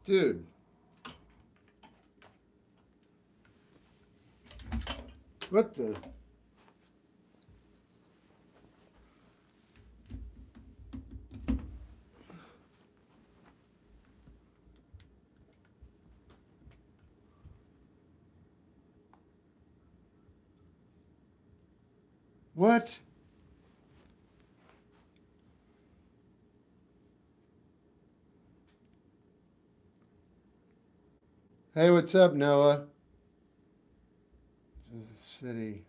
Dude. What the? What? Hey, what's up, Noah? City.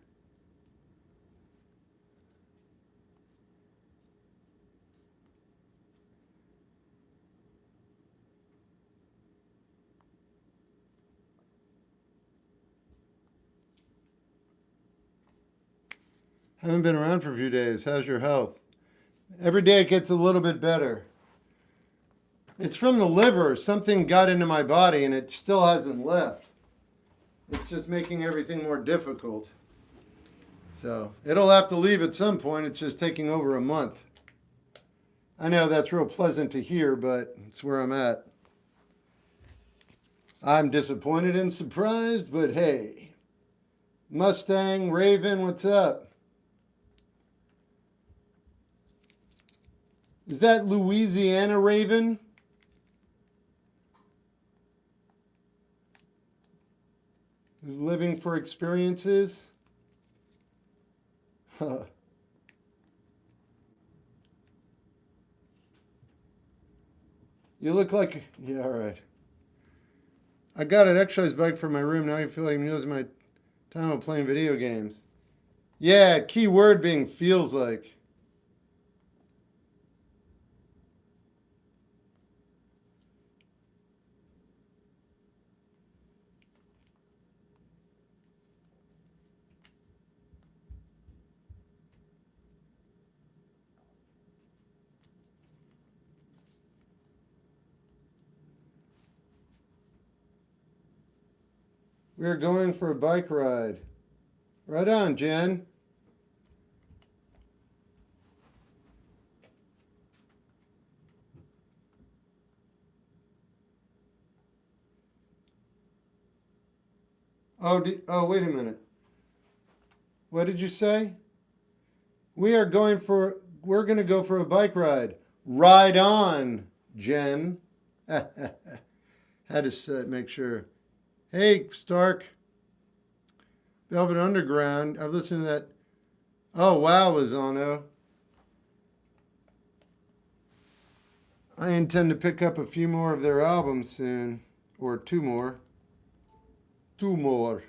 Haven't been around for a few days. How's your health? Every day it gets a little bit better. It's from the liver. Something got into my body and it still hasn't left. It's just making everything more difficult. So it'll have to leave at some point. It's just taking over a month. I know that's real pleasant to hear, but it's where I'm at. I'm disappointed and surprised, but hey. Mustang, Raven, what's up? Is that Louisiana Raven? Who's living for experiences? Huh. You look like, yeah, all right. I got an exercise bike for my room. Now I feel like I'm using my time on playing video games. Yeah, key word being feels like. We're going for a bike ride. Right on, Jen. Oh, wait a minute. What did you say? We're going to go for a bike ride. Ride on, Jen. Had to make sure. Hey, Stark. Velvet Underground. I've listened to that. Oh, wow, Lozano. I intend to pick up a few more of their albums soon. Or two more. Two more.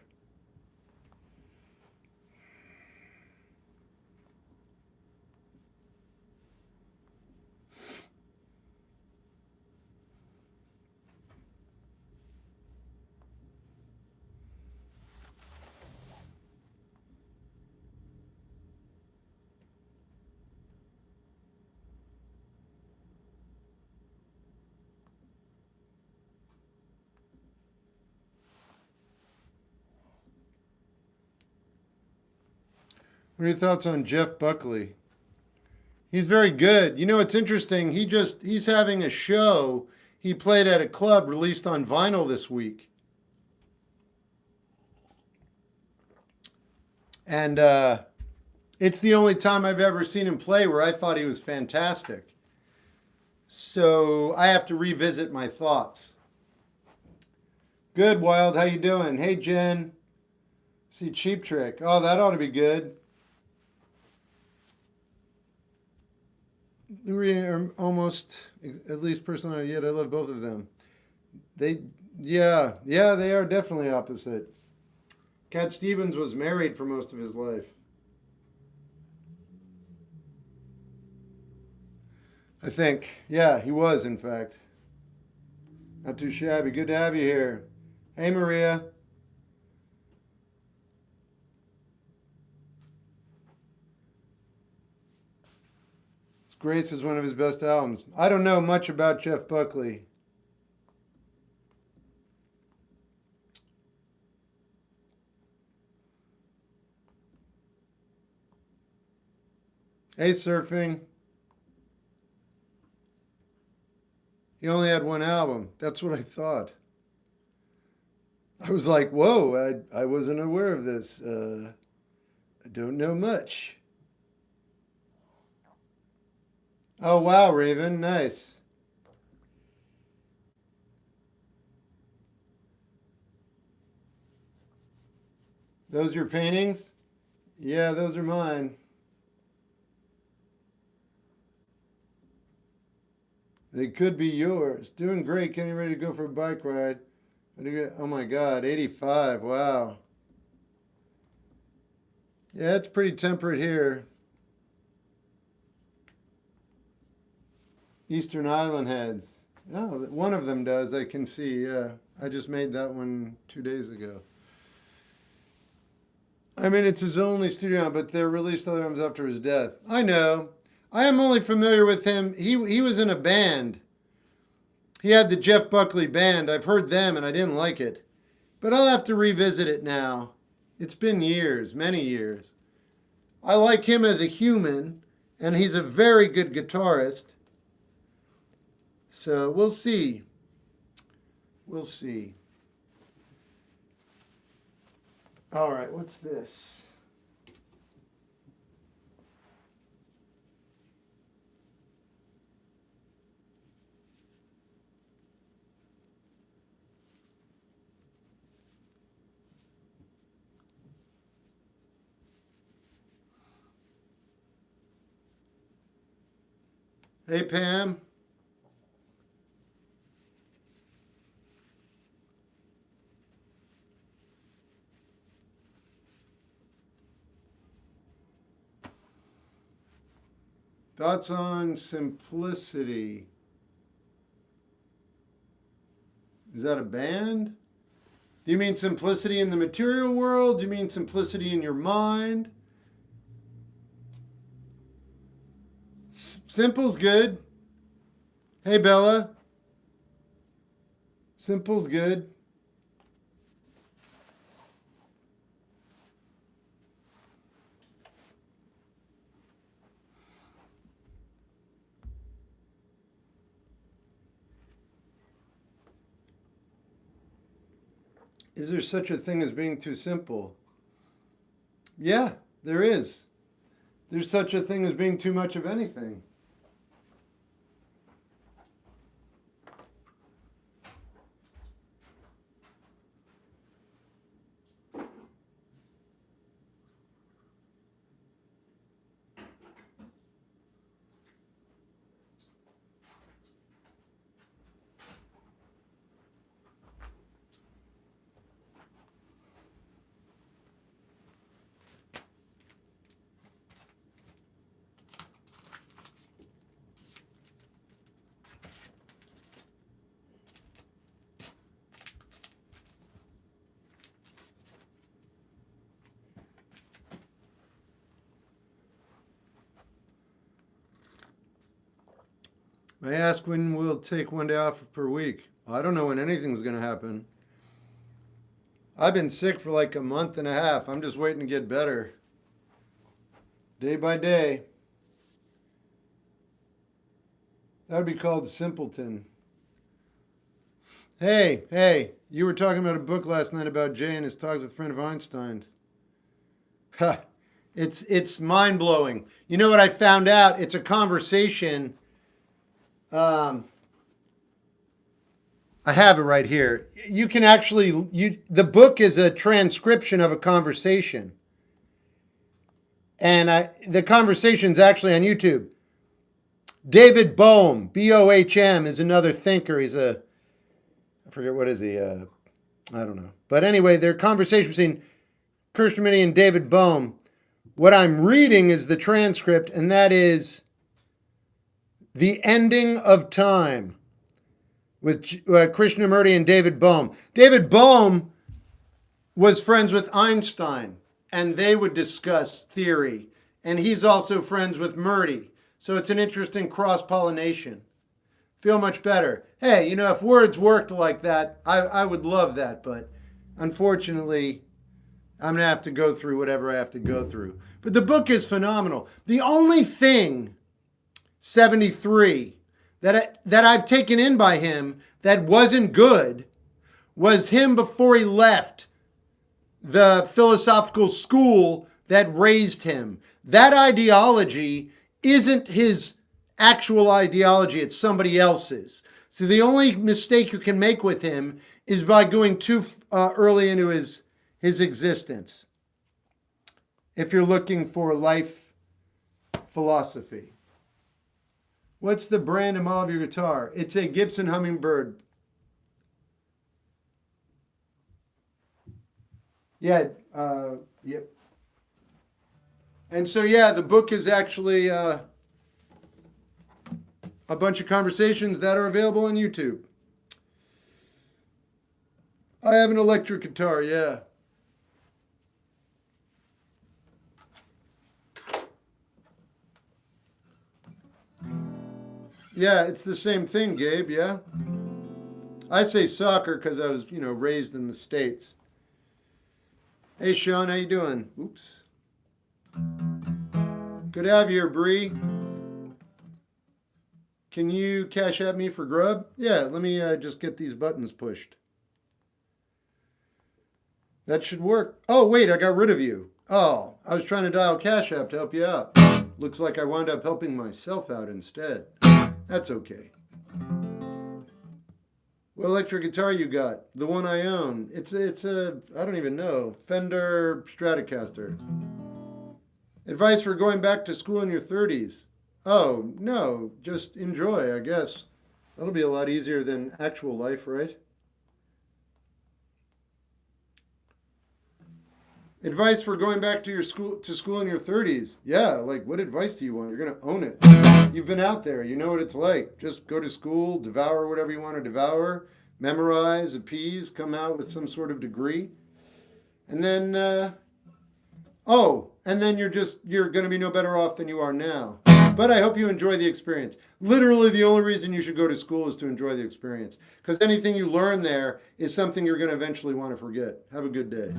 What are your thoughts on Jeff Buckley? He's very good. You know, it's interesting. He's having a show he played at a club released on vinyl this week. And it's the only time I've ever seen him play where I thought he was fantastic. So I have to revisit my thoughts. Good, Wild. How you doing? Hey, Jen. See Cheap Trick. Oh, that ought to be good. We are almost, at least personally, yet I love both of them. They, yeah, they are definitely opposite. Cat Stevens was married for most of his life. I think. Yeah, he was, in fact. Not too shabby. Good to have you here. Hey, Maria. Grace is one of his best albums. I don't know much about Jeff Buckley. Hey, Surfing. He only had one album. That's what I thought. I was like, whoa, I wasn't aware of this. I don't know much. Oh, wow, Raven. Nice. Those your paintings? Yeah, those are mine. They could be yours. Doing great. Getting ready to go for a bike ride. Oh my God, 85. Wow. Yeah, it's pretty temperate here. Eastern Island heads. Oh, one of them does. I can see. Yeah, I just made that one 2 days ago. I mean, it's his only studio album, but they released other albums after his death. I know. I am only familiar with him. He was in a band. He had the Jeff Buckley band. I've heard them and I didn't like it. But I'll have to revisit it now. It's been years, many years. I like him as a human, and he's a very good guitarist. So we'll see. We'll see. All right, what's this? Hey, Pam. Thoughts on simplicity? Is that a band? Do you mean simplicity in the material world? Do you mean simplicity in your mind? Simple's good. Hey, Bella. Simple's good. Is there such a thing as being too simple? Yeah, there is. There's such a thing as being too much of anything. I ask when we'll take one day off per week. I don't know when anything's going to happen. I've been sick for like a month and a half. I'm just waiting to get better. Day by day. That would be called simpleton. Hey, you were talking about a book last night about Jay and his talks with a friend of Einstein's. Ha, it's mind-blowing. You know what I found out? It's a conversation. I have it right here. You can actually, the book is a transcription of a conversation. And the conversation's actually on YouTube. David Bohm, Bohm, is another thinker. He's I forget what is he, I don't know. But anyway, their conversation between Krishnamurti and David Bohm. What I'm reading is the transcript, and that is The Ending of Time with Krishnamurti and David Bohm. David Bohm was friends with Einstein, and they would discuss theory. And he's also friends with Murti. So it's an interesting cross-pollination. Feel much better. Hey, you know, if words worked like that, I would love that. But unfortunately, I'm going to have to go through whatever I have to go through. But the book is phenomenal. The only thing, 73, that I've taken in by him that wasn't good was him before he left the philosophical school that raised him. That ideology isn't his actual ideology, it's somebody else's. So the only mistake you can make with him is by going too early into his existence, if you're looking for life philosophy. What's the brand and model of your guitar? It's a Gibson Hummingbird. Yeah, yep. And so, yeah, the book is actually a bunch of conversations that are available on YouTube. I have an electric guitar, yeah. Yeah, it's the same thing, Gabe, yeah? I say soccer because I was, raised in the States. Hey, Sean, how you doing? Oops. Good to have you here, Bree. Can you cash at me for grub? Yeah, let me just get these buttons pushed. That should work. Oh, wait, I got rid of you. Oh, I was trying to dial Cash App to help you out. Looks like I wound up helping myself out instead. That's okay. What electric guitar you got? The one I own. It's a I don't even know, Fender Stratocaster. Advice for going back to school in your 30s. Oh, no, just enjoy, I guess. That'll be a lot easier than actual life, right? Advice for going back to school in your 30s. Yeah, like what advice do you want? You're going to own it. You've been out there. You know what it's like. Just go to school, devour whatever you want to devour, memorize, appease, come out with some sort of degree. And then, you're going to be no better off than you are now. But I hope you enjoy the experience. Literally, the only reason you should go to school is to enjoy the experience. Because anything you learn there is something you're going to eventually want to forget. Have a good day.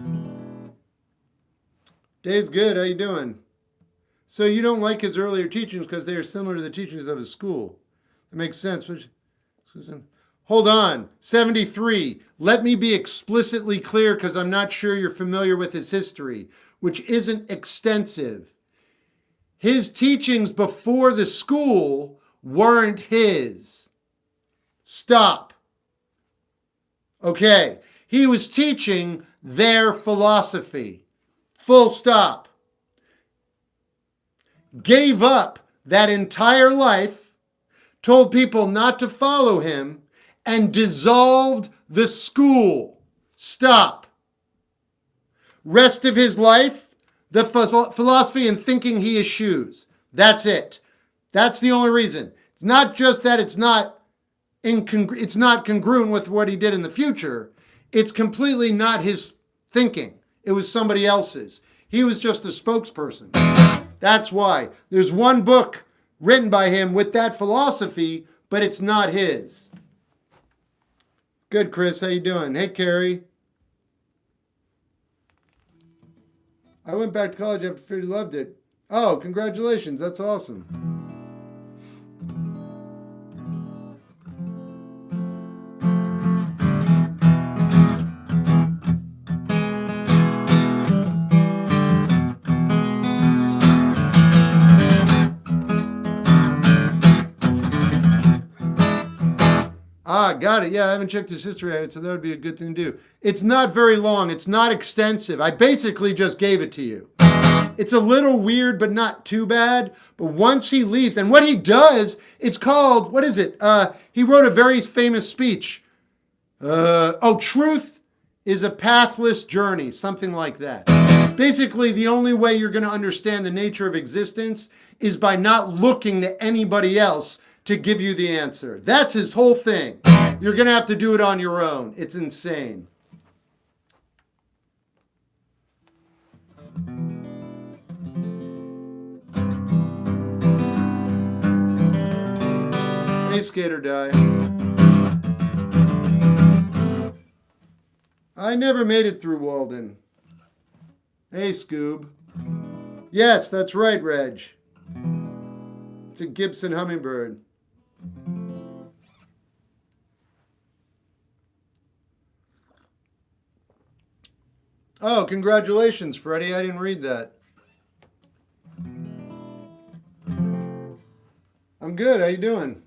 Day's good. How you doing? So you don't like his earlier teachings because they are similar to the teachings of his school. That makes sense. Hold on. 73. Let me be explicitly clear because I'm not sure you're familiar with his history, which isn't extensive. His teachings before the school weren't his. Stop. Okay. He was teaching their philosophy. Full stop. Gave up that entire life, told people not to follow him, and dissolved the school. Stop. Rest of his life, the philosophy and thinking he eschews. That's it. That's the only reason. It's not just that it's not congruent with what he did in the future. It's completely not his thinking. It was somebody else's. He was just a spokesperson. That's why. There's one book written by him with that philosophy, but it's not his. Good, Chris. How you doing? Hey, Carrie. I went back to college after 50, loved it. Oh, congratulations. That's awesome. Got it. Yeah, I haven't checked his history yet, so that would be a good thing to do. It's not very long. It's not extensive. I basically just gave it to you. It's a little weird, but not too bad. But once he leaves, and what he does, it's called, what is it? He wrote a very famous speech. Truth is a pathless journey, something like that. Basically, the only way you're going to understand the nature of existence is by not looking to anybody else to give you the answer. That's his whole thing. You're going to have to do it on your own. It's insane. Hey, Skater Die. I never made it through Walden. Hey, Scoob. Yes, that's right, Reg. It's a Gibson Hummingbird. Oh, congratulations, Freddie. I didn't read that. I'm good. How you doing?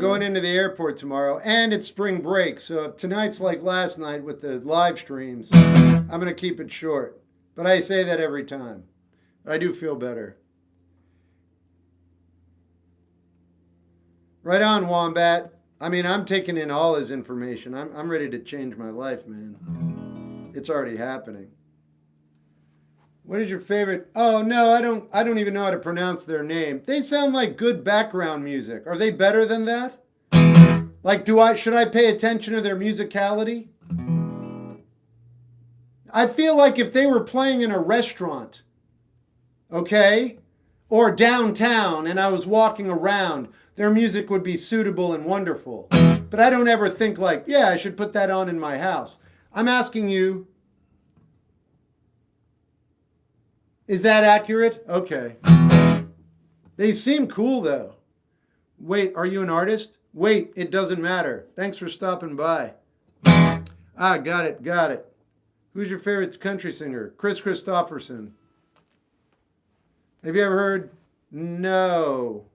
Going into the airport tomorrow, and it's spring break. So if tonight's like last night with the live streams, I'm going to keep it short. But I say that every time. I do feel better. Right on, Wombat. I mean, I'm taking in all his information. I'm ready to change my life, man. It's already happening. What is your favorite? Oh no, I don't even know how to pronounce their name. They sound like good background music. Are they better than that? Like should I pay attention to their musicality? I feel like if they were playing in a restaurant, okay, or downtown and I was walking around, their music would be suitable and wonderful. But I don't ever think like, yeah, I should put that on in my house. I'm asking you, is that accurate? Okay. They seem cool though. Wait, are you an artist? Wait, it doesn't matter. Thanks for stopping by. Ah, got it. Who's your favorite country singer? Chris Christopherson. Have you ever heard? No.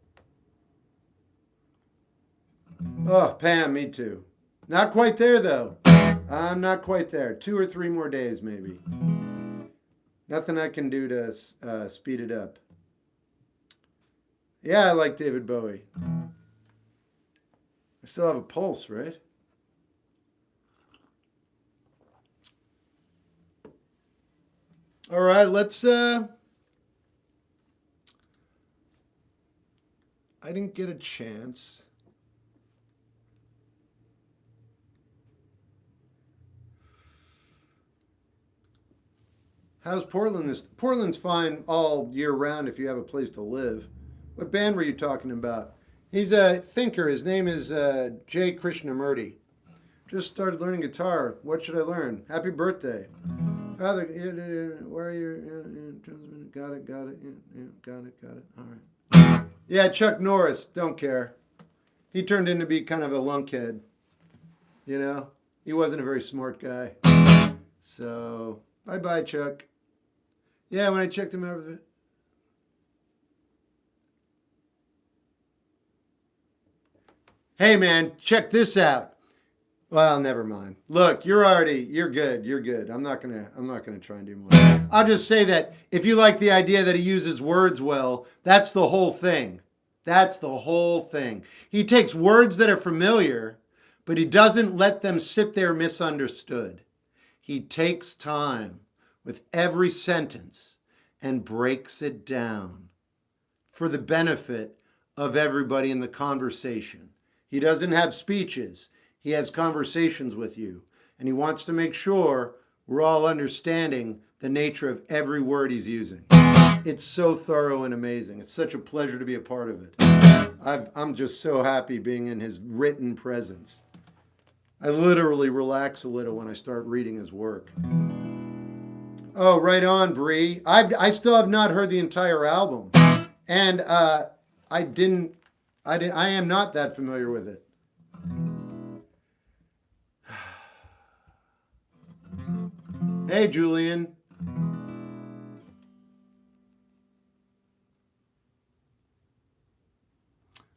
Oh, Pam, me too. Not quite there though. I'm not quite there. 2 or 3 more days maybe. Nothing I can do to speed it up. Yeah, I like David Bowie. I still have a pulse, right? All right, let's I didn't get a chance. How's Portland Portland's fine all year round if you have a place to live. What band were you talking about? He's a thinker. His name is Jay Krishnamurti. Just started learning guitar. What should I learn? Happy birthday. Father, where are you? Got it. Got it. All right. Yeah, Chuck Norris. Don't care. He turned into be kind of a lunkhead. You know? He wasn't a very smart guy. So, bye-bye, Chuck. Yeah, when I checked him out. Hey, man, check this out. Well, never mind. Look, you're good. I'm not gonna try and do more. I'll just say that if you like the idea that he uses words well, that's the whole thing. That's the whole thing. He takes words that are familiar, but he doesn't let them sit there misunderstood. He takes time with every sentence and breaks it down for the benefit of everybody in the conversation. He doesn't have speeches. He has conversations with you, and he wants to make sure we're all understanding the nature of every word he's using. It's so thorough and amazing. It's such a pleasure to be a part of it. I'm just so happy being in his written presence. I literally relax a little when I start reading his work. Oh, right on, Bree. I still have not heard the entire album, and I am not that familiar with it. Hey, Julian.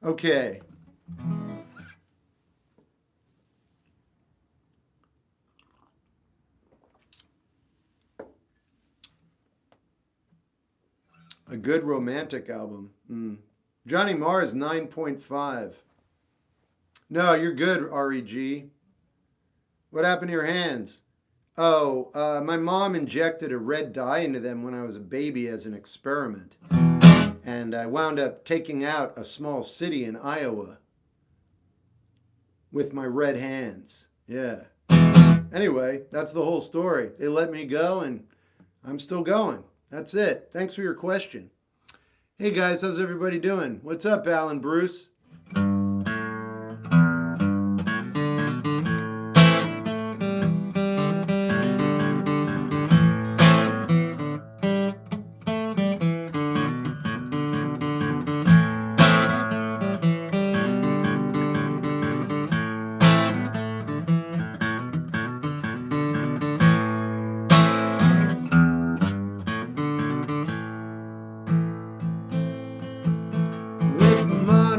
Okay. A good romantic album. Johnny Marr is 9.5. No, you're good, REG. What happened to your hands? Oh, my mom injected a red dye into them when I was a baby as an experiment. And I wound up taking out a small city in Iowa with my red hands. Yeah. Anyway, that's the whole story. They let me go and I'm still going. That's it. Thanks for your question. Hey guys, how's everybody doing? What's up, Alan Bruce?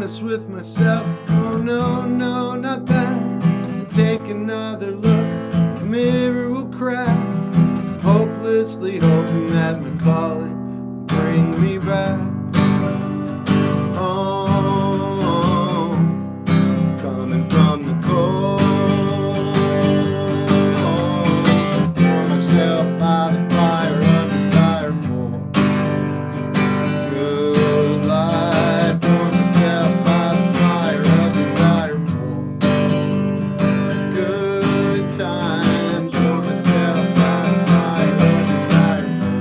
honest with myself. Oh no, no, not that. Take another look, the mirror will crack. Hopelessly hoping that my calling bring me back. Oh, coming from the cold. Pour myself by the fire of desire for good life. Pour myself by the fire of desire for good times. Pour myself by the fire of desire for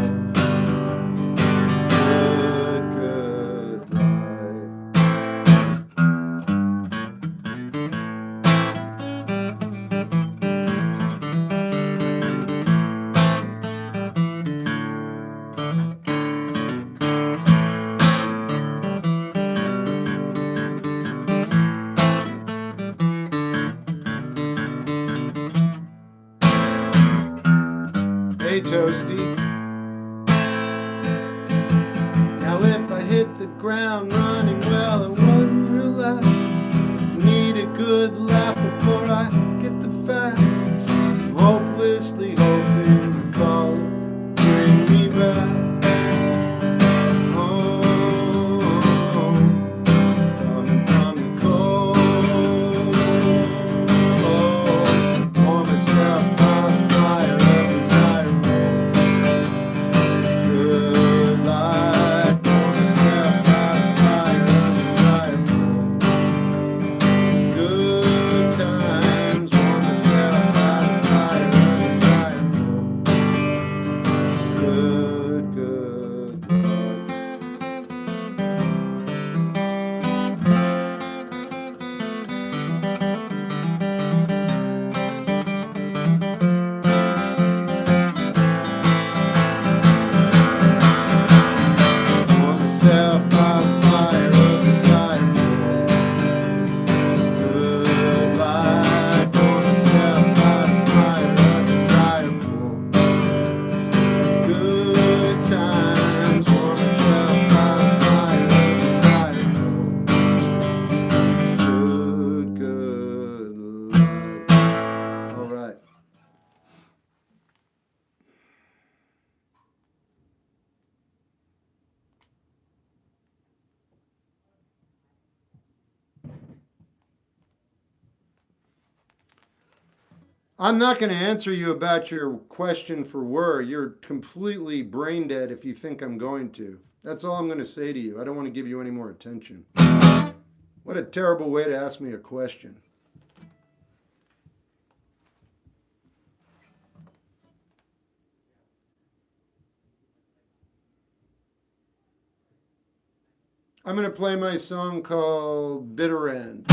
good life. Hey Toasty. Now if I hit the ground running, well I wouldn't relax. Need a good lap before I get the facts. I'm hopelessly hoping the call will bring me back. Oh, coming from the cold. Pour myself by the fire of desire for good life. Pour myself by the fire of desire for good times. Pour myself by the fire of desire for good life. Pour myself by the fire of desire for good life. Pour myself by the fire of desire for good times. Pour myself by the fire of desire for good life. All right. I'm not going to answer you about your question for were. You're completely brain dead if you think I'm going to. That's all I'm going to say to you. I don't want to give you any more attention. What a terrible way to ask me a question. I'm going to play my song called Bitter End.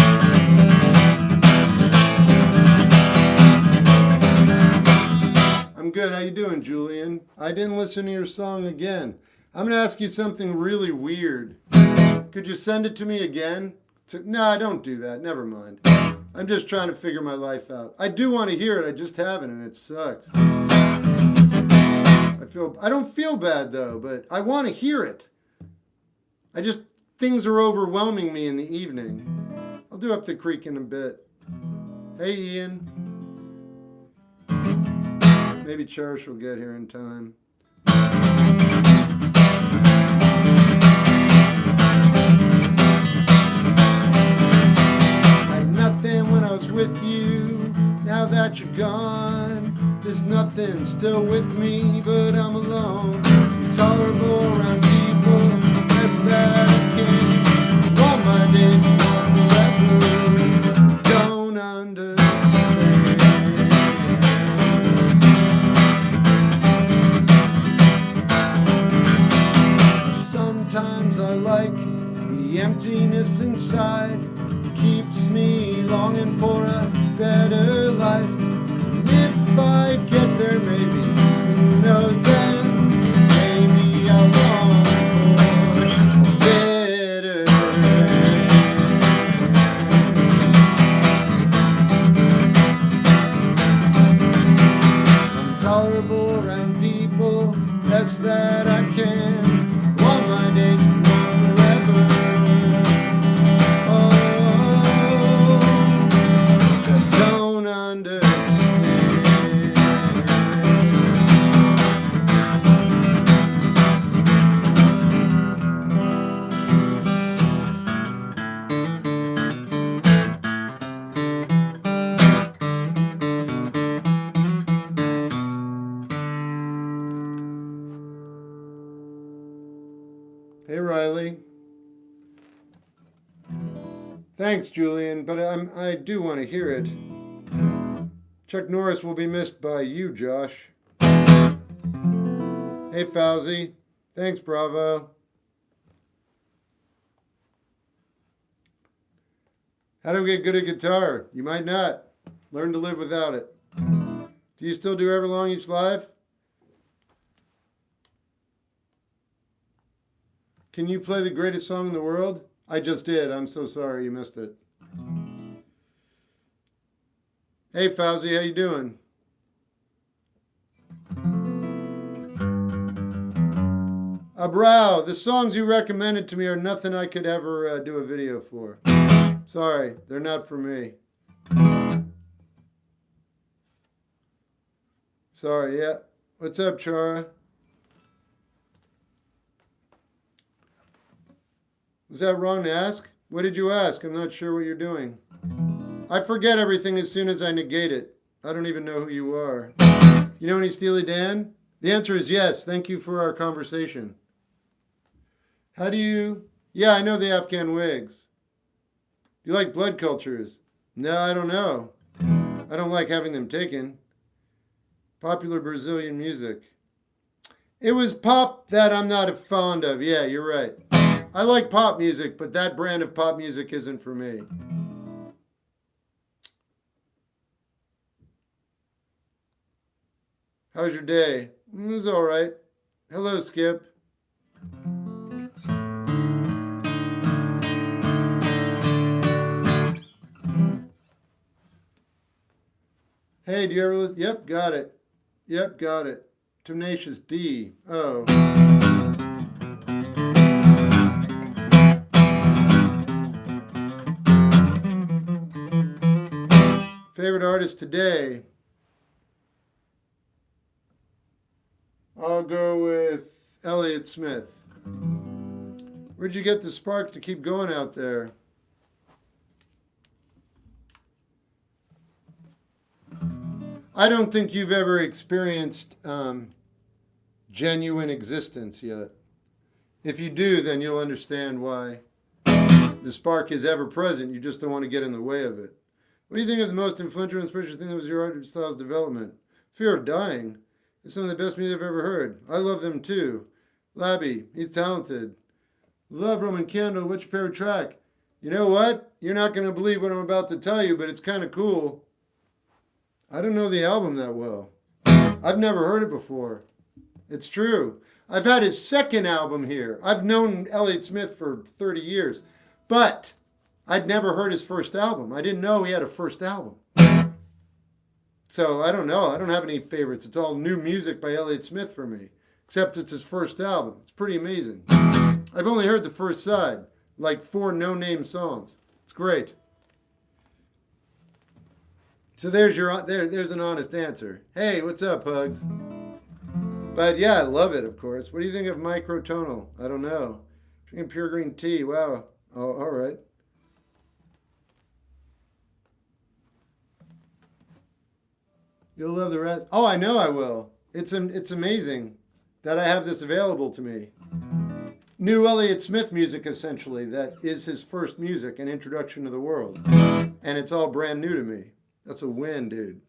I'm good. How you doing, Julian? I didn't listen to your song again. I'm going to ask you something really weird. Could you send it to me again? No, don't do that. Never mind. I'm just trying to figure my life out. I do want to hear it. I just haven't, and it sucks. I don't feel bad, though, but I want to hear it. Things are overwhelming me in the evening. I'll do Up the Creek in a bit. Hey, Ian. Maybe Cherish will get here in time. I had nothing when I was with you. Now that you're gone, there's nothing still with me, but I'm alone. Intolerable around people, best that I can. All my days forever, don't understand. Sometimes I like the emptiness inside. It keeps me longing for a better life. And if I get there, maybe, who knows then? Riley. Thanks, Julian, but I do want to hear it. Chuck Norris will be missed by you, Josh. Hey, Fauzi. Thanks, Bravo. How do we get good at guitar? You might not. Learn to live without it. Do you still do Everlong each live? Can you play the greatest song in the world? I just did. I'm so sorry you missed it. Hey, Fauzi, how you doing? Brow, the songs you recommended to me are nothing I could ever do a video for. Sorry, they're not for me. Sorry, yeah. What's up, Chara? Was that wrong to ask? What did you ask? I'm not sure what you're doing. I forget everything as soon as I negate it. I don't even know who you are. You know any Steely Dan? The answer is yes. Thank you for our conversation. How do you... Yeah, I know the Afghan Wigs. Do you like blood cultures? No, I don't know. I don't like having them taken. Popular Brazilian music. It was pop that I'm not fond of. Yeah, you're right. I like pop music, but that brand of pop music isn't for me. How's your day? It was all right. Hello, Skip. Hey, do you ever listen? Yep, got it. Yep, got it. Tenacious D. Oh. Favorite artist today? I'll go with Elliott Smith. Where'd you get the spark to keep going out there? I don't think you've ever experienced genuine existence yet. If you do, then you'll understand why the spark is ever present. You just don't want to get in the way of it. What do you think of the most influential and inspirational thing that was your art style's development? Fear of Dying. It's some of the best music I've ever heard. I love them too. Labby, he's talented. Love Roman Candle. What's your favorite track? You know what? You're not going to believe what I'm about to tell you, but it's kind of cool. I don't know the album that well. I've never heard it before. It's true. I've had his second album here. I've known Elliott Smith for 30 years, but I'd never heard his first album. I didn't know he had a first album. So I don't know. I don't have any favorites. It's all new music by Elliott Smith for me, except it's his first album. It's pretty amazing. I've only heard the first side, like 4 no-name songs. It's great. So there's an honest answer. Hey, what's up, Hugs? But yeah, I love it, of course. What do you think of Microtonal? I don't know. Drinking pure green tea. Wow. Oh, all right. You'll love the rest. Oh, I know I will. It's amazing that I have this available to me. New Elliott Smith music, essentially. That is his first music, an introduction to the world. And it's all brand new to me. That's a win, dude.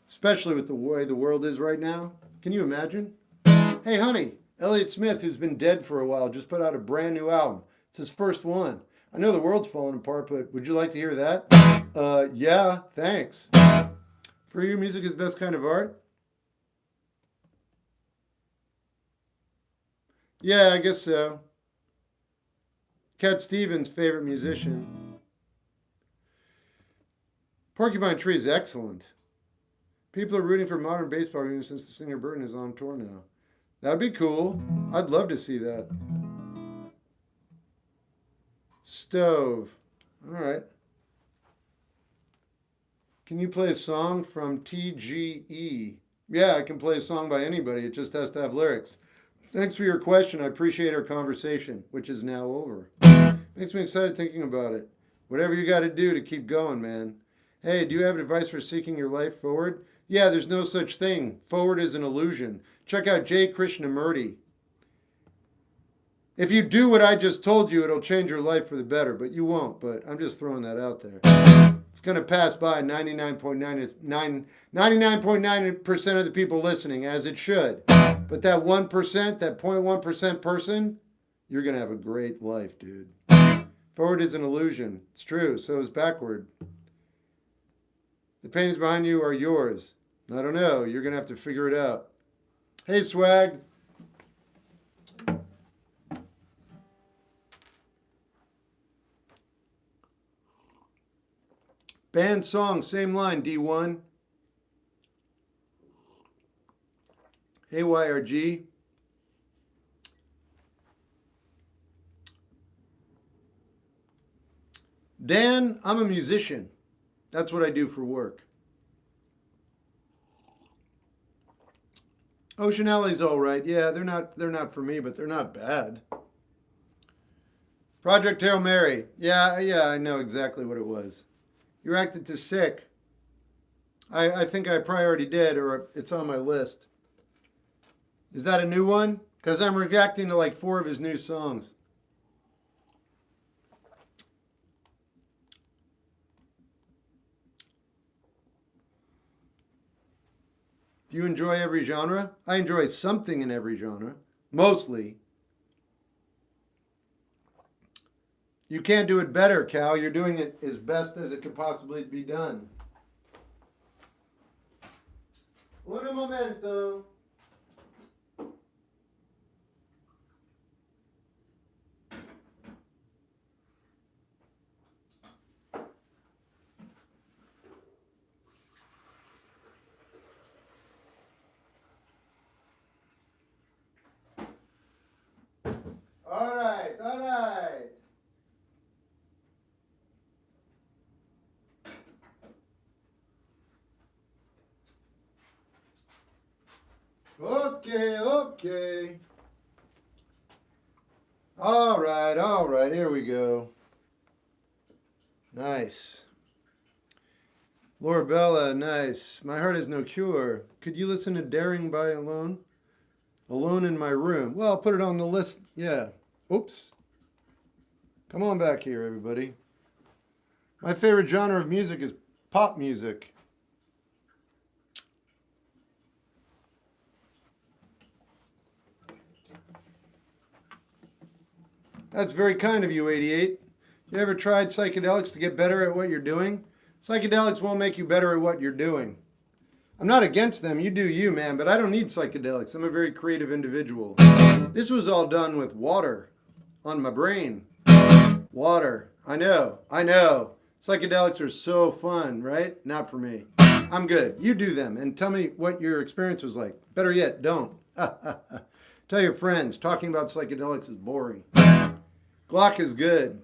Especially with the way the world is right now. Can you imagine? Hey, honey, Elliott Smith, who's been dead for a while, just put out a brand new album. It's his first one. I know the world's falling apart, but would you like to hear that? Yeah, thanks. For you, music is the best kind of art? Yeah, I guess so. Cat Stevens' favorite musician. Porcupine Tree is excellent. People are rooting for modern baseball games since the singer Burton is on tour now. That'd be cool. I'd love to see that. Stove. All right. Can you play a song from TGE? Yeah, I can play a song by anybody. It just has to have lyrics. Thanks for your question. I appreciate our conversation, which is now over. Makes me excited thinking about it. Whatever you got to do to keep going, man. Hey, do you have advice for seeking your life forward? Yeah, there's no such thing. Forward is an illusion. Check out J. Krishnamurti. If you do what I just told you, it'll change your life for the better, but you won't. But I'm just throwing that out there. It's going to pass by 99.9% of the people listening, as it should. But that 1%, that 0.1% person, you're going to have a great life, dude. Forward is an illusion. It's true. So is backward. The paintings behind you are yours. I don't know. You're going to have to figure it out. Hey, Swag. Band song, same line, D1. Hey, YRG. Dan, I'm a musician. That's what I do for work. Ocean Alley's all right. Yeah, they're not for me, but they're not bad. Project Hail Mary. Yeah, I know exactly what it was. You reacted to Sick. I think I probably already did, or it's on my list. Is that a new one? Because I'm reacting to like 4 of his new songs. Do you enjoy every genre? I enjoy something in every genre. Mostly. You can't do it better, Cal. You're doing it as best as it could possibly be done. Un momento. All right, all right. Okay. All right, here we go. Nice. Laura Bella, nice. My Heart Has No Cure. Could you listen to Daring by Alone? Alone in My Room. Well, I'll put it on the list. Yeah. Oops. Come on back here, everybody. My favorite genre of music is pop music. That's very kind of you, 88. You ever tried psychedelics to get better at what you're doing? Psychedelics won't make you better at what you're doing. I'm not against them. You do you, man, but I don't need psychedelics. I'm a very creative individual. This was all done with water on my brain. Water. I know. Psychedelics are so fun, right? Not for me. I'm good. You do them and tell me what your experience was like. Better yet, don't. Tell your friends. Talking about psychedelics is boring. Glock is good.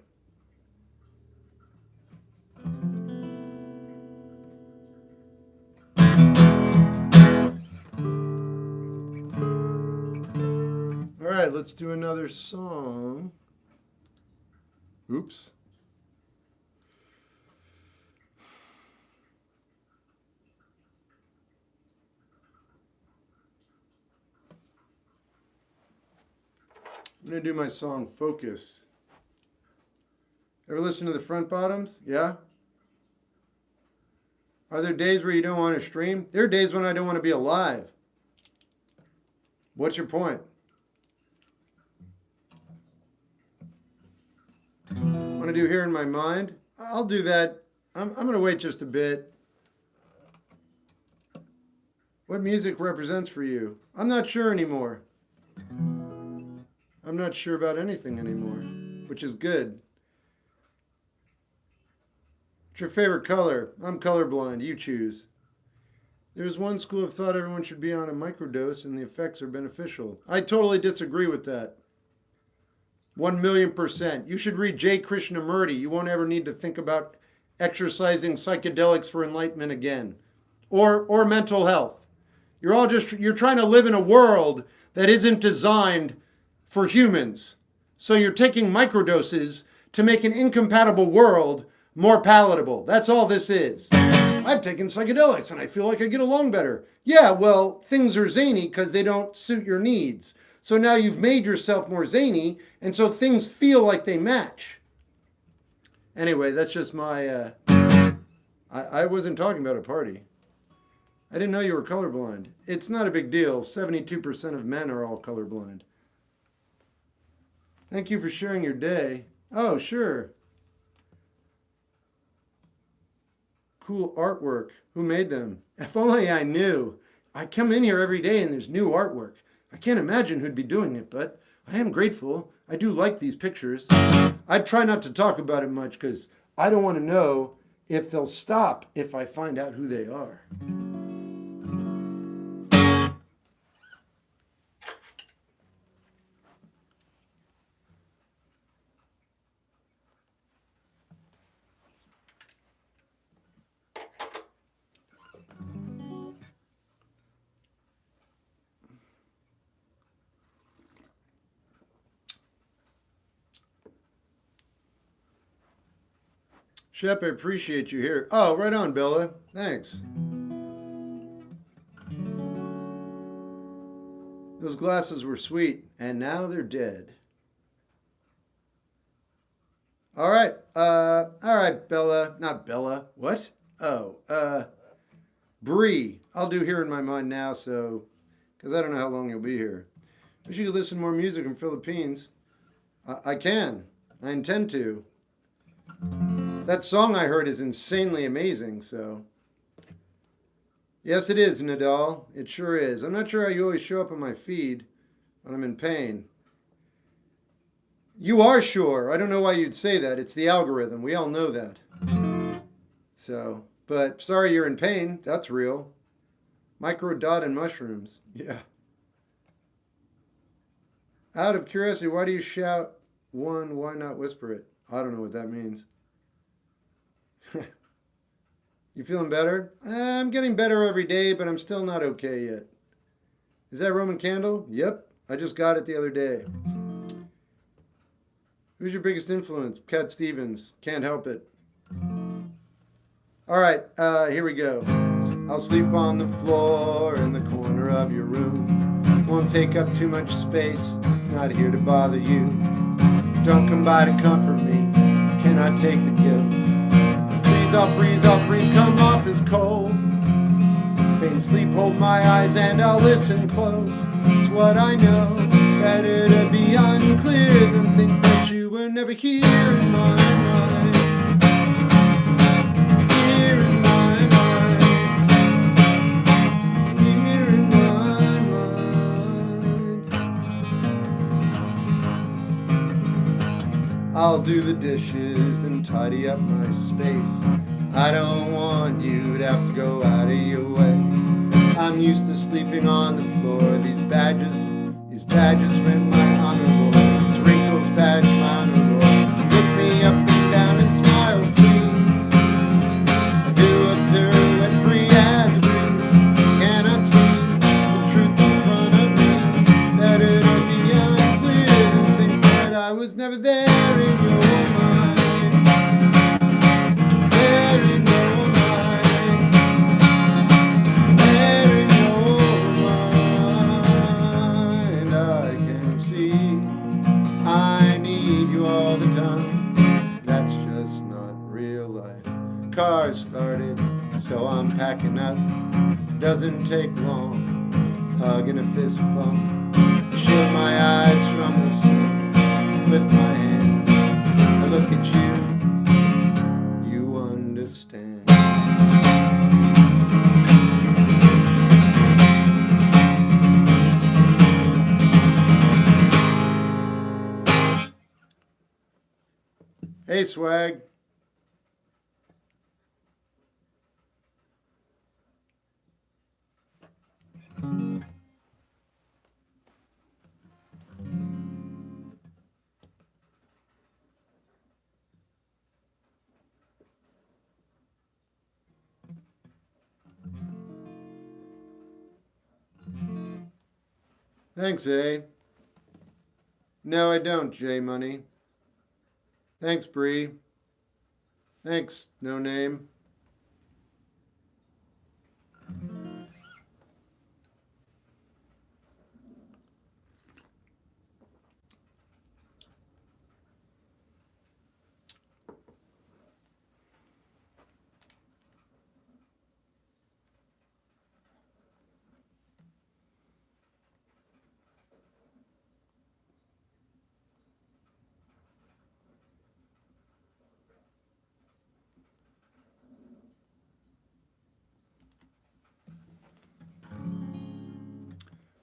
All right, let's do another song. Oops. I'm going to do my song Focus. Ever listen to the Front Bottoms? Yeah? Are there days where you don't want to stream? There are days when I don't want to be alive. What's your point? Want to do Here in My Mind? I'll do that. I'm going to wait just a bit. What music represents for you? I'm not sure anymore. I'm not sure about anything anymore, which is good. What's your favorite color? I'm colorblind. You choose. There's one school of thought everyone should be on a microdose and the effects are beneficial. I totally disagree with that. 1,000,000%. You should read J. Krishnamurti. You won't ever need to think about exercising psychedelics for enlightenment again. Or mental health. You're trying to live in a world that isn't designed for humans. So you're taking microdoses to make an incompatible world more palatable. That's all this is. I've taken psychedelics and I feel like I get along better. Yeah, well, things are zany because they don't suit your needs. So now you've made yourself more zany, and so things feel like they match. Anyway, that's just my. I wasn't talking about a party. I didn't know you were colorblind. It's not a big deal. 72% of men are all colorblind. Thank you for sharing your day. Oh, sure. Cool artwork. Who made them? If only I knew. I come in here every day and there's new artwork. I can't imagine who'd be doing it, but I am grateful. I do like these pictures. I try not to talk about it much because I don't want to know if they'll stop if I find out who they are. Shep, I appreciate you here. Oh, right on, Bella. Thanks. Those glasses were sweet, and now they're dead. All right, Bella. Not Bella. What? Oh, Bree. I'll do Here in My Mind now, so, because I don't know how long you'll be here. Wish you could listen to more music from Philippines. I can. I intend to. That song I heard is insanely amazing, so. Yes, it is, Nadal. It sure is. I'm not sure how you always show up on my feed when I'm in pain. You are sure. I don't know why you'd say that. It's the algorithm. We all know that. So, but sorry you're in pain. That's real. Micro dot and mushrooms. Yeah. Out of curiosity, why do you shout one? Why not whisper it? I don't know what that means. You feeling better? I'm getting better every day, but I'm still not okay yet. Is that Roman candle? Yep. I just got it the other day. Who's your biggest influence? Cat Stevens. Can't help it. All right, here we go. I'll sleep on the floor in the corner of your room. Won't take up too much space. Not here to bother you. Don't come by to comfort me. Cannot take the guilt. I'll freeze, come off as cold. Faint sleep, hold my eyes and I'll listen close. It's what I know. Better to be unclear than think that you were never here in my mind. Here in my mind. Here in my mind. I'll do the dishes and tidy up my space. I don't want you to have to go out of your way. I'm used to sleeping on the floor. These badges rent my honor, Lord. These wrinkles badge my honor, Lord. Look me up and down and smile, please. I do a pirouette free as a breeze. Cannot see the truth in front of me. Better to be unclear than think that I was never there in your mind. Car started, so I'm packing up. Doesn't take long, hug and a fist bump. Shield my eyes from the sun with my hand. I look at you, you understand. Hey, Swag. Thanks, A. No, I don't, J Money. Thanks, Bree. Thanks, no name.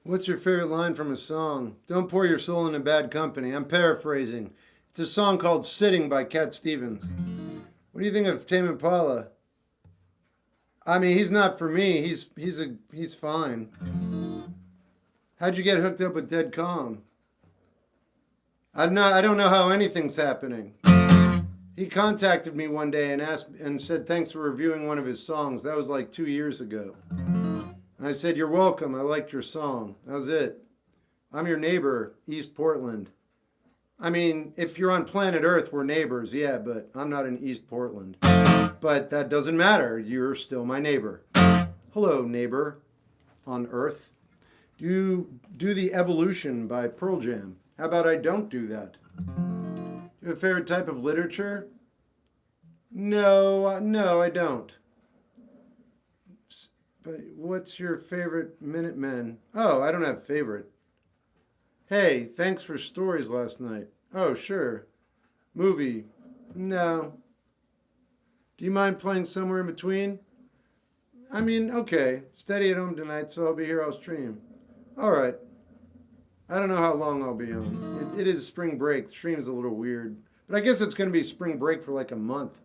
What's your favorite line from a song? Don't pour your soul into bad company. I'm paraphrasing. It's a song called Sitting by Cat Stevens. What do you think of Tame Impala? I mean, he's not for me. He's fine. How'd you get hooked up with Dead Calm? I don't know how anything's happening. He contacted me one day and said thanks for reviewing one of his songs. That was like 2 years ago. And I said, you're welcome. I liked your song. That was it. I'm your neighbor, East Portland. I mean, if you're on planet Earth, we're neighbors, yeah, but I'm not in East Portland. But that doesn't matter. You're still my neighbor. Hello, neighbor on Earth. You do the Evolution by Pearl Jam. How about I don't do that? Do you have a favorite type of literature? No, I don't. But what's your favorite Minutemen? Oh, I don't have favorite. Hey, thanks for stories last night. Oh, sure. Movie? No. Do you mind playing somewhere in between? I mean, okay. Steady at home tonight, so I'll be here. I'll stream. All right. I don't know how long I'll be on. It is spring break. The stream's a little weird. But I guess it's going to be spring break for like a month.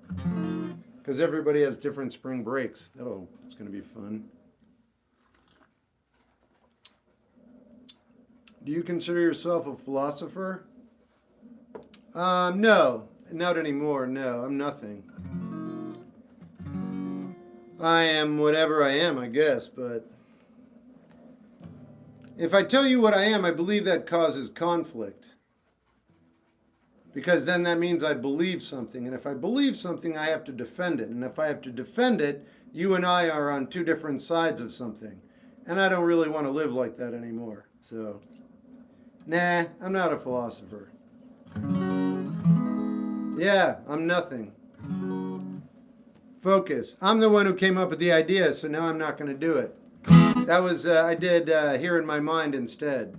Because everybody has different spring breaks. It's going to be fun. Do you consider yourself a philosopher? No. Not anymore. No, I'm nothing. I am whatever I am, I guess, but if I tell you what I am, I believe that causes conflict. Because then that means I believe something. And if I believe something, I have to defend it. And if I have to defend it, you and I are on two different sides of something. And I don't really want to live like that anymore. So, nah, I'm not a philosopher. Yeah, I'm nothing. Focus. I'm the one who came up with the idea, so now I'm not going to do it. That was, I did Here in My Mind instead.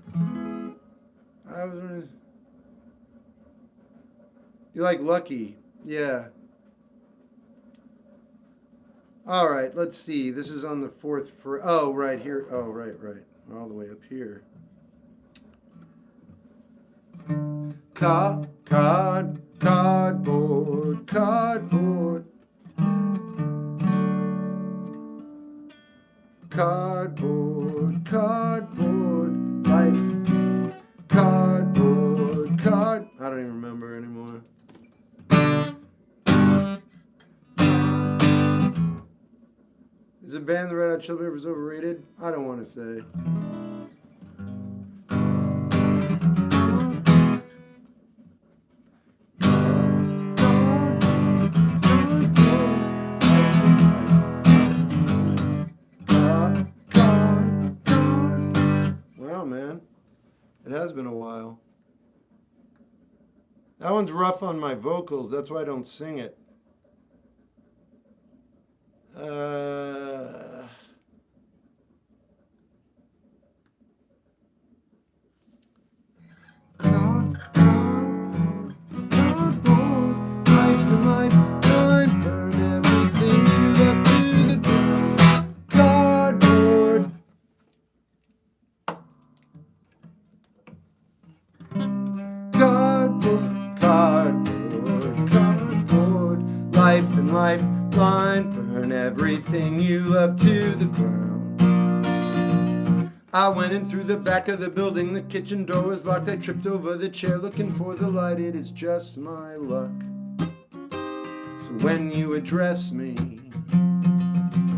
You like Lucky? Yeah. All right, let's see. This is on the fourth for. Oh, right here. Oh, right. All the way up here. Cardboard. Cardboard, life. I don't even remember anymore. Is the band the Red Hot Chili Peppers overrated? I don't want to say. Man, it has been a while. That one's rough on my vocals, that's why I don't sing it. Lifeline, burn everything you love to the ground. I went in through the back of the building, the kitchen door was locked. I tripped over the chair looking for the light, it is just my luck. So when you address me,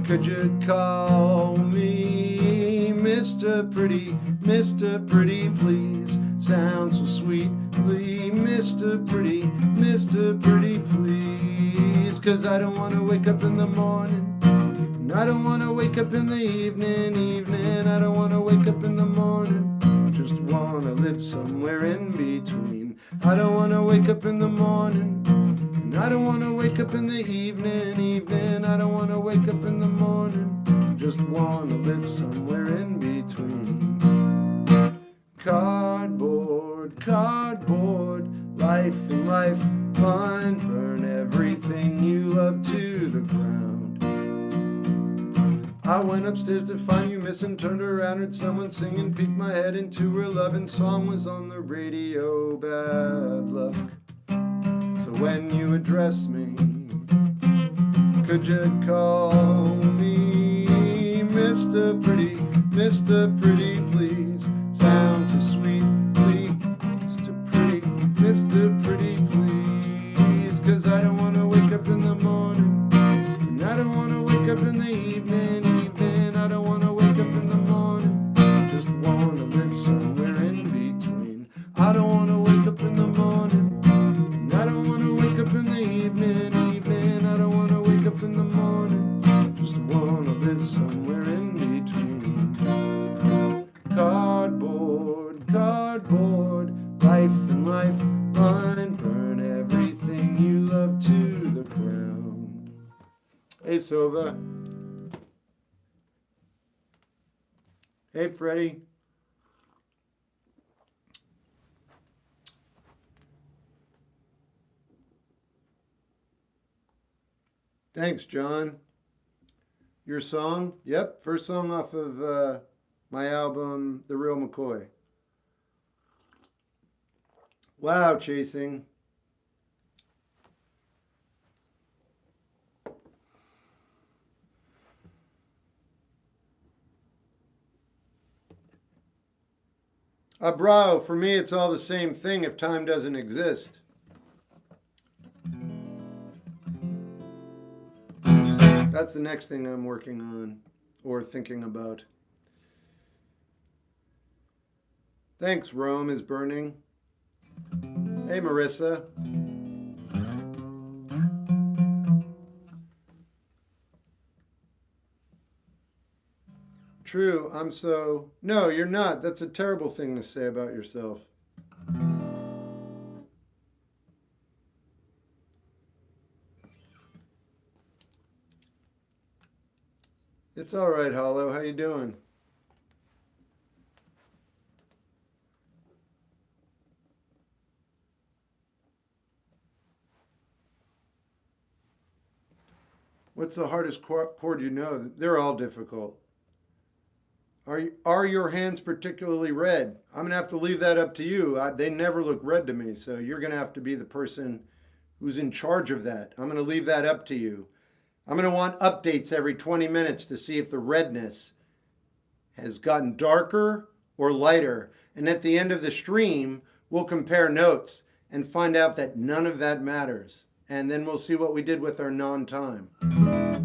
could you call me Mr. Pretty, please? Sounds so sweetly, Mr. Pretty, please. 'Cause I don't want to wake up in the morning, and I don't want to wake up in the evening. I don't want to wake up in the morning, just want to live somewhere in between. I don't want to wake up in the morning, and I don't want to wake up in the evening. I don't want to wake up in the morning, just want to live somewhere in between. Cardboard, life and lifeline, burn everything you love to the ground. I went upstairs to find you missing, turned around, heard someone singing, peeked my head into her loving song was on the radio. Bad luck. So when you address me, could you call me Mr. Pretty, Mr. Pretty, please? Sounds so sweet, please. Mr. Pretty, please. 'Cause I don't want to wake up in the morning, and I don't want to wake up in the evening. I don't want to wake up in the morning, just want to live somewhere in between. I don't want to wake up in the morning, and I don't want to wake up in the evening. I don't want to wake up in the morning, just want to live somewhere in between. Cardboard, cardboard, life and lifeline, burn everything you love to the ground. Hey, Silva. Hey, Freddie. Thanks, John. Your song? Yep, first song off of my album, The Real McCoy. Wow, Chasing. Bravo, for me it's all the same thing if time doesn't exist. That's the next thing I'm working on or thinking about. Thanks, Rome is burning. Hey, Marissa. True, I'm so... No, you're not. That's a terrible thing to say about yourself. It's all right, Hollow. How you doing? What's the hardest chord you know? They're all difficult. Are your hands particularly red? I'm going to have to leave that up to you. They never look red to me, so you're going to have to be the person who's in charge of that. I'm going to leave that up to you. I'm going to want updates every 20 minutes to see if the redness has gotten darker or lighter. And at the end of the stream, we'll compare notes and find out that none of that matters. And then we'll see what we did with our non-time.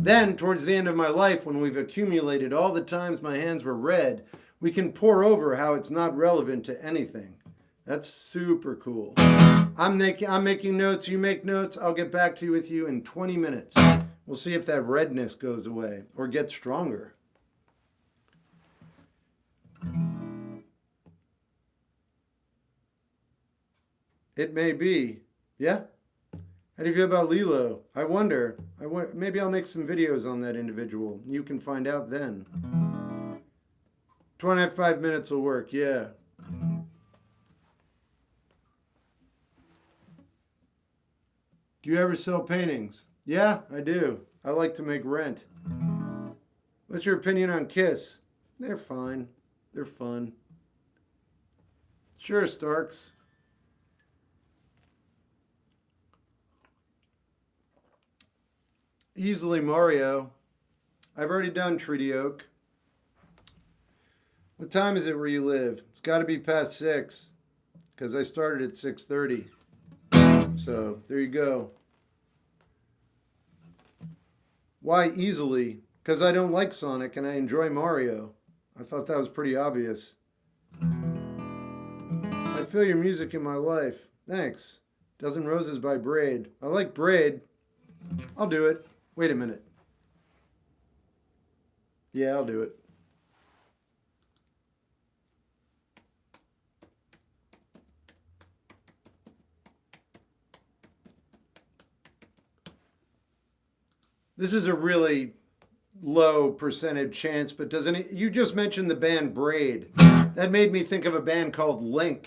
Then, towards the end of my life, when we've accumulated all the times my hands were red, we can pour over how it's not relevant to anything. That's super cool. I'm making notes, you make notes, I'll get back to you with you in 20 minutes. We'll see if that redness goes away or gets stronger. It may be. Yeah? How do you feel about Lilo? I wonder. Maybe I'll make some videos on that individual. You can find out then. 25 minutes will work, yeah. Do you ever sell paintings? Yeah, I do. I like to make rent. What's your opinion on Kiss? They're fine. They're fun. Sure, Starks. Easily Mario. I've already done Treaty Oak. What time is it where you live? It's got to be past 6 because I started at 6:30. So there you go. Why easily? Because I don't like Sonic and I enjoy Mario. I thought that was pretty obvious. I feel your music in my life. Thanks. Dozen Roses by Braid. I like Braid. I'll do it. Wait a minute. Yeah, I'll do it. This is a really low percentage chance, but you just mentioned the band Braid. That made me think of a band called Lync.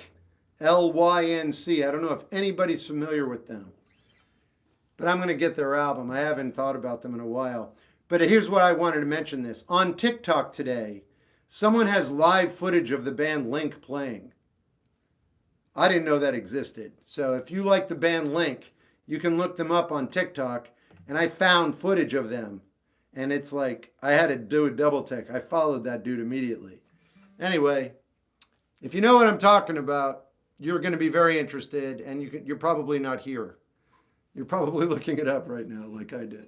L-Y-N-C. I don't know if anybody's familiar with them. But I'm going to get their album. I haven't thought about them in a while. But here's what I wanted to mention this. On TikTok today, someone has live footage of the band Link playing. I didn't know that existed. So if you like the band Link, you can look them up on TikTok. And I found footage of them. And it's like, I had to do a double take. I followed that dude immediately. Anyway, if you know what I'm talking about, you're going to be very interested. And you're probably not here. You're probably looking it up right now like I did.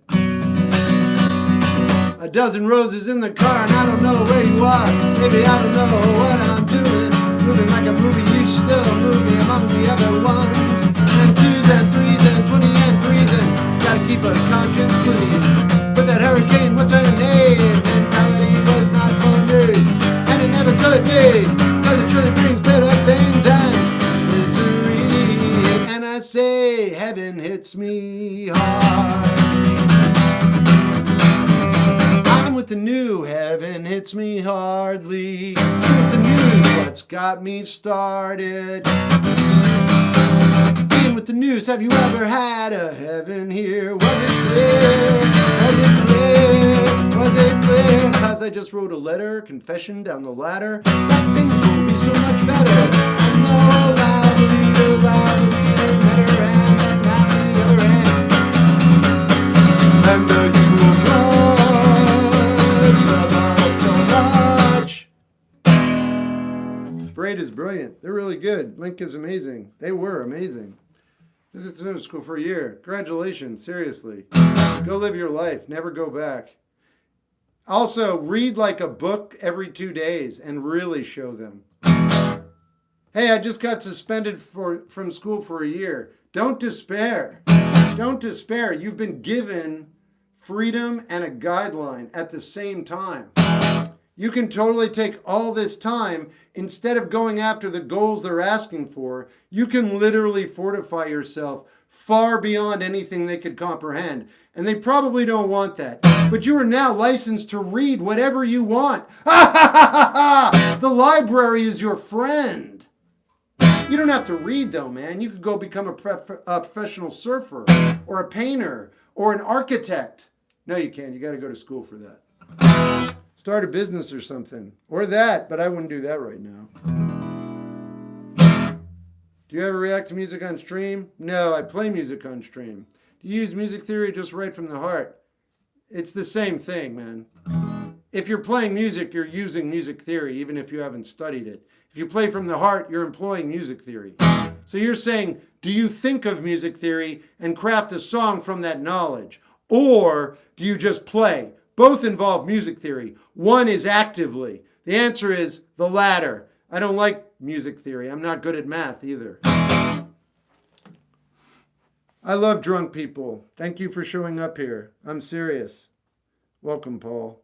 A dozen roses in the car and I don't know where you are. Maybe I don't know what I'm doing. Moving like a movie, you still moving among the other ones. And 2s and 3s and 20 and 3s and gotta keep a conscience clean. But that hurricane, what's her name? Mentality was not for me. And it never could be. Cause it truly brings better things and misery. And I say heaven hits me hard. With the new heaven hits me hardly. With the news, what's got me started. In with the news, have you ever had a heaven here? Was it clear? Was it clear? Was it clear? Cause I just wrote a letter, confession down the ladder, that things will be so much better. And more loudly, better, and now the other end. And the you Braid is brilliant. They're really good. Link is amazing. They were amazing. It's been in school for a year. Congratulations, seriously. Go live your life. Never go back. Also, read like a book every 2 days and really show them. Hey, I just got suspended from school for a year. Don't despair. Don't despair. You've been given freedom and a guideline at the same time. You can totally take all this time, instead of going after the goals they're asking for, you can literally fortify yourself far beyond anything they could comprehend. And they probably don't want that. But you are now licensed to read whatever you want. The library is your friend. You don't have to read though, man. You could go become a professional surfer or a painter or an architect. No, you can't. You got to go to school for that. Start a business or something. Or that, but I wouldn't do that right now. Do you ever react to music on stream? No, I play music on stream. Do you use music theory just right from the heart? It's the same thing, man. If you're playing music, you're using music theory, even if you haven't studied it. If you play from the heart, you're employing music theory. So you're saying, do you think of music theory and craft a song from that knowledge? Or do you just play? Both involve music theory. One is actively. The answer is the latter. I don't like music theory. I'm not good at math either. I love drunk people. Thank you for showing up here. I'm serious. Welcome, Paul.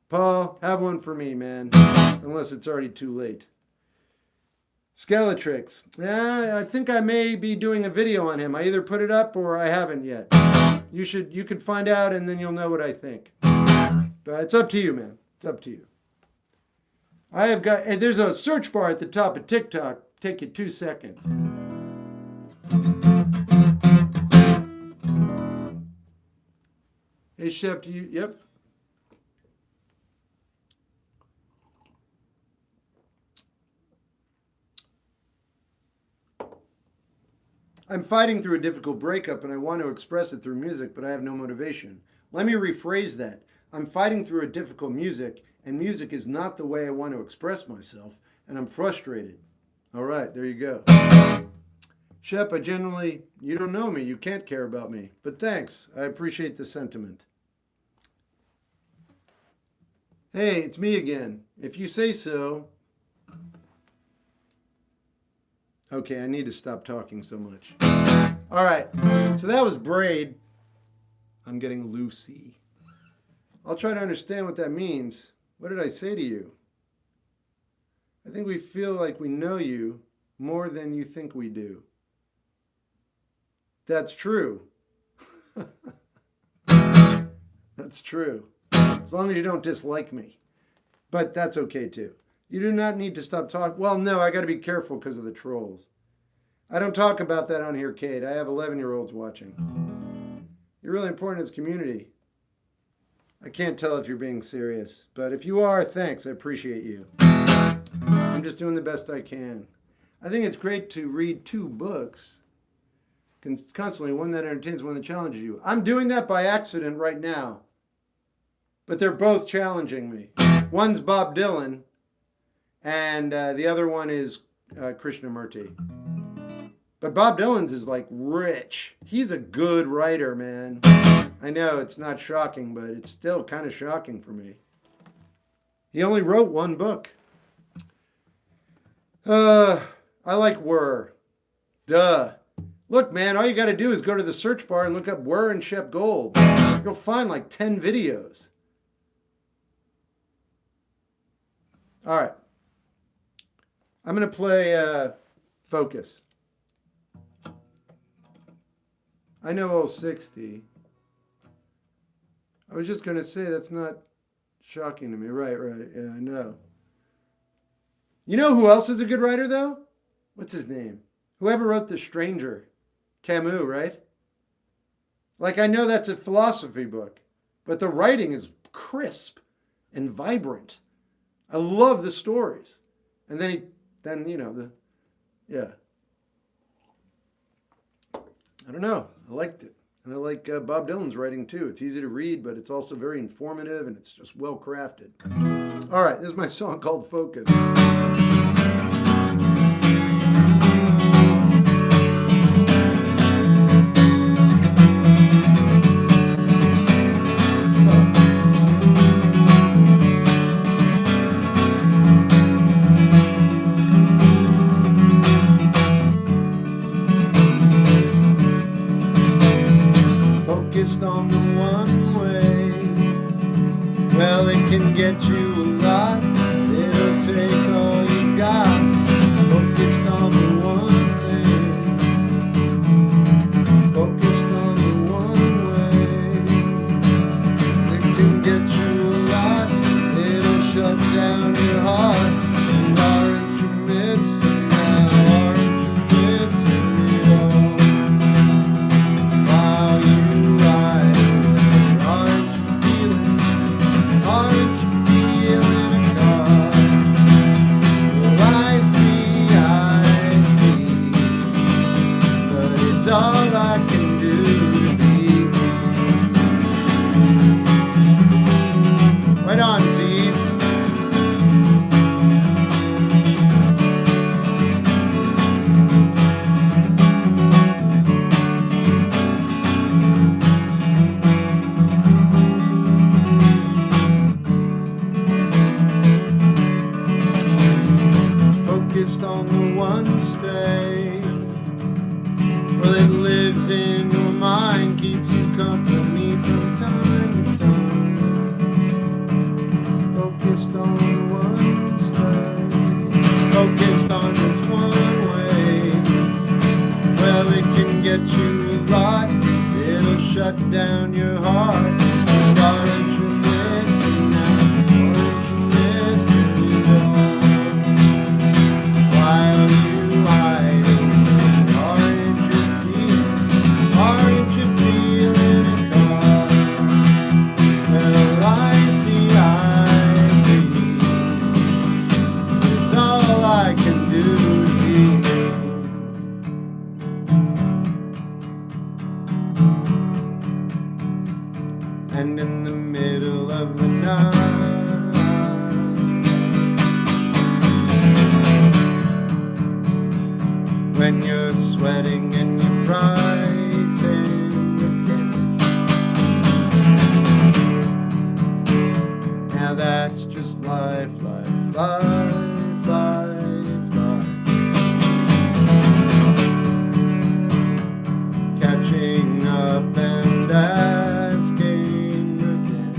Paul, have one for me, man. Unless it's already too late. Skeletrix. Yeah, I think I may be doing a video on him. I either put it up or I haven't yet. You could find out and then you'll know what I think. But it's up to you, man. It's up to you. There's a search bar at the top of TikTok. Take you 2 seconds. Hey, Shep, do you, yep. I'm fighting through a difficult breakup and I want to express it through music, but I have no motivation. Let me rephrase that. I'm fighting through a difficult music and music is not the way I want to express myself and I'm frustrated. All right, there you go. Shep, you don't know me. You can't care about me. But thanks. I appreciate the sentiment. Hey, it's me again. If you say so. Okay, I need to stop talking so much. All right, so that was Braid. I'm getting Lucy. I'll try to understand what that means. What did I say to you? I think we feel like we know you more than you think we do. That's true. That's true. As long as you don't dislike me. But that's okay too. You do not need to stop talking. Well, no, I got to be careful because of the trolls. I don't talk about that on here, Kate. I have 11-year-olds watching. You're really important as a community. I can't tell if you're being serious, but if you are, thanks. I appreciate you. I'm just doing the best I can. I think it's great to read 2 books constantly, one that entertains, one that challenges you. I'm doing that by accident right now, but they're both challenging me. One's Bob Dylan, and the other one is Krishnamurti. But Bob Dylan's is like rich. He's a good writer, man. I know it's not shocking, but it's still kind of shocking for me. He only wrote 1 book. I like Whir. Duh. Look, man, all you got to do is go to the search bar and look up Whir and Shep Gold. You'll find like 10 videos. All right. I'm going to play Focus. I know old 60. I was just going to say that's not shocking to me. Right. Yeah, I know. You know who else is a good writer, though? What's his name? Whoever wrote The Stranger. Camus, right? Like, I know that's a philosophy book, but the writing is crisp and vibrant. I love the stories. And then yeah. I don't know. I liked it. And I like Bob Dylan's writing too. It's easy to read, but it's also very informative and it's just well crafted. All right, this is my song called Focus. Focused on the one way. Well, it can get you a lot. It'll take all you got. Focused on the one way. Focused on the one way. It can get you a lot. It'll shut down your heart. And aren't you missing now? Aren't you missing it all? While you ride, aren't you feeling a car? Well, I see, but it's all I can do to be free. Right on, please. Focused on the one stay. Well, it lives in your mind, keeps you company from time to time. Focused on the one stay. Focused on this one way. Well, it can get you a lot. It'll shut down your heart. And aren't you missing now? Aren't you missing it all? While you hiding, aren't you seeing? Aren't you feeling a car? Well, I see. It's all I can do to be me. And in the middle of the night, when you're sweating and you're frightened again, now that's just life. Catching up and asking again.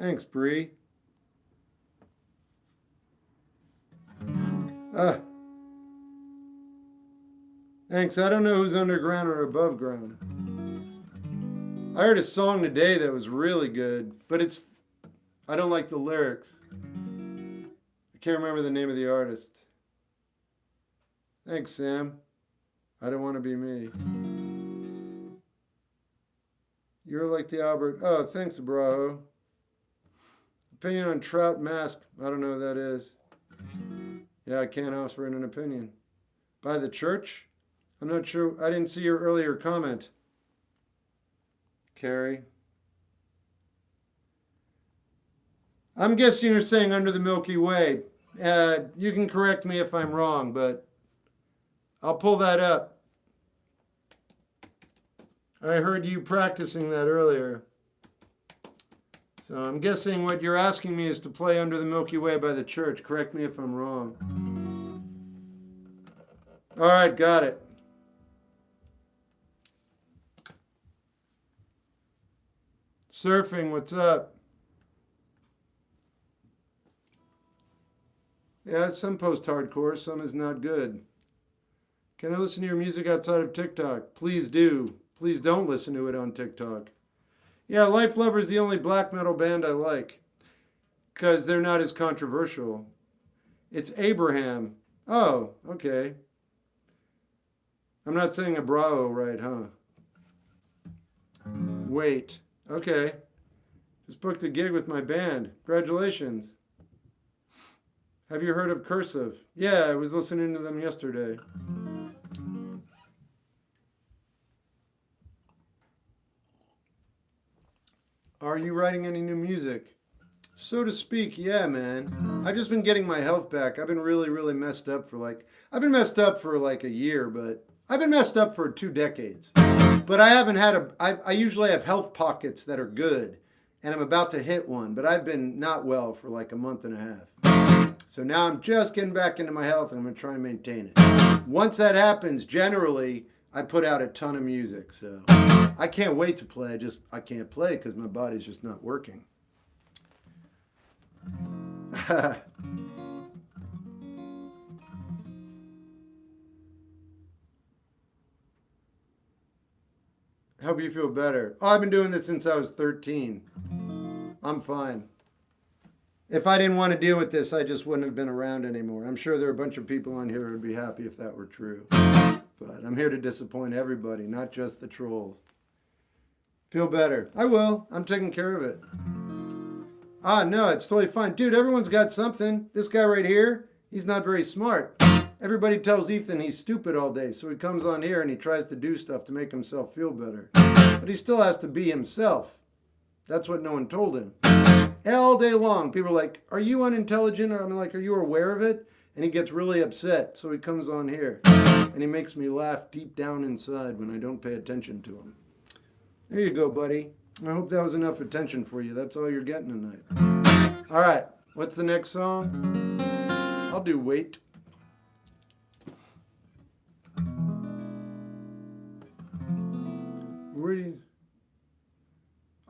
Thanks, Bree. Uh, thanks. I don't know who's underground or above ground. I heard a song today that was really good, but I don't like the lyrics. I can't remember the name of the artist. Thanks, Sam. I don't want to be me. You're like the Albert. Oh, thanks, Abrajo. Opinion on Trout Mask. I don't know who that is. Yeah, I can't offer an opinion. By the church? I'm not sure. I didn't see your earlier comment. Carrie. I'm guessing you're saying under the Milky Way. You can correct me if I'm wrong, but I'll pull that up. I heard you practicing that earlier. So I'm guessing what you're asking me is to play Under the Milky Way by the church. Correct me if I'm wrong. All right, got it. Surfing, what's up? Yeah, some post-hardcore, some is not good. Can I listen to your music outside of TikTok? Please do. Please don't listen to it on TikTok. Yeah, Life Lover is the only black metal band I like because they're not as controversial. It's Abraham. Oh, okay. I'm not saying a bravo right, huh? Wait. Okay. Just booked a gig with my band. Congratulations. Have you heard of Cursive? Yeah, I was listening to them yesterday. Are you writing any new music? So to speak, yeah, man. I've just been getting my health back. I've been really messed up I've been messed up for like a year, but I've been messed up for 2 decades. But I haven't had I usually have health pockets that are good, and I'm about to hit one, but I've been not well for like a month and a half. So now I'm just getting back into my health, and I'm going to try and maintain it. Once that happens, generally, I put out a ton of music, so I can't wait to play. I can't play because my body's just not working. Help you feel better. Oh, I've been doing this since I was 13. I'm fine. If I didn't want to deal with this, I just wouldn't have been around anymore. I'm sure there are a bunch of people on here who would be happy if that were true. But I'm here to disappoint everybody, not just the trolls. Feel better. I will. I'm taking care of it. Ah, no, it's totally fine. Dude, everyone's got something. This guy right here, he's not very smart. Everybody tells Ethan he's stupid all day, so he comes on here and he tries to do stuff to make himself feel better. But he still has to be himself. That's what no one told him. All day long, people are like, are you unintelligent? Or I'm like, are you aware of it? And he gets really upset, so he comes on here. And he makes me laugh deep down inside when I don't pay attention to him. There you go, buddy. I hope that was enough attention for you. That's all you're getting tonight. All right, what's the next song? I'll do Wait. Where do you...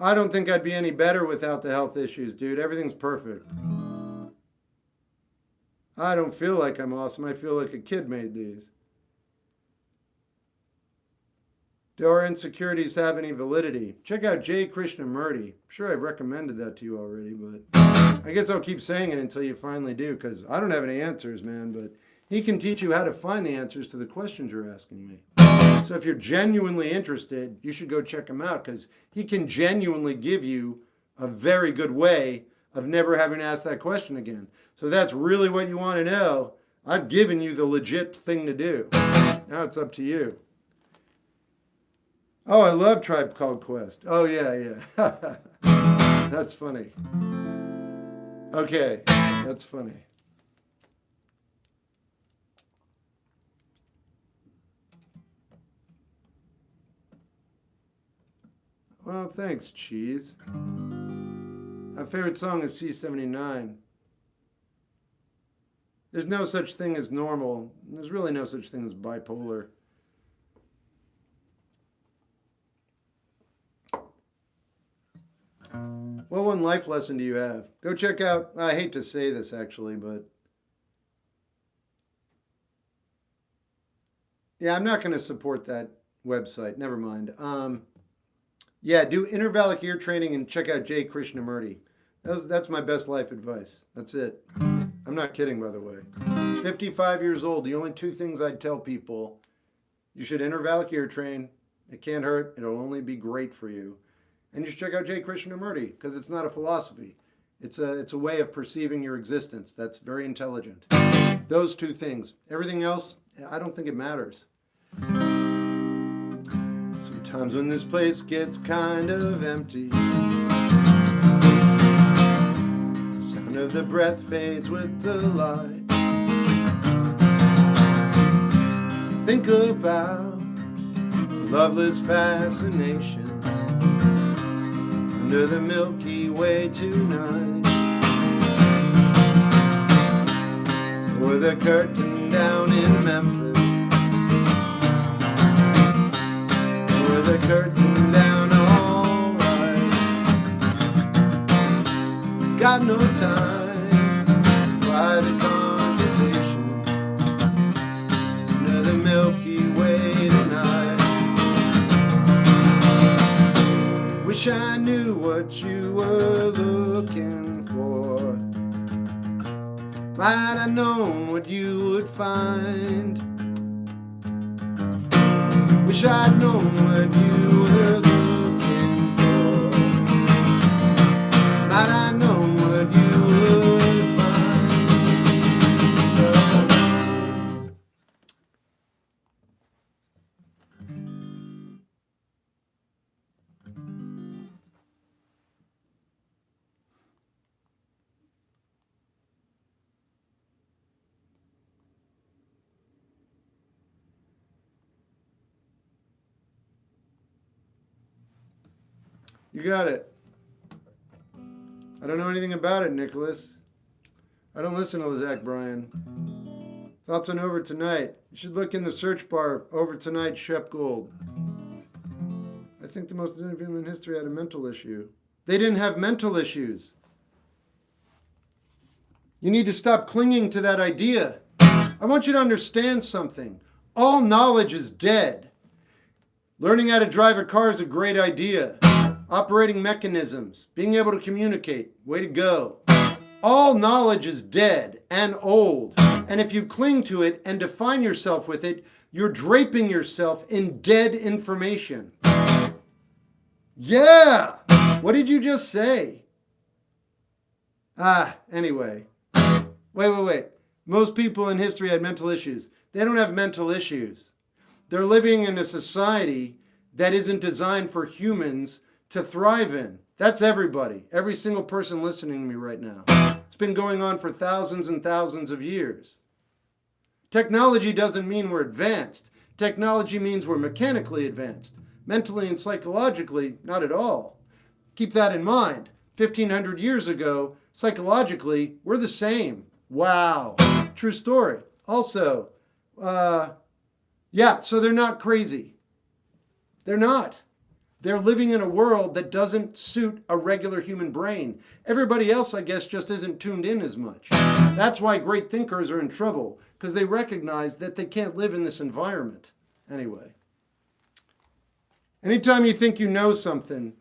I don't think I'd be any better without the health issues, dude. Everything's perfect. I don't feel like I'm awesome. I feel like a kid made these. Do our insecurities have any validity? Check out J. Krishnamurti. I'm sure I've recommended that to you already, but I guess I'll keep saying it until you finally do, because I don't have any answers, man, but he can teach you how to find the answers to the questions you're asking me. So if you're genuinely interested, you should go check him out, because he can genuinely give you a very good way of never having to ask that question again. So if that's really what you want to know, I've given you the legit thing to do. Now it's up to you. Oh, I love Tribe Called Quest. Oh, yeah. That's funny. Okay, that's funny. Well, thanks, Cheese. My favorite song is C79. There's no such thing as normal. There's really no such thing as bipolar. What one life lesson do you have? Go check out, I hate to say this actually, but yeah, I'm not going to support that website. Never mind. Yeah, do intervallic ear training and check out Jay Krishnamurti. That's my best life advice. That's it. I'm not kidding, by the way. 55 years old, the only two things I'd tell people, you should intervallic ear train. It can't hurt. It'll only be great for you. And you should check out Jay Krishnamurti, because it's not a philosophy. It's a way of perceiving your existence. That's very intelligent. Those two things. Everything else, I don't think it matters. Sometimes when this place gets kind of empty, the sound of the breath fades with the light. Think about loveless fascination under the Milky Way tonight, or the curtain down in Memphis, or the curtain down all right. Got no time, private consultations under the Milky Way tonight. Wish I knew what you were looking for. Might have known what you would find. Wish I'd known what you were looking for. Might have known what you would find. You got it. I don't know anything about it, Nicholas. I don't listen to Zach Bryan. Thoughts on Over Tonight. You should look in the search bar, Over Tonight, Shep Gold. I think the most people in history had a mental issue. They didn't have mental issues. You need to stop clinging to that idea. I want you to understand something. All knowledge is dead. Learning how to drive a car is a great idea. Operating mechanisms, being able to communicate, way to go. All knowledge is dead and old. And if you cling to it and define yourself with it, you're draping yourself in dead information. Yeah! What did you just say? Anyway. Wait. Most people in history had mental issues. They don't have mental issues. They're living in a society that isn't designed for humans to thrive in. That's everybody. Every single person listening to me right now. It's been going on for thousands and thousands of years. Technology doesn't mean we're advanced. Technology means we're mechanically advanced. Mentally and psychologically, not at all. Keep that in mind. 1,500 years ago, psychologically, we're the same. Wow. True story. Also, so they're not crazy. They're not. They're living in a world that doesn't suit a regular human brain. Everybody else, I guess, just isn't tuned in as much. That's why great thinkers are in trouble, because they recognize that they can't live in this environment. Anyway. Anytime you think you know something,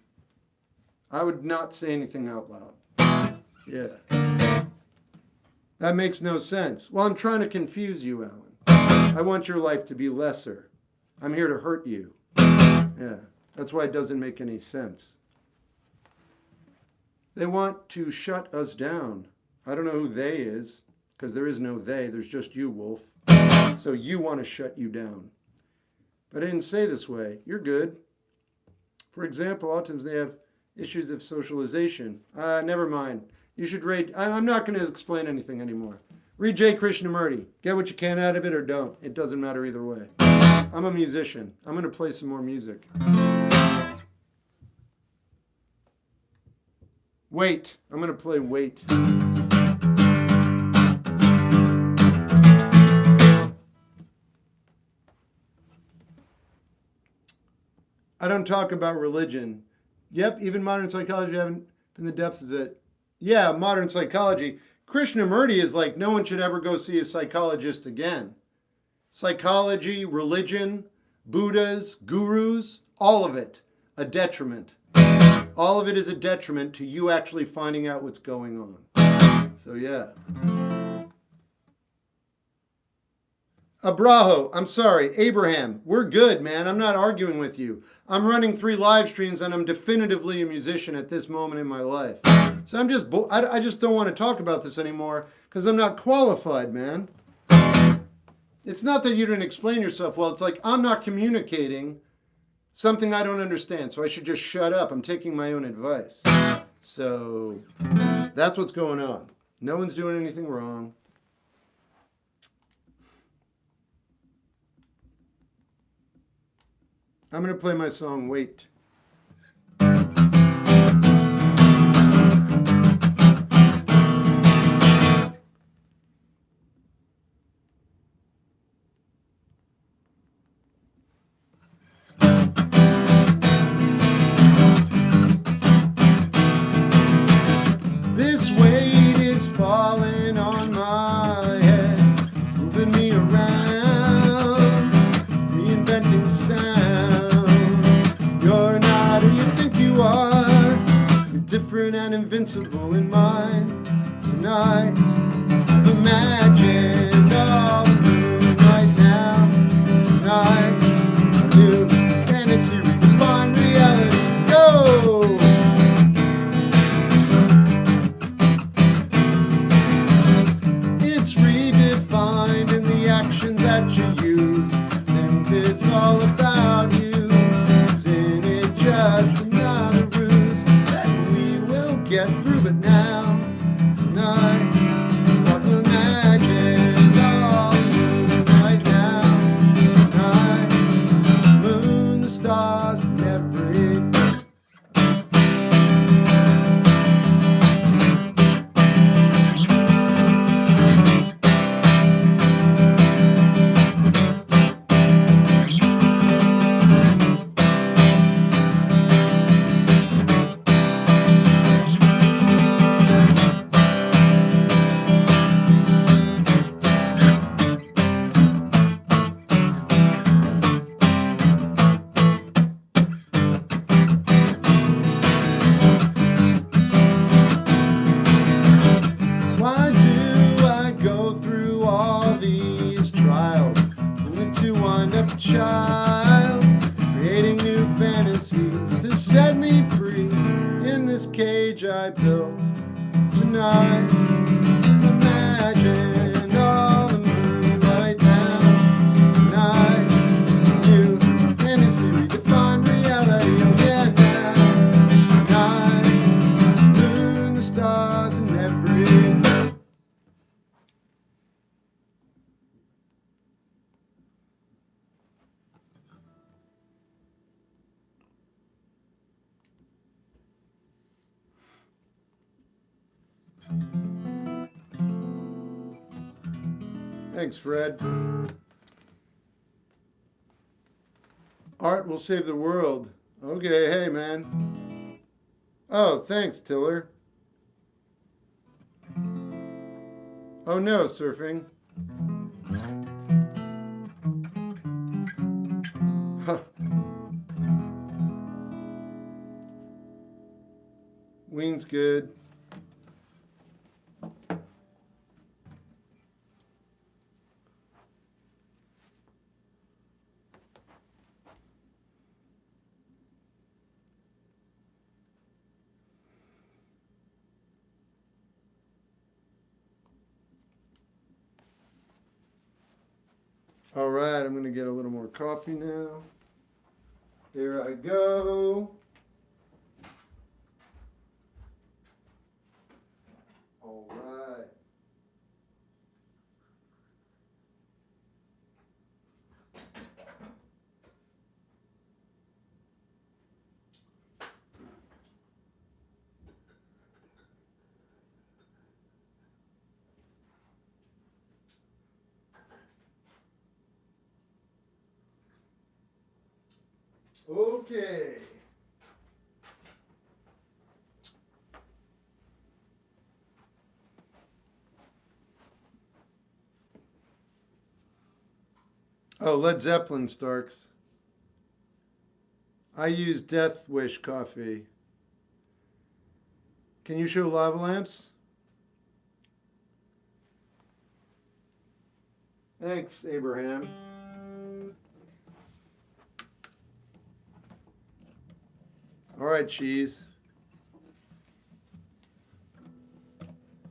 I would not say anything out loud. Yeah. That makes no sense. Well, I'm trying to confuse you, Alan. I want your life to be lesser. I'm here to hurt you. Yeah. That's why it doesn't make any sense. They want to shut us down. I don't know who they is, because there is no they. There's just you, Wolf. So you want to shut you down. But I didn't say this way. You're good. For example, autism, they have issues of socialization. Never mind. You should read. I'm not going to explain anything anymore. Read Jay Krishnamurti. Get what you can out of it or don't. It doesn't matter either way. I'm a musician. I'm going to play some more music. Wait. I'm going to play Wait. I don't talk about religion. Yep, even modern psychology haven't. In the depths of it. Yeah, modern psychology. Krishnamurti is like, no one should ever go see a psychologist again. Psychology, religion, Buddhas, gurus, all of it, a detriment. All of it is a detriment to you actually finding out what's going on. So yeah. Abraho, I'm sorry, Abraham, we're good, man. I'm not arguing with you. I'm running 3 live streams and I'm definitively a musician at this moment in my life. So I just don't want to talk about this anymore because I'm not qualified, man. It's not that you didn't explain yourself well. It's like I'm not communicating something I don't understand. So I should just shut up. I'm taking my own advice. So that's what's going on. No one's doing anything wrong. I'm going to play my song, Wait. This weight is falling on my head, moving me around, reinventing sound. You're not who you think you are. You're different and invincible in mine. Tonight, I've imagined all the moon right now. Tonight, a new fantasy redefined reality. Go! It's redefined in the actions that you use. Isn't this all about you? Isn't it just another ruse that we will get through? But now, tonight, I've imagined all the moon right now. Tonight, the moon, the stars, and everything. Why do I go through all these trials only to wind up a child, creating new fantasies to set me free in this cage I built? Tonight, imagine all the moon right now. Tonight, new fantasy redefined reality. Oh yeah, now. Tonight, moon, the stars, and everything. Thanks, Fred. Art will save the world. Okay, hey, man. Oh, thanks, Tiller. Oh, no, surfing. Huh. Ween's good. All right, I'm going to get a little more coffee now. Here I go. All right. Okay. Oh, Led Zeppelin, Starks. I use Death Wish coffee. Can you show lava lamps? Thanks, Abraham. All right, cheese.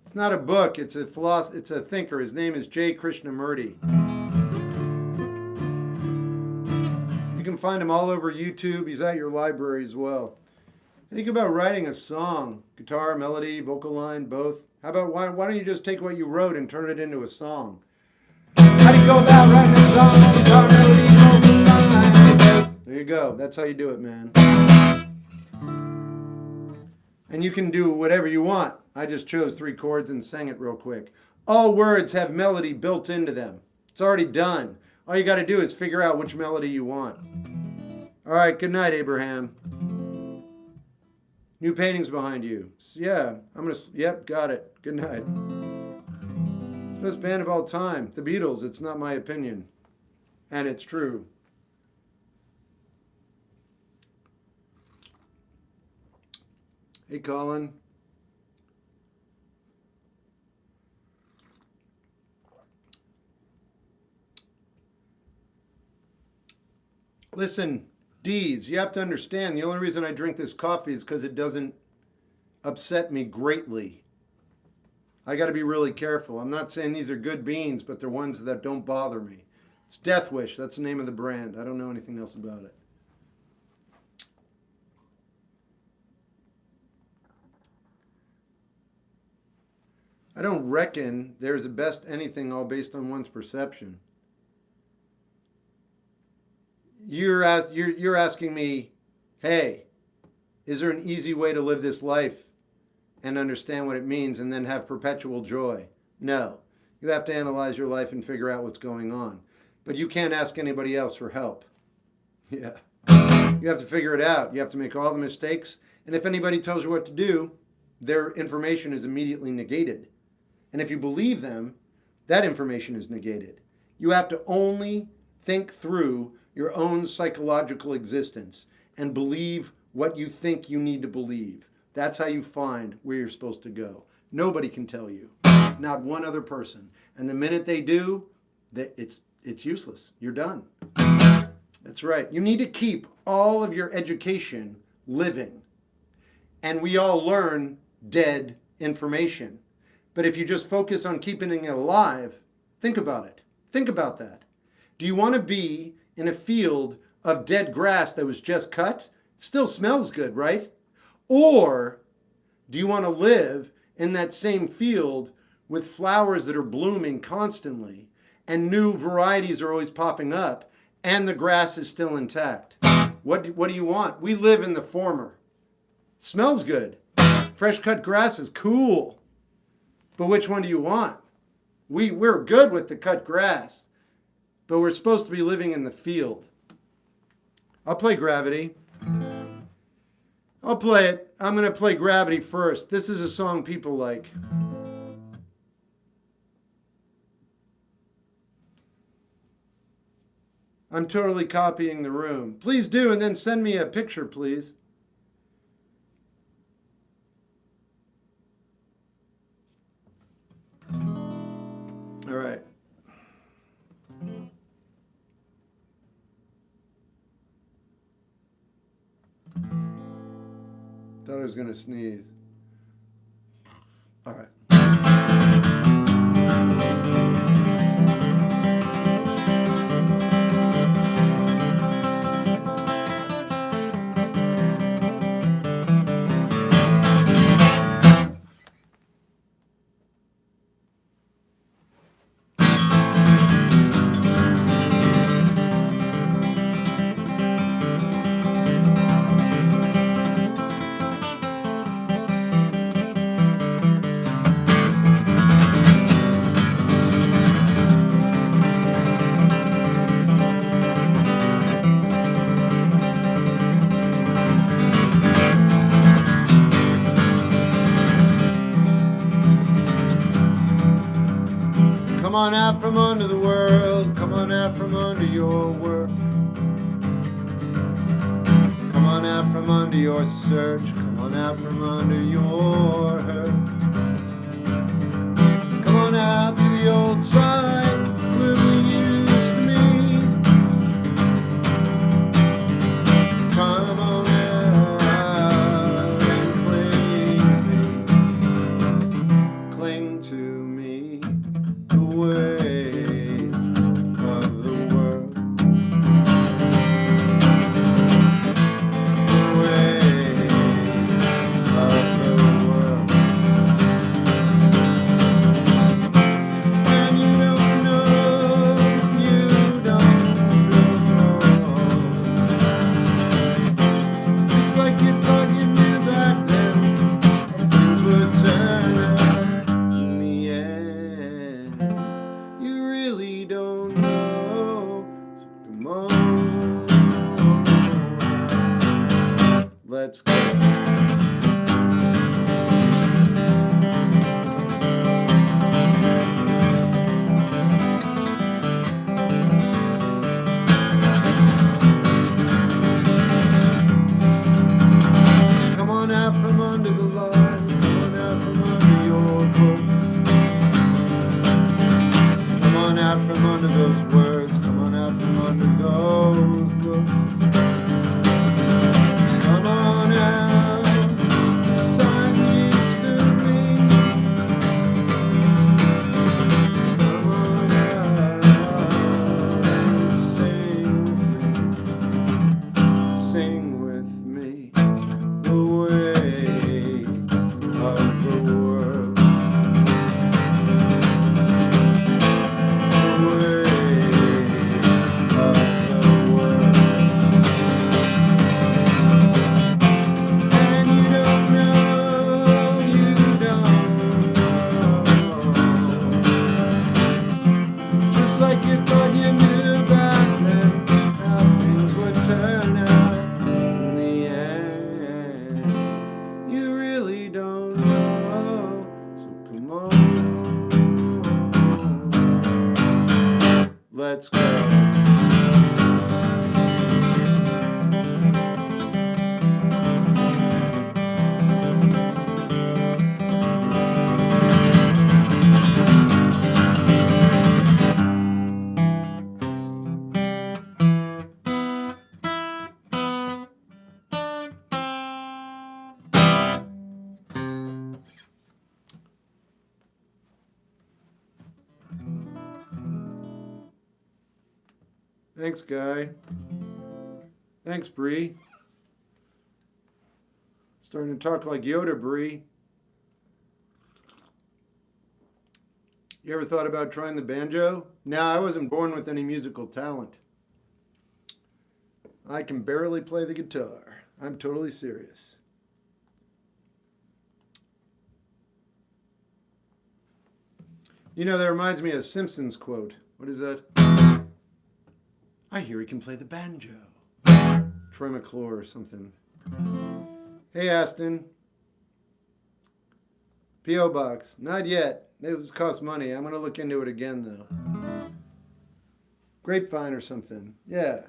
It's not a book. It's a It's a thinker. His name is J. Krishnamurti. You can find him all over YouTube. He's at your library as well. Think about writing a song, guitar, melody, vocal line, both. How about why don't you just take what you wrote and turn it into a song? How do you go about writing a song, guitar, melody, vocal line? There you go. That's how you do it, man. And you can do whatever you want. I just chose 3 chords and sang it real quick. All words have melody built into them. It's already done. All you got to do is figure out which melody you want. All right, good night, Abraham. New paintings behind you. Yeah, yep, got it. Good night. Best band of all time. The Beatles, it's not my opinion. And it's true. Hey, Colin. Listen, D's, you have to understand, the only reason I drink this coffee is because it doesn't upset me greatly. I got to be really careful. I'm not saying these are good beans, but they're ones that don't bother me. It's Death Wish. That's the name of the brand. I don't know anything else about it. I don't reckon there's a best anything all based on one's perception. You're asking me, hey, is there an easy way to live this life and understand what it means and then have perpetual joy? No. You have to analyze your life and figure out what's going on. But you can't ask anybody else for help. Yeah. You have to figure it out. You have to make all the mistakes. And if anybody tells you what to do, their information is immediately negated. And if you believe them, that information is negated. You have to only think through your own psychological existence and believe what you think you need to believe. That's how you find where you're supposed to go. Nobody can tell you, not one other person. And the minute they do, it's useless. You're done. That's right. You need to keep all of your education living. And we all learn dead information. But if you just focus on keeping it alive, think about it. Think about that. Do you want to be in a field of dead grass that was just cut? Still smells good, right? Or do you want to live in that same field with flowers that are blooming constantly and new varieties are always popping up and the grass is still intact? What do you want? We live in the former. Smells good. Fresh cut grass is cool. But which one do you want? We're good with the cut grass, but we're supposed to be living in the field. I'll play Gravity. I'll play it. I'm going to play Gravity first. This is a song people like. I'm totally copying the room. Please do, and then send me a picture, please. All right. Thought I was going to sneeze. All right. Come on out from under the world. Come on out from under your work. Come on out from under your search. Come on out from under your hurt. Come on out to the old side where we used to meet. Come on out and cling to me, the way of the world, the way of the world. And you don't know, just like you thought you knew back then, things would turn out in the end. You really don't know, so come on, let's go. Come on out from under the line. Come on out from under your books. Come on out from under those words. Come on out from under those looks. Come on out, the sign used to me. Come on out and sing with me, the way of the world, the way of the world. And you don't know, just like you thought you knew back then, how things would turn out in the end. You really don't know, so come on, let's go. Thanks, Guy. Thanks, Bree. Starting to talk like Yoda, Bree. You ever thought about trying the banjo? No, I wasn't born with any musical talent. I can barely play the guitar. I'm totally serious. You know, that reminds me of a Simpsons quote. What is that? I hear he can play the banjo. Troy McClure or something. Hey, Aston. P.O. Box. Not yet. It costs money. I'm going to look into it again, though. Grapevine or something. Yeah.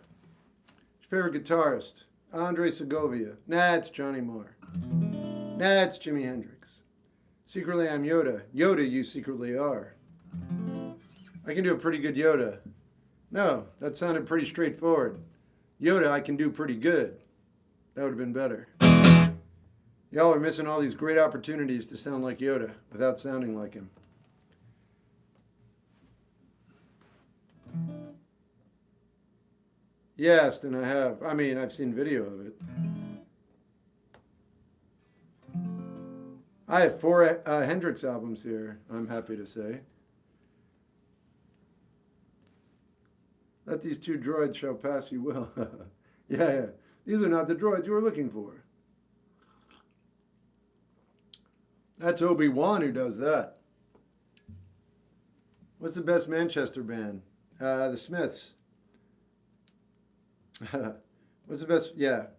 Your favorite guitarist? Andre Segovia. Nah, it's Johnny Marr. Nah, it's Jimi Hendrix. Secretly, I'm Yoda. Yoda, you secretly are. I can do a pretty good Yoda. No, that sounded pretty straightforward. Yoda, I can do pretty good. That would have been better. Y'all are missing all these great opportunities to sound like Yoda without sounding like him. Yes, then I have. I mean, I've seen video of it. I have 4 Hendrix albums here, I'm happy to say. Let these 2 droids shall pass you well. Yeah. These are not the droids you were looking for. That's Obi-Wan who does that. What's the best Manchester band? The Smiths. What's the best? Yeah.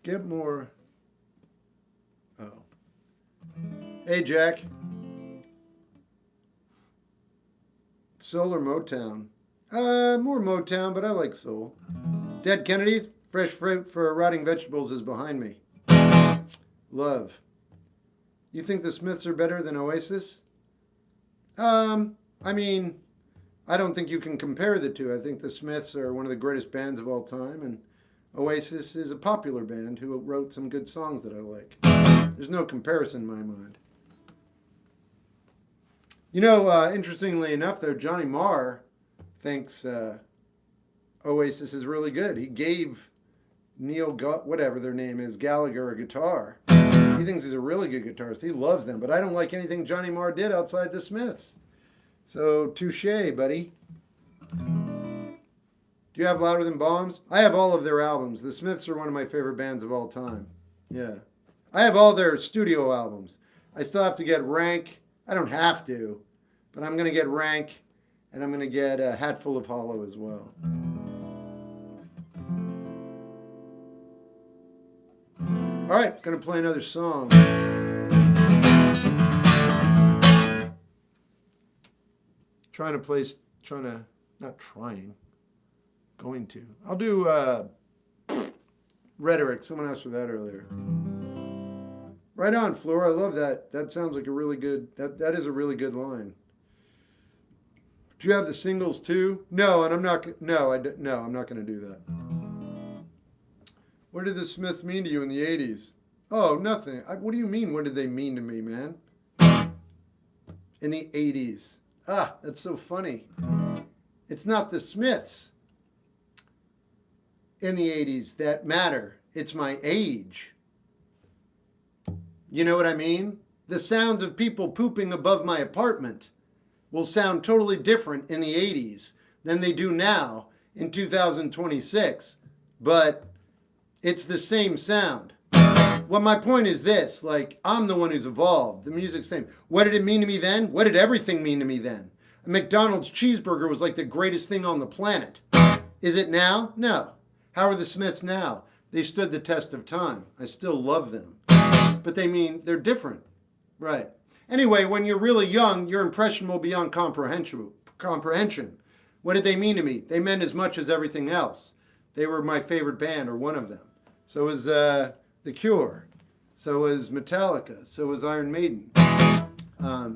Get more. Oh. Hey, Jack. Soul or Motown? More Motown, but I like soul. Dead Kennedys, fresh fruit for rotting vegetables is behind me. Love. You think the Smiths are better than Oasis? I mean, I don't think you can compare the two. I think the Smiths are one of the greatest bands of all time, and Oasis is a popular band who wrote some good songs that I like. There's no comparison in my mind. You know, interestingly enough, though, Johnny Marr thinks Oasis is really good. He gave whatever their name is, Gallagher, a guitar. He thinks he's a really good guitarist. He loves them, but I don't like anything Johnny Marr did outside the Smiths. So, touche, buddy. Do you have Louder Than Bombs? I have all of their albums. The Smiths are one of my favorite bands of all time. Yeah. I have all their studio albums. I still have to get Rank. I don't have to, but I'm going to get Rank, and I'm going to get a Hatful of Hollow as well. All right, going to play another song. Going to. I'll do Rhetoric. Someone asked for that earlier. Right on, Flora. I love that. That sounds like a really good, that is a really good line. Do you have the singles too? No, and I'm not going to do that. What did the Smiths mean to you in the 80s? Oh, nothing. What do you mean, what did they mean to me, man? In the 80s. Ah, that's so funny. It's not the Smiths in the 80s that matter. It's my age. You know what I mean? The sounds of people pooping above my apartment will sound totally different in the 80s than they do now in 2026. But it's the same sound. Well, my point is this, like, I'm the one who's evolved. The music's the same. What did it mean to me then? What did everything mean to me then? A McDonald's cheeseburger was like the greatest thing on the planet. Is it now? No. How are the Smiths now? They stood the test of time. I still love them. But they're different. Right. Anyway, when you're really young, your impression will be beyond comprehension. What did they mean to me? They meant as much as everything else. They were my favorite band, or one of them. So was The Cure. So was Metallica. So was Iron Maiden.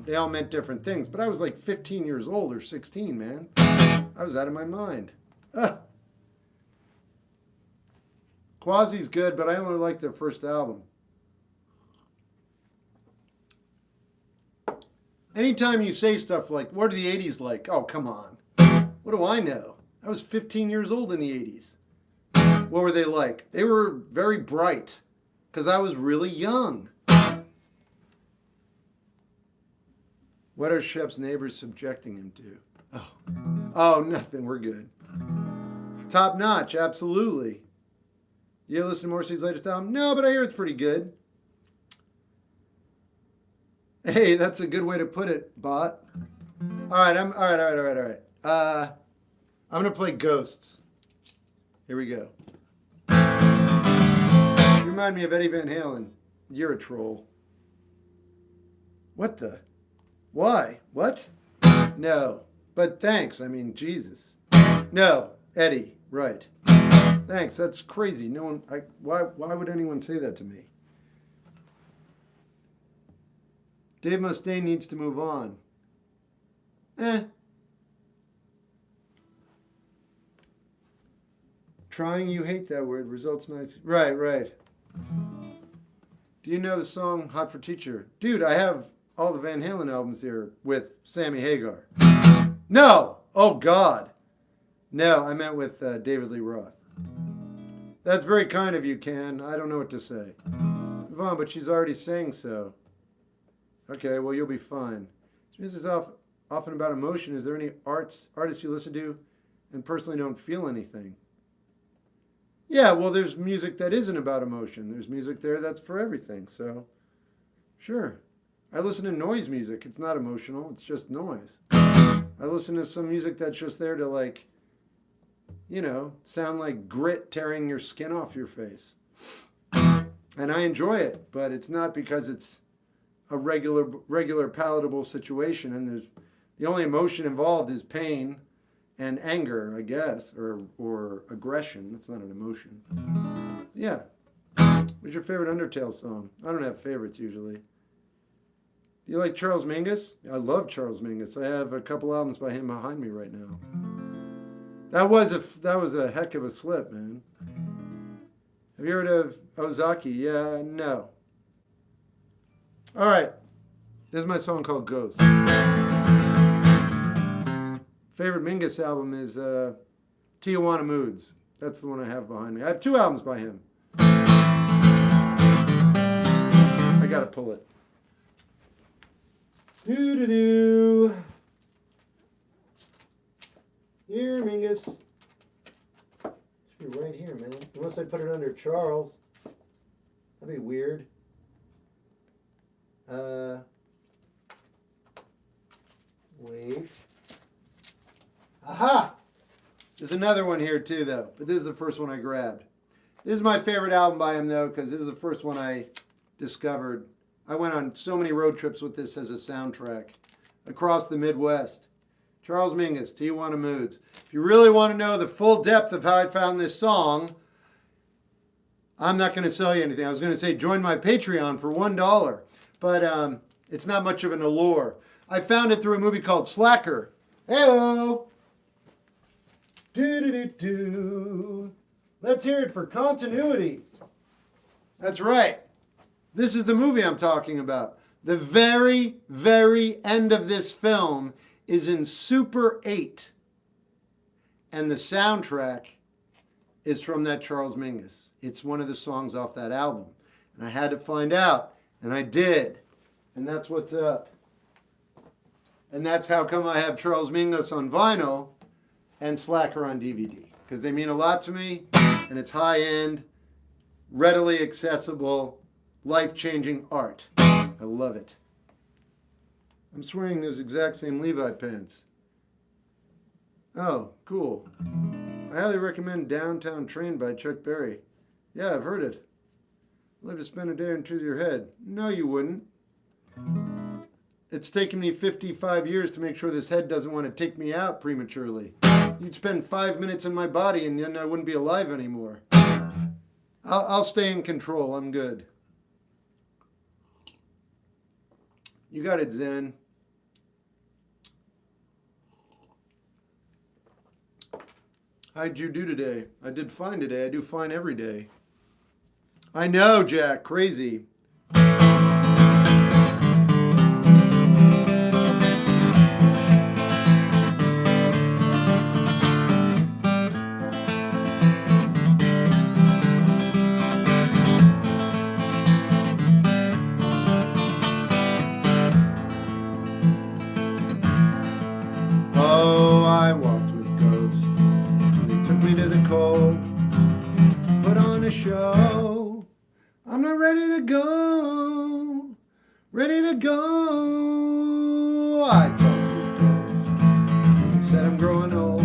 They all meant different things. But I was like 15 years old or 16, man. I was out of my mind. Quasi's good, but I only like their first album. Anytime you say stuff like, what are the 80s like? Oh, come on. What do I know? I was 15 years old in the 80s. What were they like? They were very bright because I was really young. What are Shep's neighbors subjecting him to? Oh, nothing. We're good. Top notch, absolutely. You listen to Morrissey's latest album? No, but I hear it's pretty good. Hey, that's a good way to put it, bot. All right. I'm gonna play Ghosts. Here we go. You remind me of Eddie Van Halen. You're a troll. What the? Why? What? No. But thanks. I mean, Jesus. No, Eddie. Right. Thanks. That's crazy. No one. Why would anyone say that to me? Dave Mustaine needs to move on. Trying, you hate that word. Results nice. Right. Do you know the song Hot for Teacher? Dude, I have all the Van Halen albums here with Sammy Hagar. No! Oh, God. No, I meant with David Lee Roth. That's very kind of you, Ken. I don't know what to say. Yvonne, but she's already saying so. Okay, well, you'll be fine. This is often about emotion. Is there any artists you listen to and personally don't feel anything? Yeah, well, there's music that isn't about emotion. There's music there that's for everything, so sure. I listen to noise music. It's not emotional. It's just noise. I listen to some music that's just there to, like, you know, sound like grit tearing your skin off your face. And I enjoy it, but it's not because it's a regular palatable situation, and the only emotion involved is pain and anger, I guess, or aggression. That's not an emotion. Yeah. What's your favorite Undertale song? I don't have favorites usually. Do you like Charles Mingus? I love Charles Mingus. I have a couple albums by him behind me right now. That was a heck of a slip, man. Have you heard of Ozaki? Yeah, no. All right. This is my song called Ghost. Favorite Mingus album is Tijuana Moods. That's the one I have behind me. I have 2 albums by him. I gotta pull it. Doo-doo-doo. Here, Mingus. Should be right here, man. Unless I put it under Charles. That'd be weird. Wait. Aha! There's another one here too, though. But this is the first one I grabbed. This is my favorite album by him, though, because this is the first one I discovered. I went on so many road trips with this as a soundtrack across the Midwest. Charles Mingus, Tijuana Moods. If you really want to know the full depth of how I found this song, I'm not going to sell you anything. I was going to say join my Patreon for $1, but it's not much of an allure. I found it through a movie called Slacker. Hey-o! Do-do-do-do. Let's hear it for continuity. That's right. This is the movie I'm talking about. The very, very end of this film is in Super 8. And the soundtrack is from that Charles Mingus. It's one of the songs off that album. And I had to find out. And I did. And that's what's up. And that's how come I have Charles Mingus on vinyl and Slacker on DVD. Because they mean a lot to me. And it's high-end, readily accessible, life-changing art. I love it. I'm wearing those exact same Levi pants. Oh, cool. I highly recommend Downtown Train by Chuck Berry. Yeah, I've heard it. I'd love to spend a day or two with your head. No, you wouldn't. It's taken me 55 years to make sure this head doesn't want to take me out prematurely. You'd spend 5 minutes in my body and then I wouldn't be alive anymore. I'll stay in control. I'm good. You got it, Zen. How'd you do today? I did fine today. I do fine every day. I know, Jack. Crazy. Put on a show. I'm not ready to go. Ready to go. I talked to ghosts. Said I'm growing old.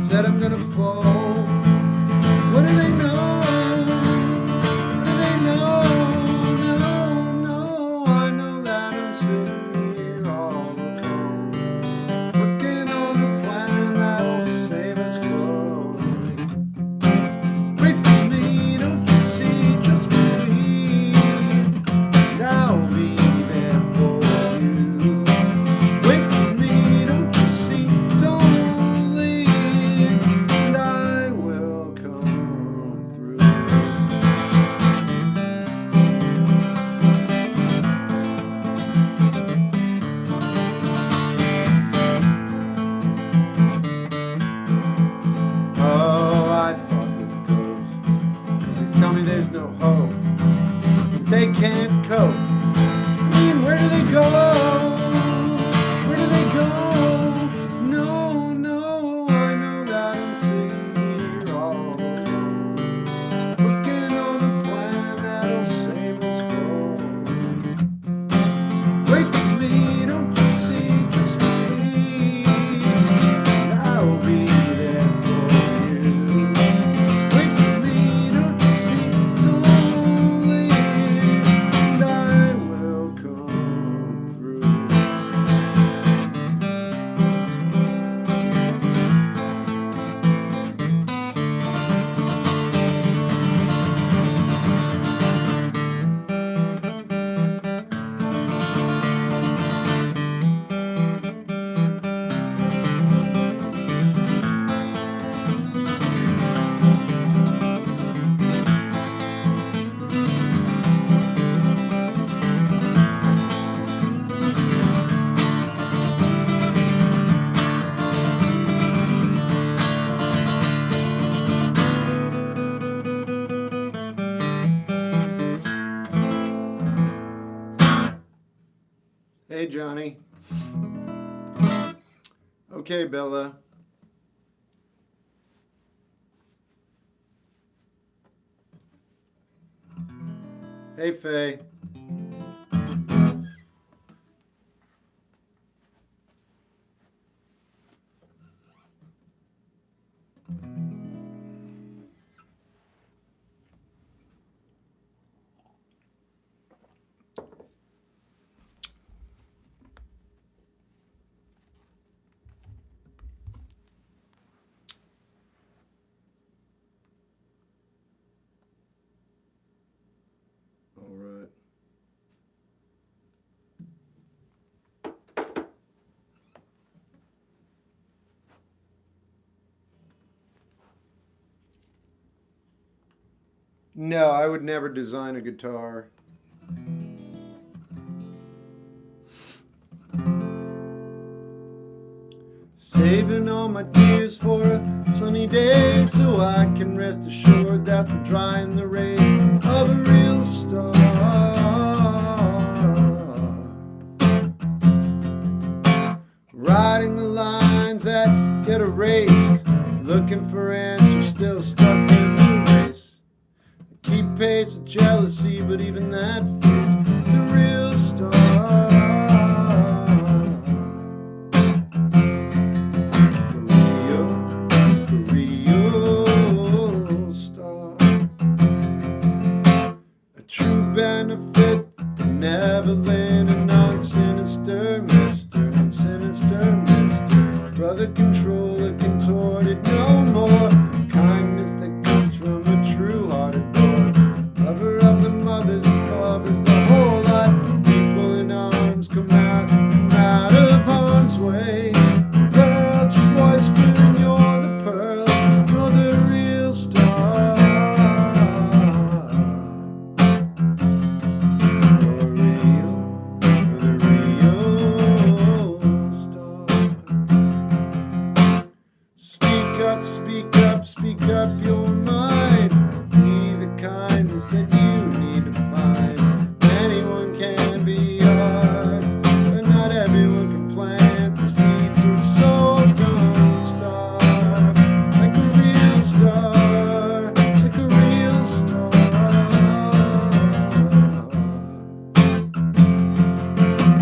Said I'm gonna fall. What do they know? What do they know? No, no. I know that I'm sitting here all alone, working on a plan that'll save us both. They can't cope. I mean, where do they go? Where do they go? No, no, I know that I'm sitting here all alone, working on a plan that'll save us both. Wait for me, don't you see? Just wait. I will be there for you. Wait for me, don't you see? Don't leave. Hey, Johnny. Okay, Bella. Hey, Faye. All right. No, I would never design a guitar. Saving all my tears for a sunny day, so I can rest assured that the dry and the rain of a real star. Writing the lines that get erased, looking for answers still stuck in the race. Keep pace with jealousy, but even that fits the real star. Benefit, never landing on sinister mister, sinister mister. Brother controller contorted no more. Kindness that comes from a true-hearted boy. Lover of the mothers and covers the whole lot. People in arms come out of harm's way. Pearl, oyster, and you're the pearl. You're the real star. Speak up your mind. Be the kindness that you need to find. Anyone can be hard, but not everyone can plant the seeds whose souls don't starve. Like a real star, like a real star.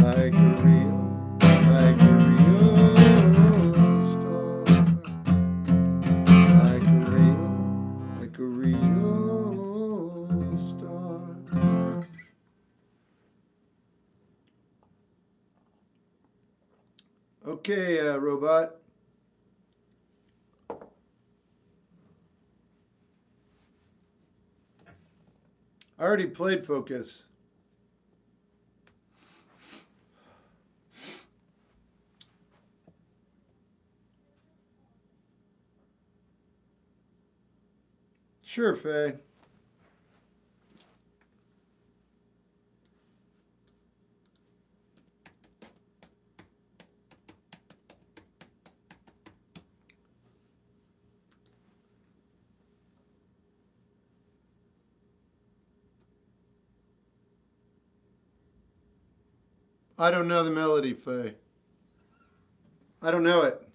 Like a real star. Like a real star. Okay, robot. I already played Focus. Sure, Faye. I don't know the melody, Faye. I don't know it.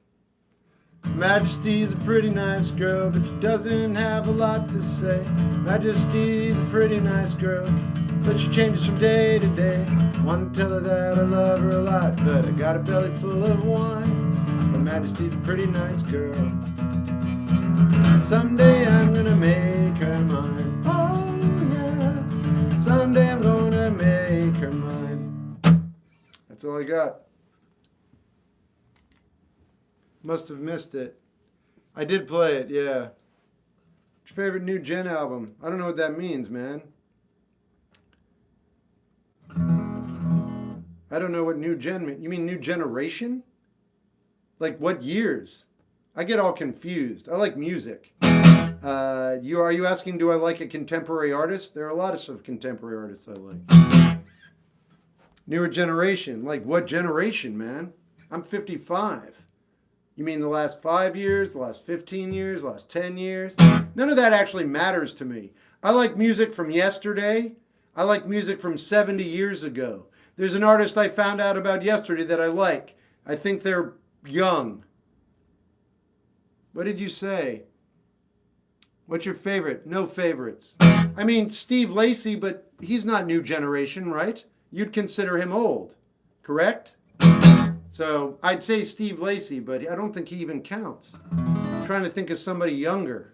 Majesty's a pretty nice girl, but she doesn't have a lot to say. Majesty's a pretty nice girl, but she changes from day to day. Want to tell her that I love her a lot, but I got a belly full of wine. But Majesty's a pretty nice girl. Someday I'm gonna make her mine. Oh yeah, someday I'm gonna make her mine. That's all I got. Must have missed it. I did play it, yeah. What's your favorite New Gen album? I don't know what that means, man. I don't know what New Gen means. You mean New Generation? Like what years? I get all confused. I like music. Are you asking, do I like a contemporary artist? There are a lot of contemporary artists I like. Newer generation. Like what generation, man? I'm 55. You mean the last 5 years, the last 15 years, the last 10 years? None of that actually matters to me. I like music from yesterday. I like music from 70 years ago. There's an artist I found out about yesterday that I like. I think they're young. What did you say? What's your favorite? No favorites. I mean, Steve Lacy, but he's not new generation, right? You'd consider him old, correct? So I'd say Steve Lacy, but I don't think he even counts. I'm trying to think of somebody younger.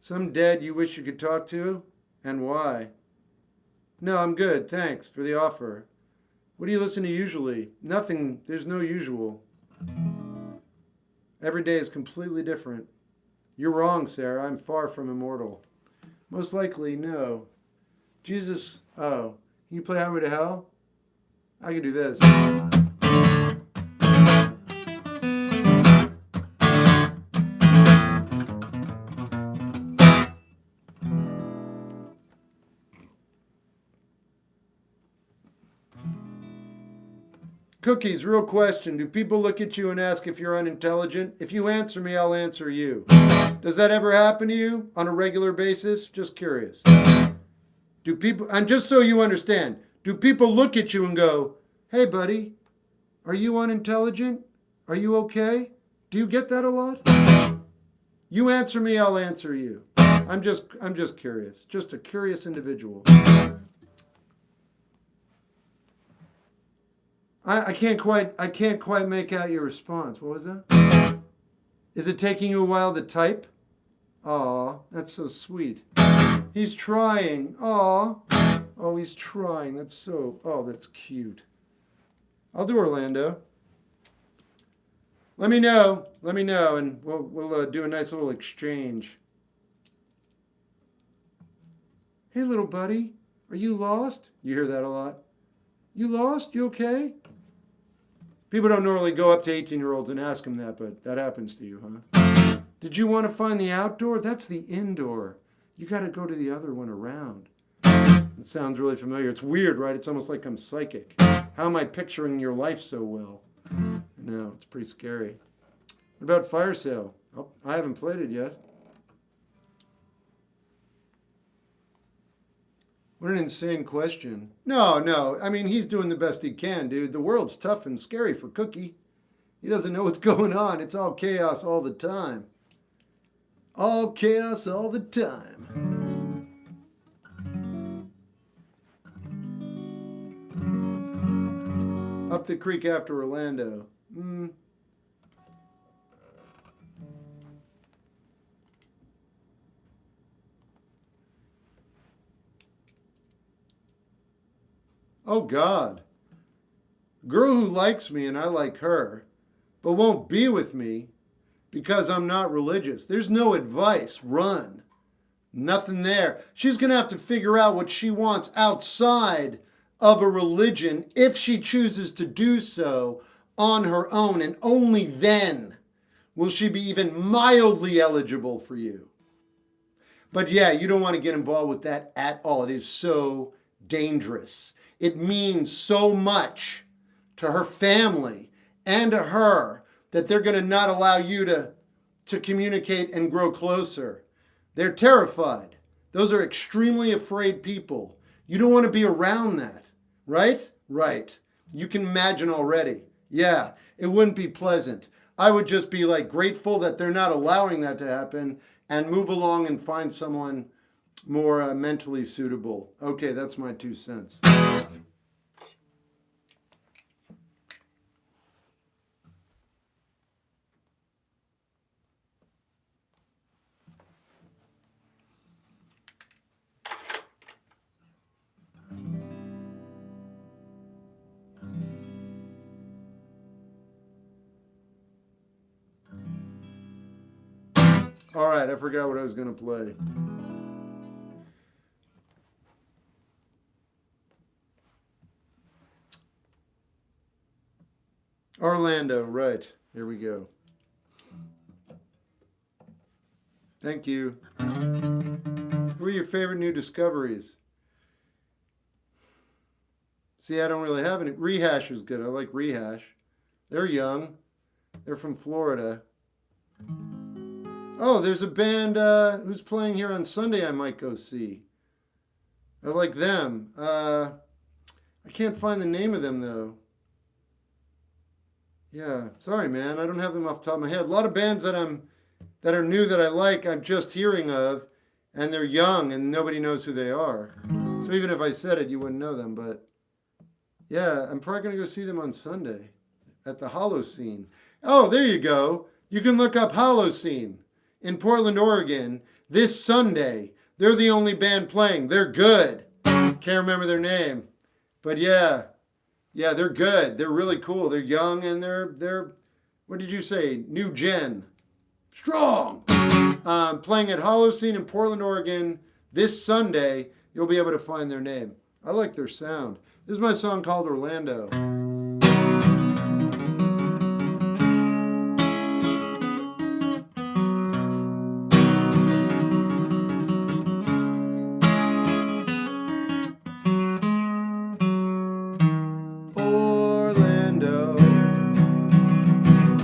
Some dead you wish you could talk to? And why? No, I'm good, thanks for the offer. What do you listen to usually? Nothing, there's no usual. Every day is completely different. You're wrong, Sarah, I'm far from immortal. Most likely, no. Jesus, oh, can you play Highway to Hell? I can do this. Cookies, real question. Do people look at you and ask if you're unintelligent? If you answer me, I'll answer you. Does that ever happen to you on a regular basis? Just curious. Do people, and just so you understand, do people look at you and go, hey buddy, are you unintelligent? Are you okay? Do you get that a lot? You answer me, I'll answer you. I'm just curious. Just a curious individual. I can't quite make out your response. What was that? Is it taking you a while to type? Aw, that's so sweet. He's trying. Aw. Oh, he's trying. That's cute. I'll do Orlando. Let me know, and we'll do a nice little exchange. Hey, little buddy, are you lost? You hear that a lot. You lost? You okay? People don't normally go up to 18-year-olds and ask them that, but that happens to you, huh? Did you want to find the outdoor? That's the indoor. You got to go to the other one around. It sounds really familiar. It's weird, right? It's almost like I'm psychic. How am I picturing your life so well? No, it's pretty scary. What about Fire Sale? Oh, I haven't played it yet. What an insane question. No. I mean, he's doing the best he can, dude. The world's tough and scary for Cookie. He doesn't know what's going on. It's all chaos all the time. All chaos all the time. Up the creek after Orlando. Oh, God. Girl who likes me and I like her, but won't be with me because I'm not religious. There's no advice. Run. Nothing there. She's going to have to figure out what she wants outside of a religion if she chooses to do so on her own, and only then will she be even mildly eligible for you. But yeah, you don't want to get involved with that at all. It is so dangerous. It means so much to her family and to her that they're going to not allow you to communicate and grow closer. They're terrified. Those are extremely afraid people. You don't want to be around that, right? Right. You can imagine already. Yeah, it wouldn't be pleasant. I would just be like grateful that they're not allowing that to happen and move along and find someone more mentally suitable. Okay, that's my 2 cents. All right, I forgot what I was going to play. Orlando, right. Here we go. Thank you. Who are your favorite new discoveries? See, I don't really have any. Rehash is good. I like Rehash. They're young. They're from Florida. Oh, there's a band who's playing here on Sunday I might go see. I like them. I can't find the name of them though. Yeah, sorry man, I don't have them off the top of my head. A lot of bands that are new that I like, I'm just hearing of, and they're young and nobody knows who they are. So even if I said it, you wouldn't know them. But yeah, I'm probably gonna go see them on Sunday at the Holocene. Oh, there you go. You can look up Holocene in Portland, Oregon this Sunday. They're the only band playing. They're good. Can't remember their name. But yeah, they're good. They're really cool. They're young and they're what did you say? New gen. Strong. Playing at Holocene in Portland, Oregon this Sunday. You'll be able to find their name. I like their sound. This is my song called Orlando. Orlando,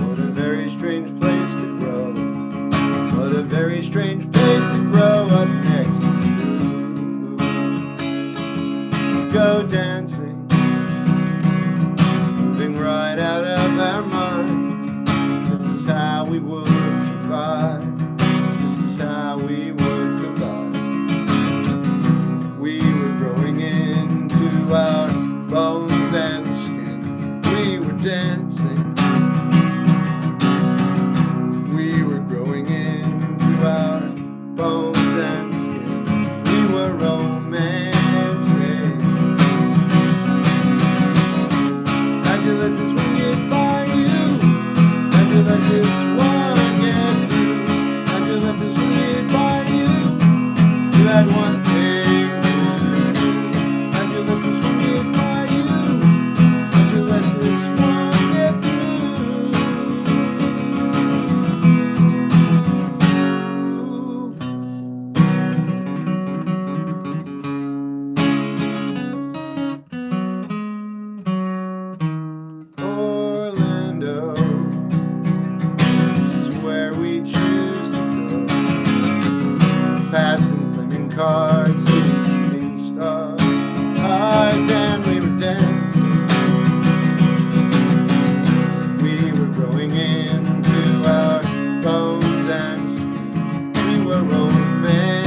what a very strange place to grow. What a very strange place to grow up next to you. Go dancing, moving right out of our minds. This is how we would survive. This is how we would collide. We were growing into our bones and skin. We were dancing. We were growing into our bones and skin. We were romancing. How'd you let this one get by you? How'd you let this one get through? How'd you let this one get by you? You had one thing to do. How'd you let this one get by you? How'd you let this one get through? Orlando, this is where we choose to go. Passing flaming cars, seeing shooting stars, eyes, and we were dancing. We were growing into our bones and skin. We were romancing.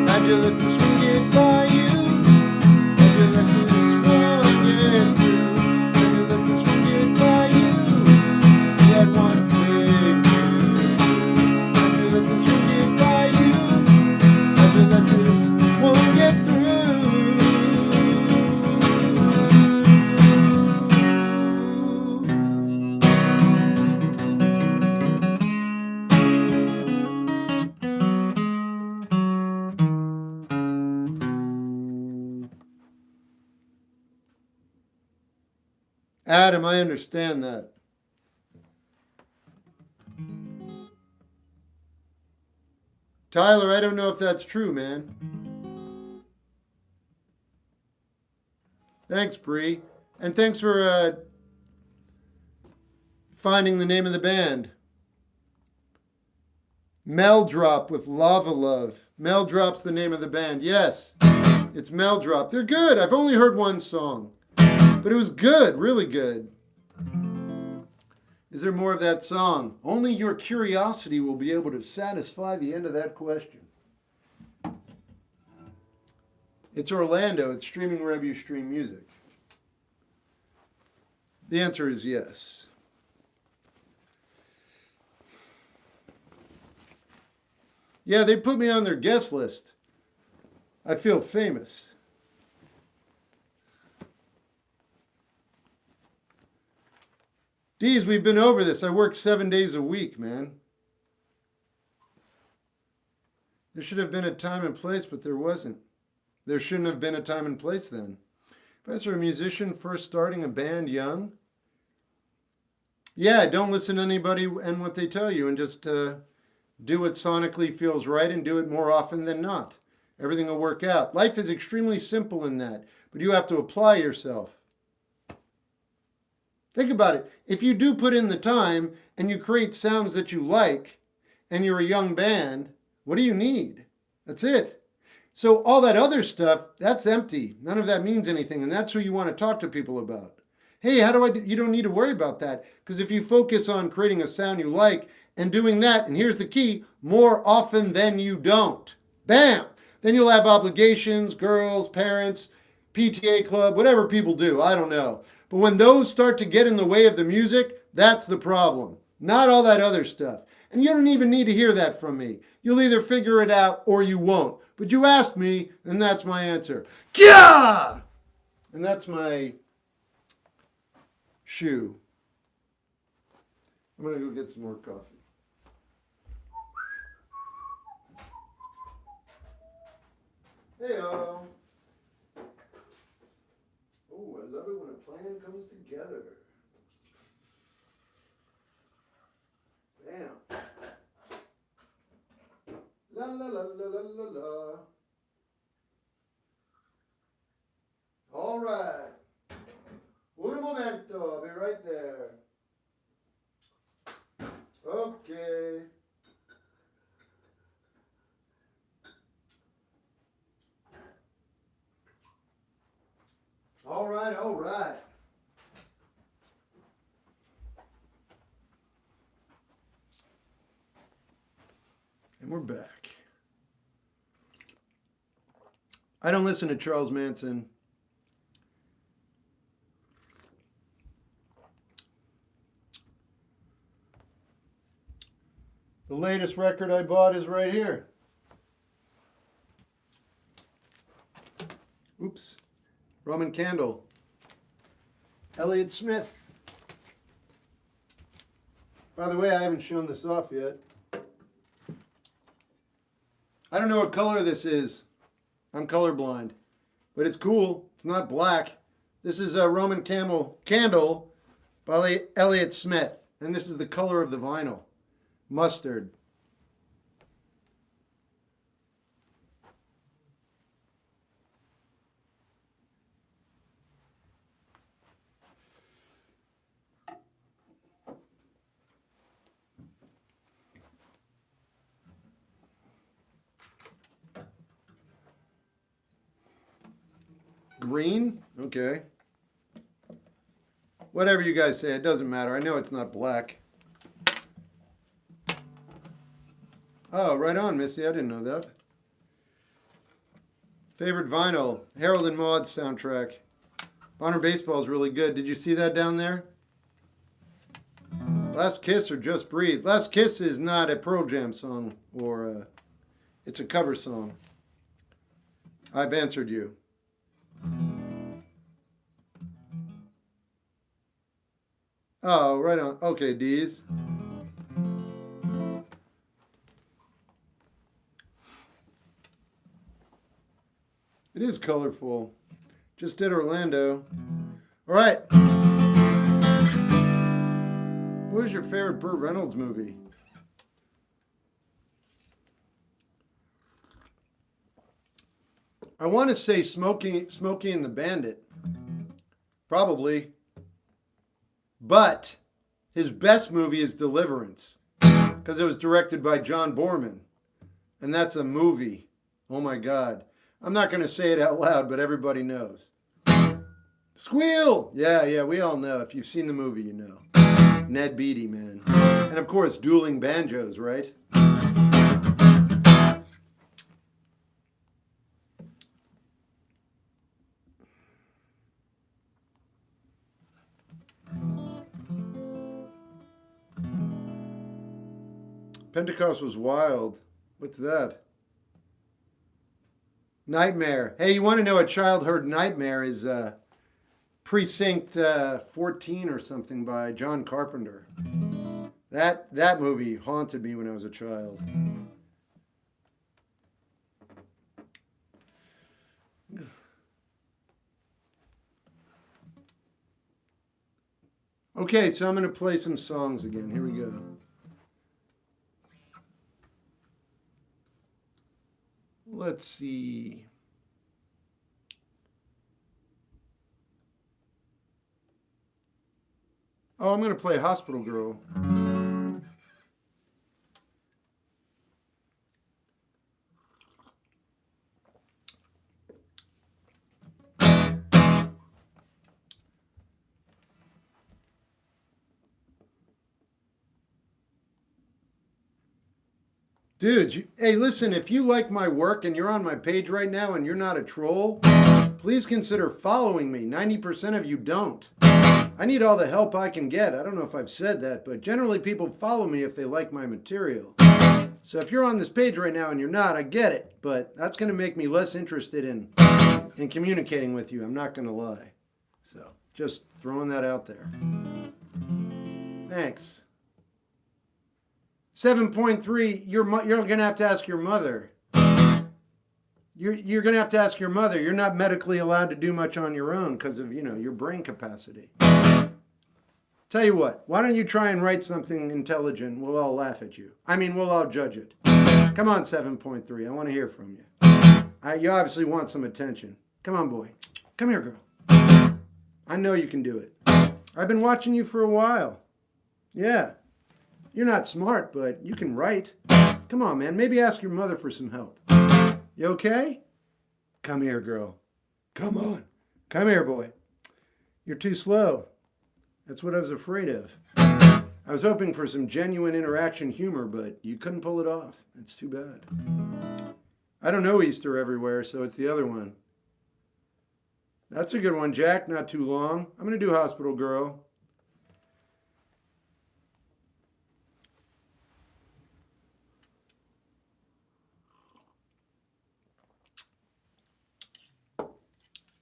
How'd you let this one get by you? How'd you let this one get through? How'd you let this one get by you? You had one thing to do. How'd you let this one get by you? How'd you let this one get through? Adam, I understand that. Tyler, I don't know if that's true, man. Thanks, Bree. And thanks for finding the name of the band. Meldrop with Lava Love. Meldrop's the name of the band. Yes, it's Meldrop. They're good. I've only heard one song, but it was good, really good. Is there more of that song? Only your curiosity will be able to satisfy the end of that question. It's Orlando. It's streaming wherever you stream music. The answer is yes. Yeah, they put me on their guest list. I feel famous. Deez, we've been over this. I work 7 days a week, man. There should have been a time and place, but there wasn't. There shouldn't have been a time and place then. If I was a musician first starting a band young, yeah, don't listen to anybody and what they tell you and just do what sonically feels right and do it more often than not. Everything will work out. Life is extremely simple in that, but you have to apply yourself. Think about it. If you do put in the time and you create sounds that you like and you're a young band, what do you need? That's it. So all that other stuff, that's empty. None of that means anything, and that's who you want to talk to people about. Hey, how do I do? You don't need to worry about that, because if you focus on creating a sound you like and doing that, and here's the key, more often than you don't, bam, then you'll have obligations, girls, parents, PTA club, whatever people do, I don't know. But when those start to get in the way of the music, that's the problem, not all that other stuff. And you don't even need to hear that from me. You'll either figure it out or you won't. But you asked me, and that's my answer. Yeah! And that's my shoe. I'm going to go get some more coffee. Hey-o. Oh, I love it when a plan comes together. Bam. La la la la la la la. All right. Un momento. I'll be right there. Okay. All right, all right. And we're back. I don't listen to Charles Manson. The latest record I bought is right here. Oops. Roman Candle. Elliott Smith. By the way, I haven't shown this off yet. I don't know what color this is. I'm colorblind. But it's cool. It's not black. This is a Roman Candle by Elliott Smith. And this is the color of the vinyl. Mustard. Green? Okay. Whatever you guys say, it doesn't matter. I know it's not black. Oh, right on, Missy. I didn't know that. Favorite vinyl, Harold and Maude's soundtrack. Bonner Baseball is really good. Did you see that down there? Last Kiss or Just Breathe? Last Kiss is not a Pearl Jam song, or it's a cover song. I've answered you. Oh, right on. Okay, D's. It is colorful. Just did Orlando. All right. What was your favorite Burt Reynolds movie? I want to say Smokey and the Bandit. Probably. But his best movie is Deliverance, because it was directed by John Borman. And that's a movie. Oh my God. I'm not going to say it out loud, but everybody knows. Squeal! Yeah, we all know. If you've seen the movie, you know. Ned Beatty, man. And of course, Dueling Banjos, right? Pentecost was wild. What's that? Nightmare. Hey, you want to know a childhood nightmare is Precinct 14 or something by John Carpenter. That movie haunted me when I was a child. Okay, so I'm going to play some songs again. Here we go. Let's see. Oh, I'm going to play Hospital Girl. Dude, hey, listen, if you like my work and you're on my page right now and you're not a troll, please consider following me. 90% of you don't. I need all the help I can get. I don't know if I've said that, but generally people follow me if they like my material. So if you're on this page right now and you're not, I get it, but that's going to make me less interested in communicating with you. I'm not going to lie. So just throwing that out there. Thanks. 7.3, you're going to have to ask your mother. You're going to have to ask your mother. You're not medically allowed to do much on your own because of, your brain capacity. Tell you what, why don't you try and write something intelligent? We'll all laugh at you. We'll all judge it. Come on, 7.3, I want to hear from you. You obviously want some attention. Come on, boy. Come here, girl. I know you can do it. I've been watching you for a while. Yeah. You're not smart, but you can write. Come on, man. Maybe ask your mother for some help. You okay? Come here, girl. Come on. Come here, boy. You're too slow. That's what I was afraid of. I was hoping for some genuine interaction humor, but you couldn't pull it off. It's too bad. I don't know Easter everywhere, so it's the other one. That's a good one, Jack. Not too long. I'm going to do Hospital Girl.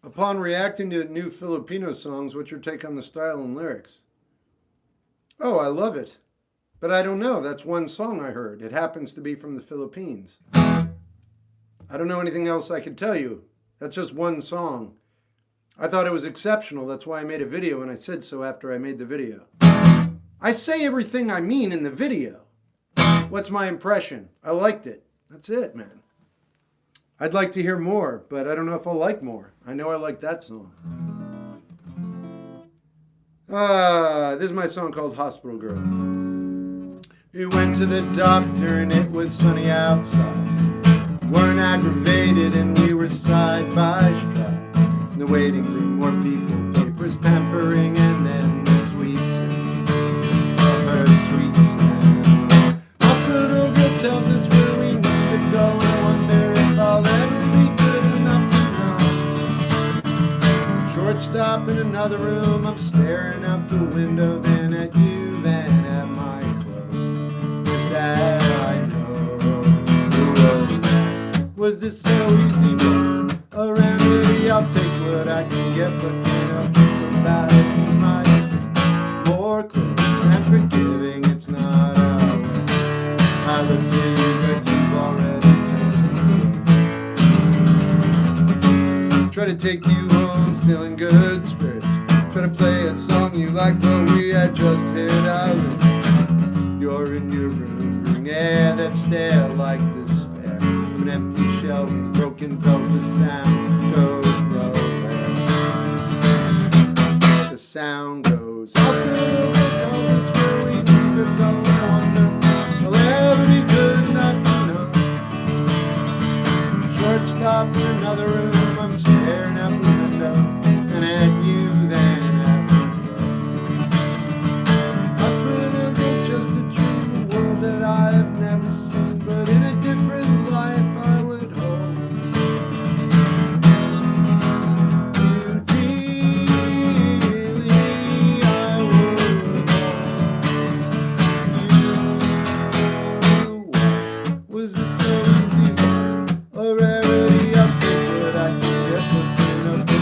Upon reacting to new Filipino songs, what's your take on the style and lyrics? Oh, I love it. But I don't know. That's one song I heard. It happens to be from the Philippines. I don't know anything else I could tell you. That's just one song. I thought it was exceptional. That's why I made a video, and I said so after I made the video. I say everything I mean in the video. What's my impression? I liked it. That's it, man. I'd like to hear more, but I don't know if I'll like more. I know I like that song. This is my song called Hospital Girl. We went to the doctor and it was sunny outside. Weren't aggravated and we were side by side. In the waiting room, more people, papers pampering, and then the sweet sound of her sweet sound. Hospital Girl tells us where we need to go, and I wonder if I'll ever be good enough to know. Short stop in another room, I'm staring out the window, then at you, then at my clothes. With that I know. Whoa. Was this so easy? A remedy, I'll take what I can get, but then I'll think about it. It's my more close and forgiving. It's not our way. I looked at you, but you've already told me. Try to take you home, still in good spirits. Try to play a song you like, but we had just hit our limit. You're in your room, breathing air that's stale like despair. An empty shell with broken bells, the sound goes nowhere. The sound goes. Hospital tells us where we need to go, and I wonder will ever be good enough to know. Short stop in another room, I'm staring out the window, and at you, then at the hospital girl's just a dream, a world that I've never seen, but in a different life I would hope. You dearly, I would hope. Was this so easy? A rarity, I'll take what I can get, but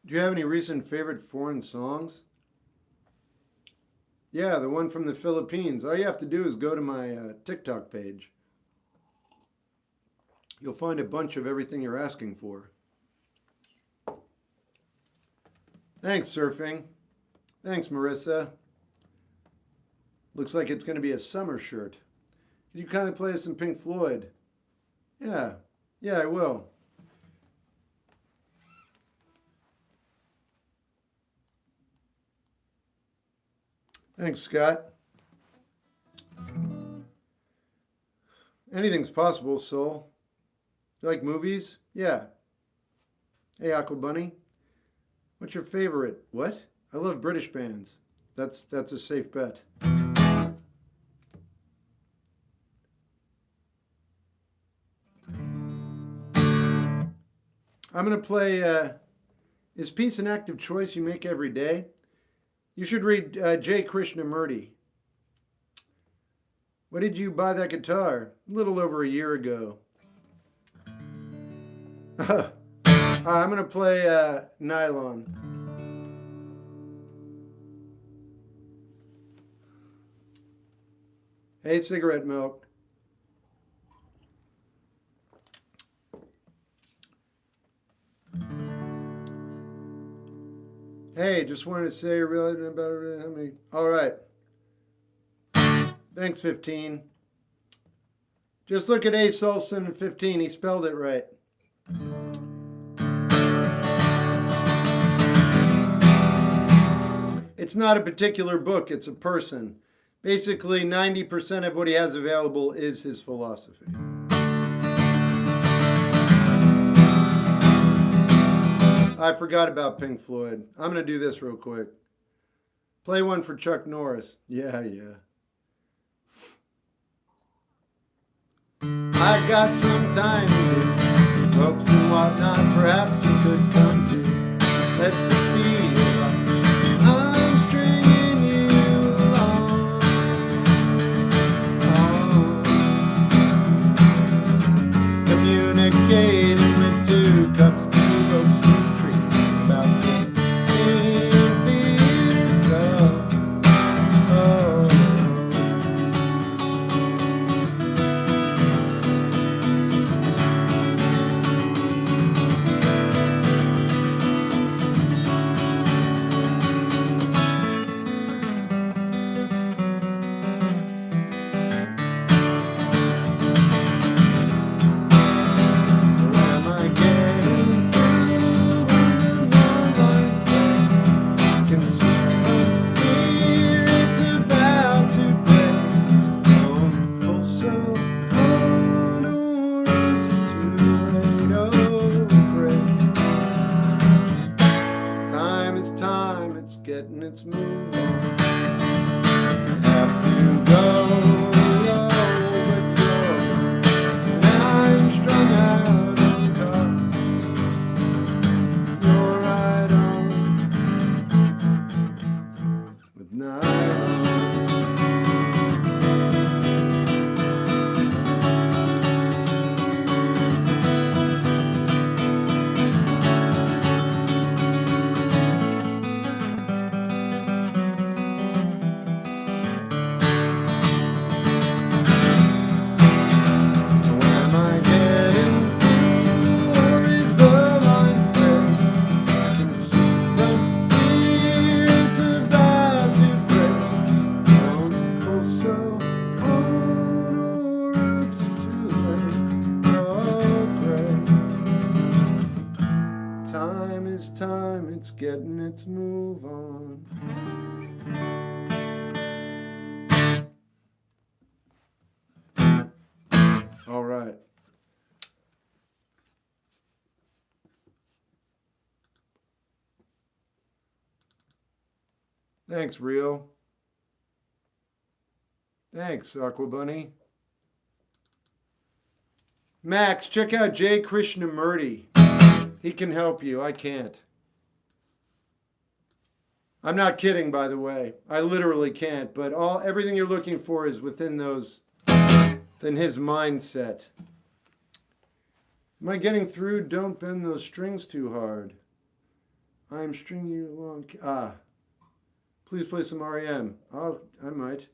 Do you have any recent favorite foreign songs? Yeah, the one from the Philippines. All you have to do is go to my TikTok page. You'll find a bunch of everything you're asking for. Thanks, Surfing. Thanks, Marissa. Looks like it's going to be a summer shirt. Could you kindly play us some Pink Floyd? Yeah, I will. Thanks, Scott. Anything's possible, Soul. You like movies? Yeah. Hey, Aqua Bunny. What's your favorite? What? I love British bands. That's a safe bet. I'm going to play Is Peace an Active Choice You Make Every Day? You should read J. Krishnamurti. When did you buy that guitar? A little over a year ago. I'm going to play Nylon. Hey, Cigarette Milk. Hey, just wanted to say really about how many. All right. Thanks, 15. Just look at Ace Olson and 15. He spelled it right. It's not a particular book, it's a person. Basically, 90% of what he has available is his philosophy. I forgot about Pink Floyd. I'm going to do this real quick. Play one for Chuck Norris. Yeah. I got some time to do, hopes and whatnot, perhaps you could come to. Let's feel like I'm stringing you along. Communicating with two cups, two ropes, two trees about the fears of. Getting its move on. Have to go, but and I'm strung out on top. You're right on with nylon. Time, it's getting its move on. All right. Thanks, Rio. Thanks, Aqua Bunny. Max, check out J. Krishnamurti. He can help you. I can't. I'm not kidding, by the way. I literally can't. But everything you're looking for is within his mindset. Am I getting through? Don't bend those strings too hard. I'm stringing you along. Please play some REM. Oh, I might.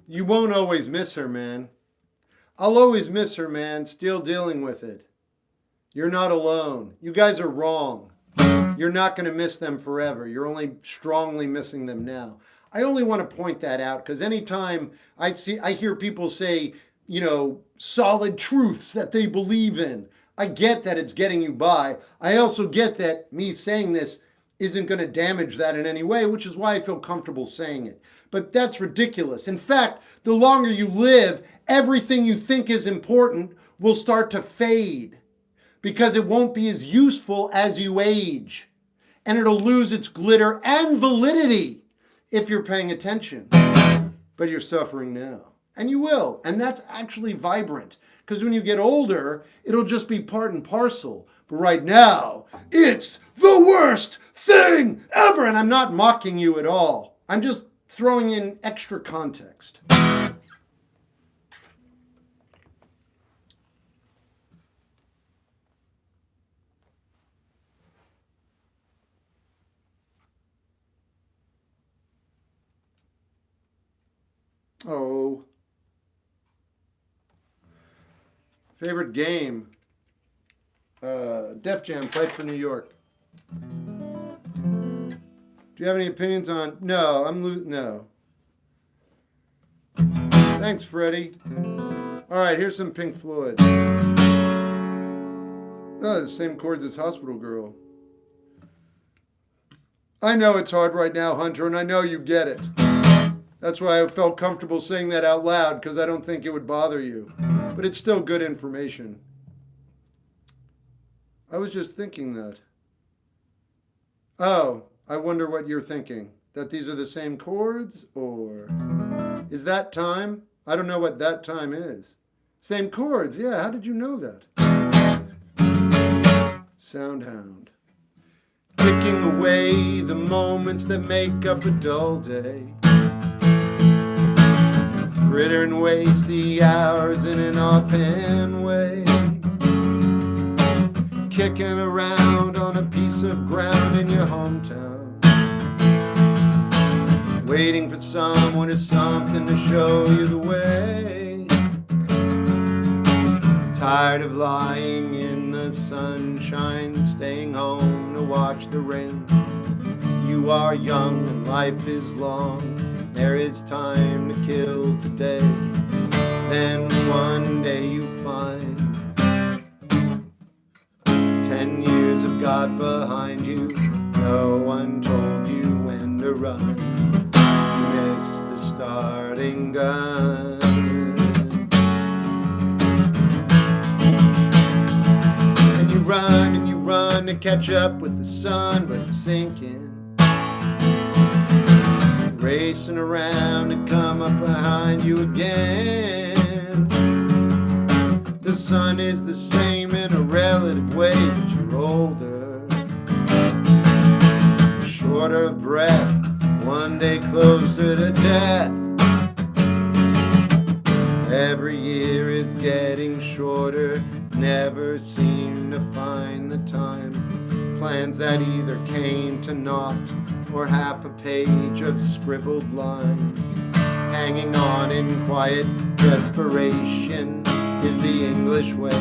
You won't always miss her, man. I'll always miss her, man. Still dealing with it. You're not alone. You guys are wrong. You're not going to miss them forever. You're only strongly missing them now. I only want to point that out because anytime I hear people say, solid truths that they believe in, I get that it's getting you by. I also get that me saying this isn't going to damage that in any way, which is why I feel comfortable saying it. But that's ridiculous. In fact, the longer you live, everything you think is important will start to fade because it won't be as useful as you age. And it'll lose its glitter and validity if you're paying attention. But you're suffering now. And you will. And that's actually vibrant. Because when you get older, it'll just be part and parcel. But right now, it's the worst thing ever. And I'm not mocking you at all. I'm just throwing in extra context. Oh. Favorite game? Def Jam, Fight for New York. Do you have any opinions on? No, no. Thanks, Freddie. All right, here's some Pink Floyd. Oh, the same chords as Hospital Girl. I know it's hard right now, Hunter, and I know you get it. That's why I felt comfortable saying that out loud, because I don't think it would bother you. But it's still good information. I was just thinking that. Oh, I wonder what you're thinking. That these are the same chords? Or is that time? I don't know what that time is. Same chords, yeah, how did you know that? Soundhound. Picking away the moments that make up a dull day. Fritter and waste the hours in an offhand way. Kicking around on a piece of ground in your hometown. Waiting for someone or something to show you the way. Tired of lying in the sunshine, staying home to watch the rain. You are young and life is long. There is time to kill today. Then one day you find 10 years have got behind you. No one told you when to run. You missed the starting gun. And you run to catch up with the sun, but it's sinking. Racing around to come up behind you again. The sun is the same in a relative way, but you're older, shorter of breath, one day closer to death. Every year is getting shorter, never seem to find the time. Plans that either came to naught or half a page of scribbled lines. Hanging on in quiet desperation is the English way.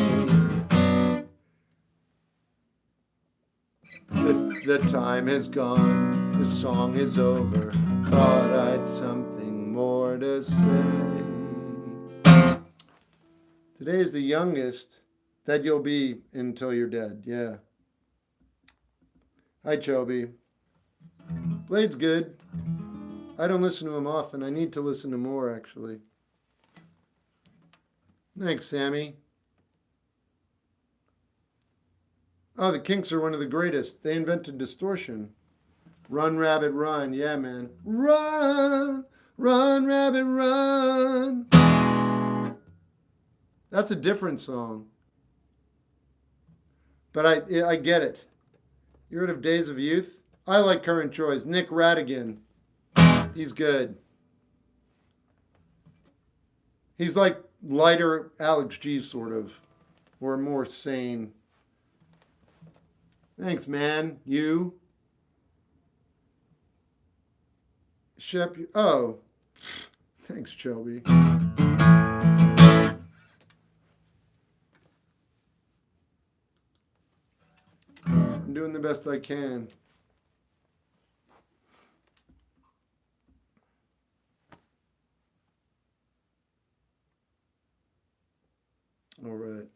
The time has gone, the song is over. Thought I'd something more to say. Today is the youngest that you'll be until you're dead, yeah. Hi, Chobi. Blade's good. I don't listen to him often. I need to listen to more, actually. Thanks, Sammy. Oh, the Kinks are one of the greatest. They invented distortion. Run, rabbit, run. Yeah, man. Run, run, rabbit, run. That's a different song. But I get it. You heard of Days of Youth? I like Current Joys. Nick Radigan. He's good. He's like lighter Alex G sort of. Or more sane. Thanks, man. You. Shep. Oh. Thanks, Shelby. I'm doing the best I can. All right.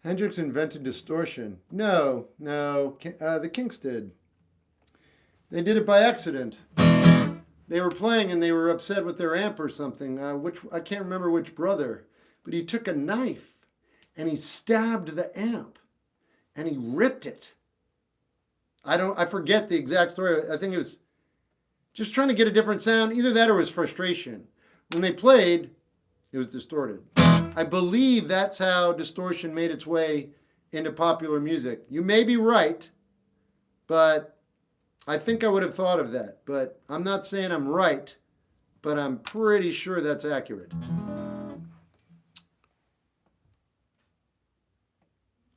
Hendrix invented distortion. No. The Kinks did. They did it by accident. They were playing and they were upset with their amp or something. Which I can't remember which brother, but he took a knife and he stabbed the amp and he ripped it. I forget the exact story. I think it was just trying to get a different sound. Either that or it was frustration. When they played, it was distorted. I believe that's how distortion made its way into popular music. You may be right, but I think I would have thought of that. But I'm not saying I'm right, but I'm pretty sure that's accurate.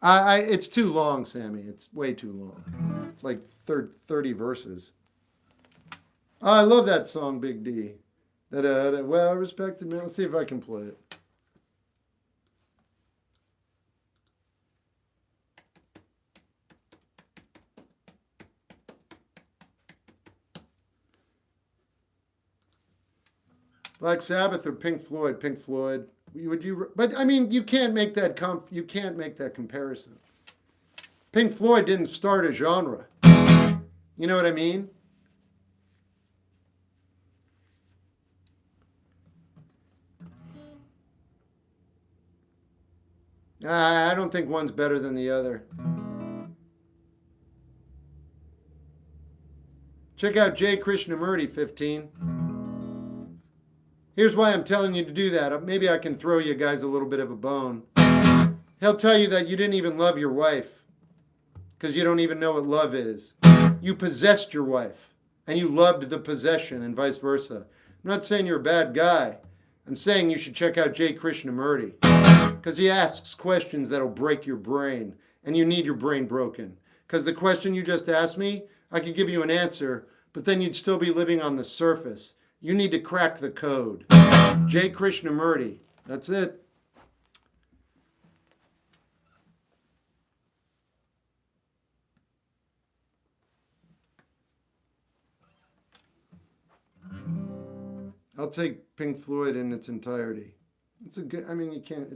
It's too long, Sammy. It's way too long. It's like 30 verses. Oh, I love that song, Big D. That well-respected man. Let's see if I can play it. Black Sabbath or Pink Floyd? Pink Floyd. But I mean, you can't make that comparison. Pink Floyd didn't start a genre. You know what I mean? I don't think one's better than the other. Check out J. Krishnamurti, 15. Here's why I'm telling you to do that. Maybe I can throw you guys a little bit of a bone. He'll tell you that you didn't even love your wife because you don't even know what love is. You possessed your wife and you loved the possession and vice versa. I'm not saying you're a bad guy. I'm saying you should check out J. Krishnamurti because he asks questions that'll break your brain and you need your brain broken. Because the question you just asked me, I could give you an answer, but then you'd still be living on the surface. You need to crack the code. J. Krishnamurti. That's it. I'll take Pink Floyd in its entirety. It's a good. I mean, you can't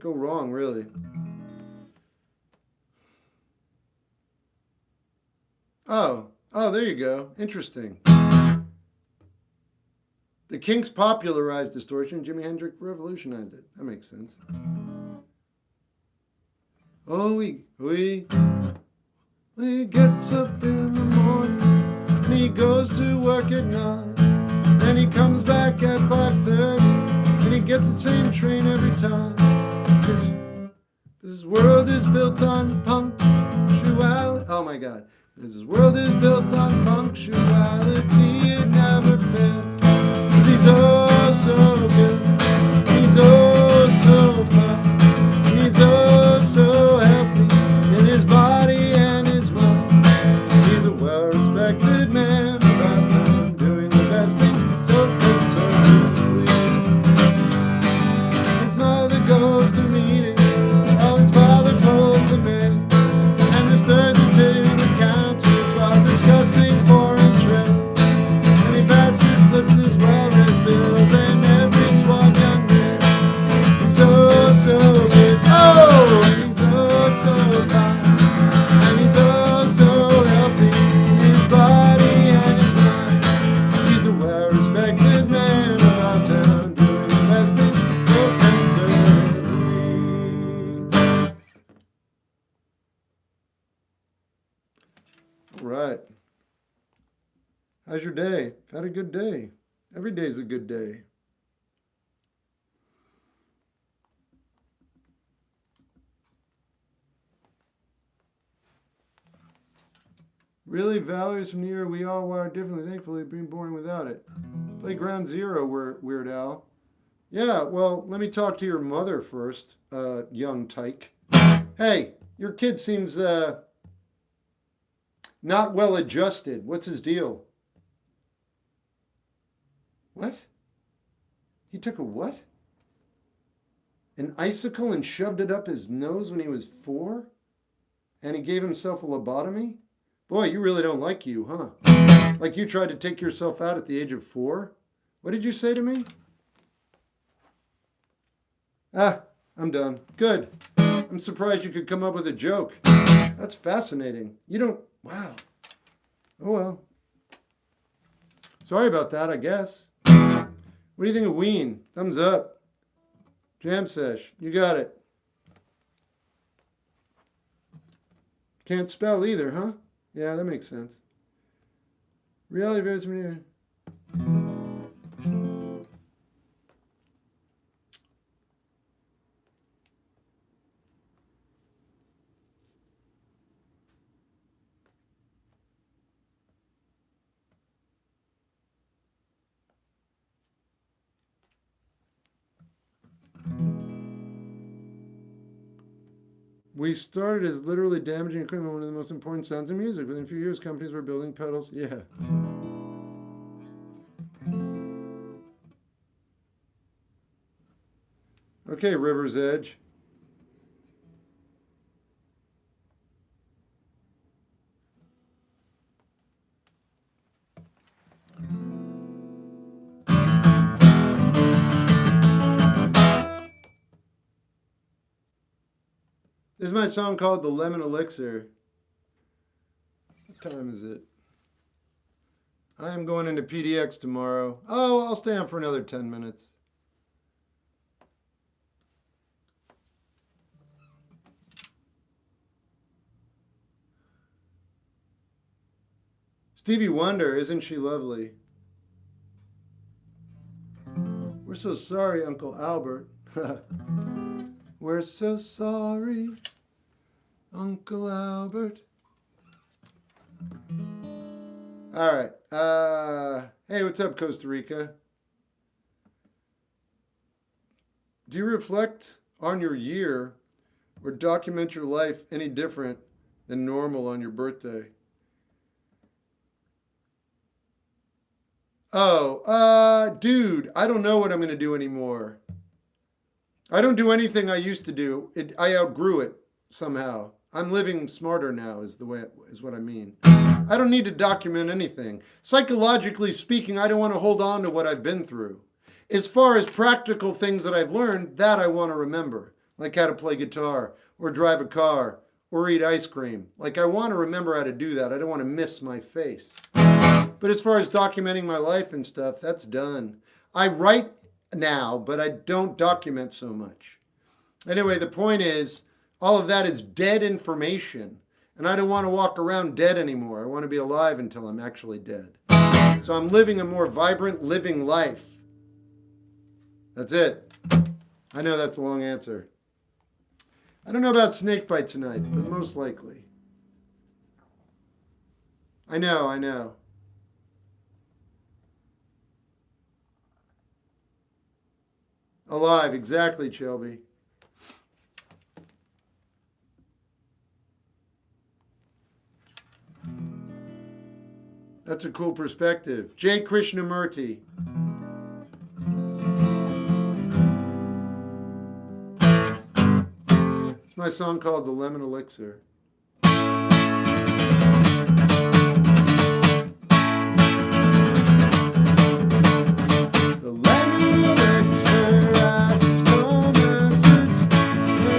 go wrong, really. Oh, there you go. Interesting. The Kinks popularized distortion. Jimi Hendrix revolutionized it. That makes sense. Oh, he gets up in the morning and he goes to work at 9. Then he comes back at 5:30 and he gets the same train every time. This world is built on punctuality. Oh my God. This world is built on punctuality. It never fails. He's oh so good. He's oh so fun. He's oh so healthy in his body and his mind. He's a well-respected man about time, doing the best things so good, so good. His mother goes to meeting while his father pulls the mail, and the stirs the table counters while discussing foreign trade. And he passes lips as well as bills, and every swag right. How's your day? Had a good day. Every day's a good day. Really, Valerie's from the year we all wired differently. Thankfully, being born without it. Play Ground Zero, Weird Al. Yeah, well, let me talk to your mother first, young tyke. Hey, your kid seems not well adjusted. What's his deal? What? He took a what? An icicle and shoved it up his nose when he was 4? And he gave himself a lobotomy? Boy, you really don't like you, huh? Like you tried to take yourself out at the age of 4? What did you say to me? I'm done. Good. I'm surprised you could come up with a joke. That's fascinating. You don't... Wow. Oh, well. Sorry about that, I guess. What do you think of Ween? Thumbs up. Jam sesh. You got it. Can't spell either, huh? Yeah, that makes sense. Reality varies from here. We started as literally damaging equipment, one of the most important sounds in music. Within a few years, companies were building pedals. Yeah. Okay, River's Edge. This is my song called The Lemon Elixir. What time is it? I am going into PDX tomorrow. Oh, I'll stay on for another 10 minutes. Stevie Wonder, isn't she lovely? We're so sorry, Uncle Albert. We're so sorry, Uncle Albert. All right. Hey, what's up, Costa Rica? Do you reflect on your year or document your life any different than normal on your birthday? Oh, dude, I don't know what I'm going to do anymore. I don't do anything I used to do. I outgrew it somehow. I'm living smarter now is what I mean. I don't need to document anything. Psychologically speaking, I don't want to hold on to what I've been through. As far as practical things that I've learned, that I want to remember. Like how to play guitar, or drive a car, or eat ice cream. Like I want to remember how to do that. I don't want to miss my face. But as far as documenting my life and stuff, that's done. I write now, but I don't document so much. Anyway, the point is, all of that is dead information. And I don't want to walk around dead anymore. I want to be alive until I'm actually dead. So I'm living a more vibrant, living life. That's it. I know that's a long answer. I don't know about snakebite tonight, but most likely. I know. Alive, exactly, Shelby. That's a cool perspective. J. Krishnamurti. It's my song called The Lemon Elixir. The lemon elixir as it's commenced the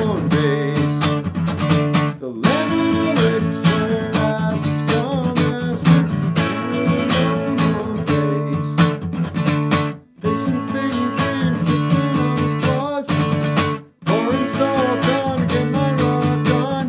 long base. The lemon elixir as it's commenced the long base. Facing fingering, dripping on the floors, pouring salt on to get my rock on.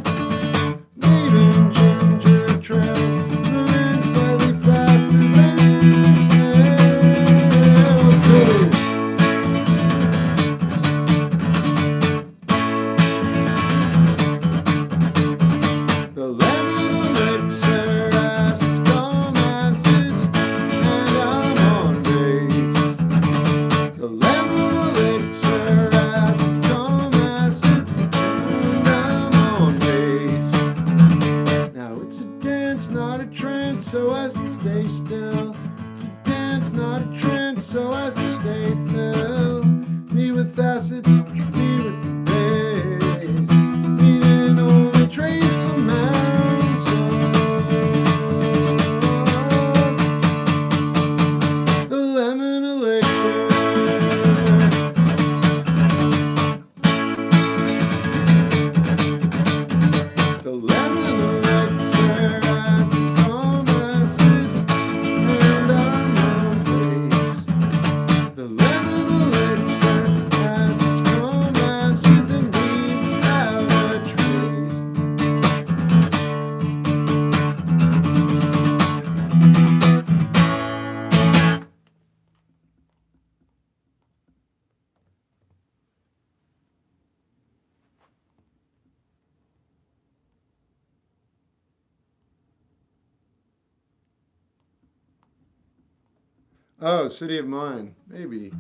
Oh, City of Mine. Maybe.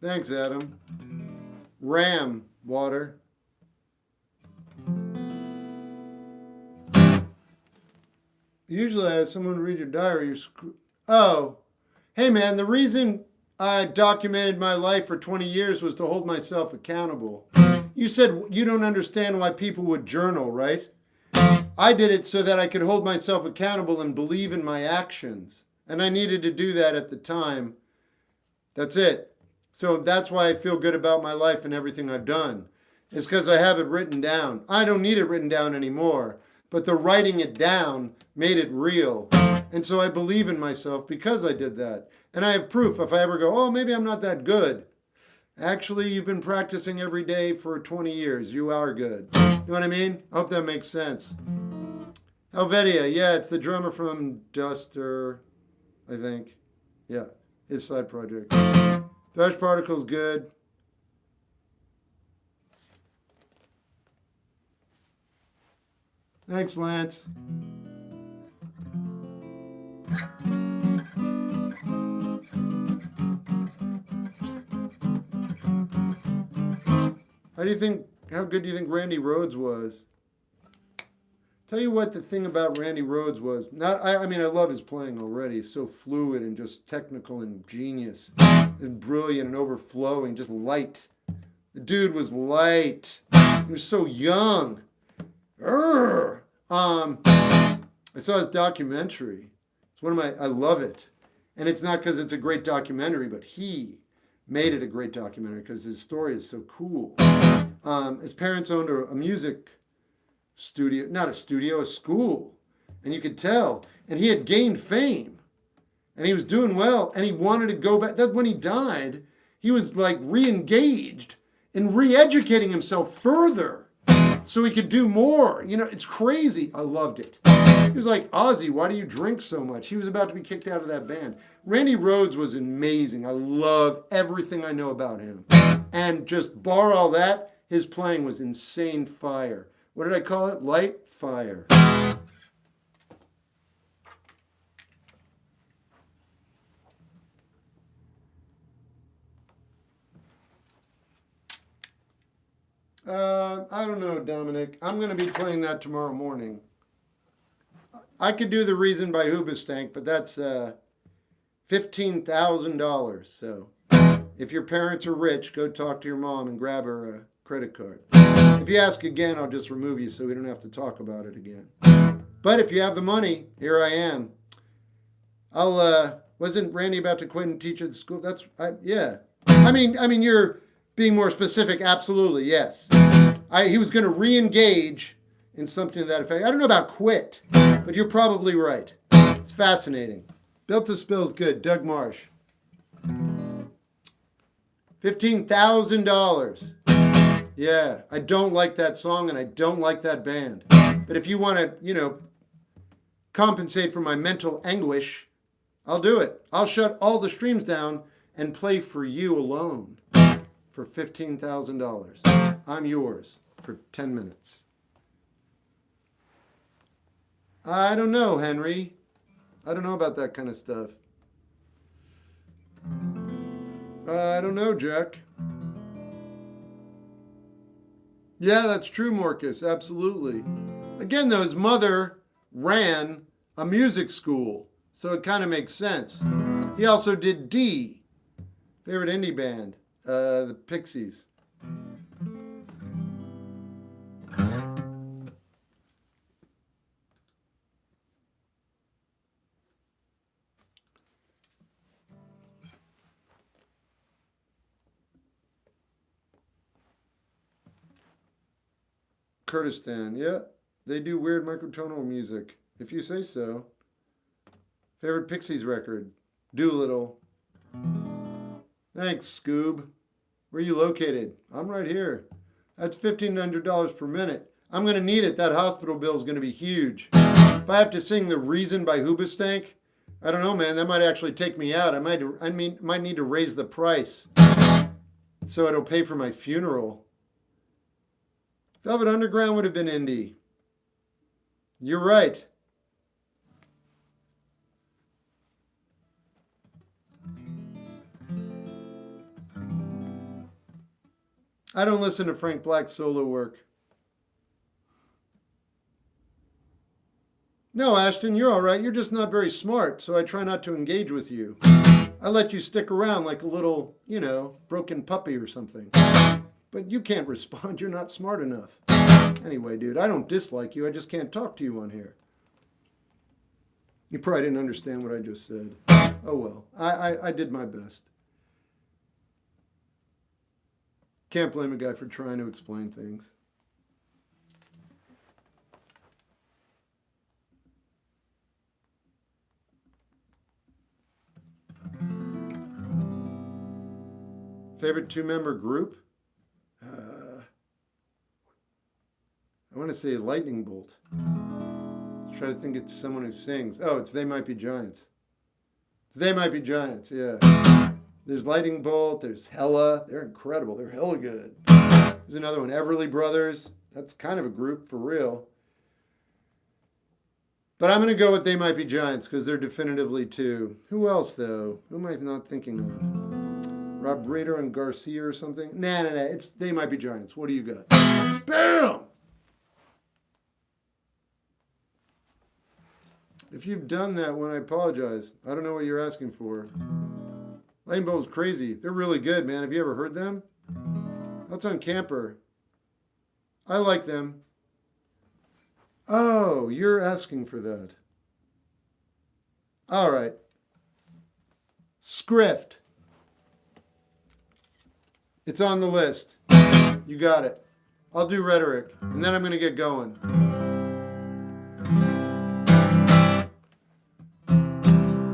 Thanks, Adam. Ram, water. Usually I have someone read your diary. Oh, hey man, the reason I documented my life for 20 years was to hold myself accountable. You said you don't understand why people would journal, right? I did it so that I could hold myself accountable and believe in my actions. And I needed to do that at the time. That's it. So that's why I feel good about my life and everything I've done. It's because I have it written down. I don't need it written down anymore, but the writing it down made it real. And so I believe in myself because I did that. And I have proof if I ever go, oh, maybe I'm not that good. Actually, you've been practicing every day for 20 years. You are good. You know what I mean? I hope that makes sense. Helvetia, yeah, it's the drummer from Duster, I think. Yeah, his side project. Thrash Particle's good. Thanks, Lance. How good do you think Randy Rhoads was? Tell you what the thing about Randy Rhoads was. I mean, I love his playing already. It's so fluid and just technical and genius and brilliant and overflowing, just light. The dude was light. He was so young. I saw his documentary. It's one of my, I love it. And it's not because it's a great documentary, but he made it a great documentary because his story is so cool. His parents owned a music studio, not a studio, a school. And you could tell. And he had gained fame. And he was doing well. And he wanted to go back. That's when he died. He was like re-engaged in re-educating himself further so he could do more. You know, it's crazy. I loved it. He was like, Ozzy, why do you drink so much? He was about to be kicked out of that band. Randy Rhoads was amazing. I love everything I know about him. And just bar all that, his playing was insane fire. What did I call it? Light fire. I don't know, Dominic. I'm going to be playing that tomorrow morning. I could do The Reason by Hoobastank, but that's $15,000. So if your parents are rich, go talk to your mom and grab her a credit card. If you ask again, I'll just remove you so we don't have to talk about it again. But if you have the money, here I am. Wasn't Randy about to quit and teach at the school? Yeah. I mean, you're being more specific. Absolutely, yes. He was going to re-engage in something to that effect. I don't know about quit, but you're probably right. It's fascinating. Built to Spill is good. Doug Marsh. $15,000. Yeah, I don't like that song and I don't like that band. But if you want to, compensate for my mental anguish, I'll do it. I'll shut all the streams down and play for you alone for $15,000. I'm yours for 10 minutes. I don't know, Henry. I don't know about that kind of stuff. I don't know, Jack. Yeah, that's true, Marcus. Absolutely. Again, though, his mother ran a music school, so it kind of makes sense. He also did D, favorite indie band, the Pixies. Kurdistan, yeah. They do weird microtonal music, if you say so. Favorite Pixies record? Doolittle. Thanks, Scoob. Where are you located? I'm right here. That's $1,500 per minute. I'm going to need it. That hospital bill is going to be huge. If I have to sing The Reason by Hoobastank, I don't know, man. That might actually take me out. I might need to raise the price. so it'll pay for my funeral. Velvet Underground would have been indie. You're right. I don't listen to Frank Black's solo work. No, Ashton, you're all right. You're just not very smart, so I try not to engage with you. I let you stick around like a little, broken puppy or something. But you can't respond. You're not smart enough. Anyway, dude, I don't dislike you. I just can't talk to you on here. You probably didn't understand what I just said. Oh, well. I did my best. Can't blame a guy for trying to explain things. Favorite 2-member group? I want to say Lightning Bolt. Let's try to think it's someone who sings. Oh, it's They Might Be Giants. It's They Might Be Giants, yeah. There's Lightning Bolt, there's Hella. They're incredible. They're hella good. There's another one, Everly Brothers. That's kind of a group for real. But I'm going to go with They Might Be Giants because they're definitively 2. Who else, though? Who am I not thinking of? Rob Rader and Garcia or something? Nah. It's They Might Be Giants. What do you got? Bam! If you've done that one, I apologize. I don't know what you're asking for. Lightning Bolt's crazy. They're really good, man. Have you ever heard them? That's on Camper. I like them. Oh, you're asking for that. All right. Script. It's on the list. You got it. I'll do Rhetoric, and then I'm going to get going.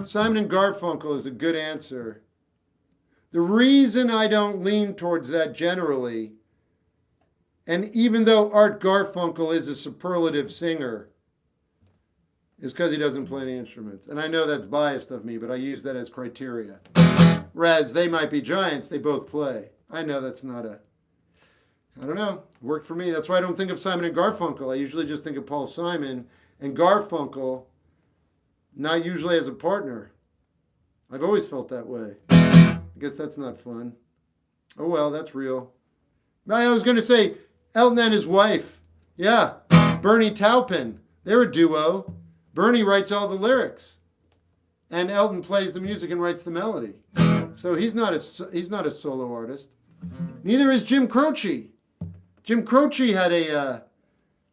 Simon and Garfunkel is a good answer. The reason I don't lean towards that generally, and even though Art Garfunkel is a superlative singer, is because he doesn't play any instruments. And I know that's biased of me, but I use that as criteria. Whereas They Might Be Giants, they both play. I know that's not I don't know, worked for me. That's why I don't think of Simon and Garfunkel. I usually just think of Paul Simon and Garfunkel, not usually as a partner. I've always felt that way. I guess that's not fun. Oh well, that's real. I was going to say Elton and his wife. Yeah, Bernie Taupin. They're a duo. Bernie writes all the lyrics, and Elton plays the music and writes the melody. So he's not a solo artist. Neither is Jim Croce. Jim Croce had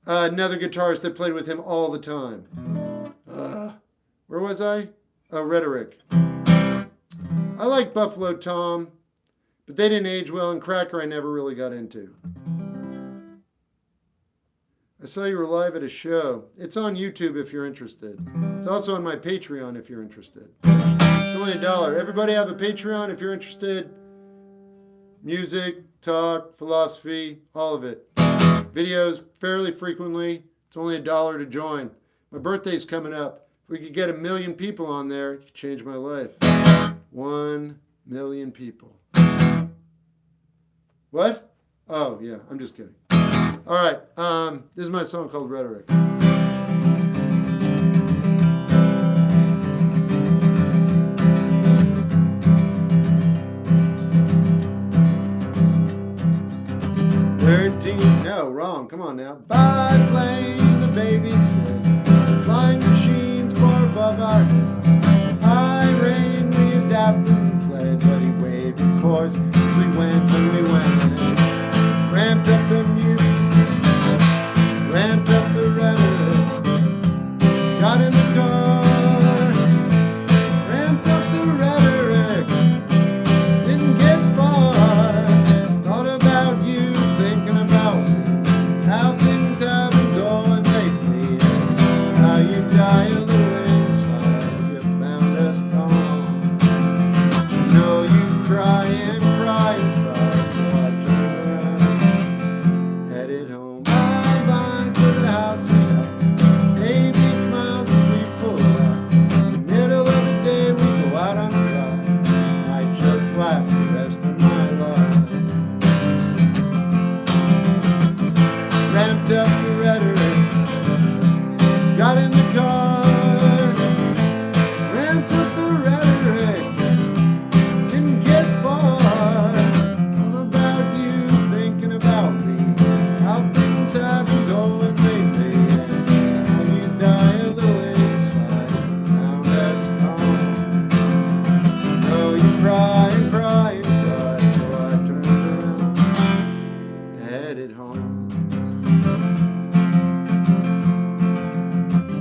another guitarist that played with him all the time. Where was I? Oh, Rhetoric. I like Buffalo Tom, but they didn't age well, and Cracker I never really got into. I saw you were live at a show. It's on YouTube if you're interested. It's also on my Patreon if you're interested. It's only $1. Everybody have a Patreon if you're interested. Music, talk, philosophy, all of it. Videos fairly frequently. It's only $1 to join. My birthday's coming up. If we could get 1 million people on there, it could change my life. 1 million people. What? Oh, yeah, I'm just kidding. All right, this is my song called Rhetoric. No, wrong. Come on now. Biplane, the baby says. Flying machines far above our heads. I reigned, we adapted and fled, but he waved, of course, as we went and we went. Ramped up the music, ramped up the rhetoric. Got in the car, ramped up the rhetoric. Didn't get far. Thought about you, thinking about how things have been going lately, and how you die a little inside. You found us gone. You know you cry and cry and cry, so I packed up the rhetoric, got in the car, ramped up the rhetoric, didn't get far. All about you, thinking about me, how things have been going lately, and how you die a little inside, found us gone. Oh, you cry and cry and cry, so I turned around, headed home.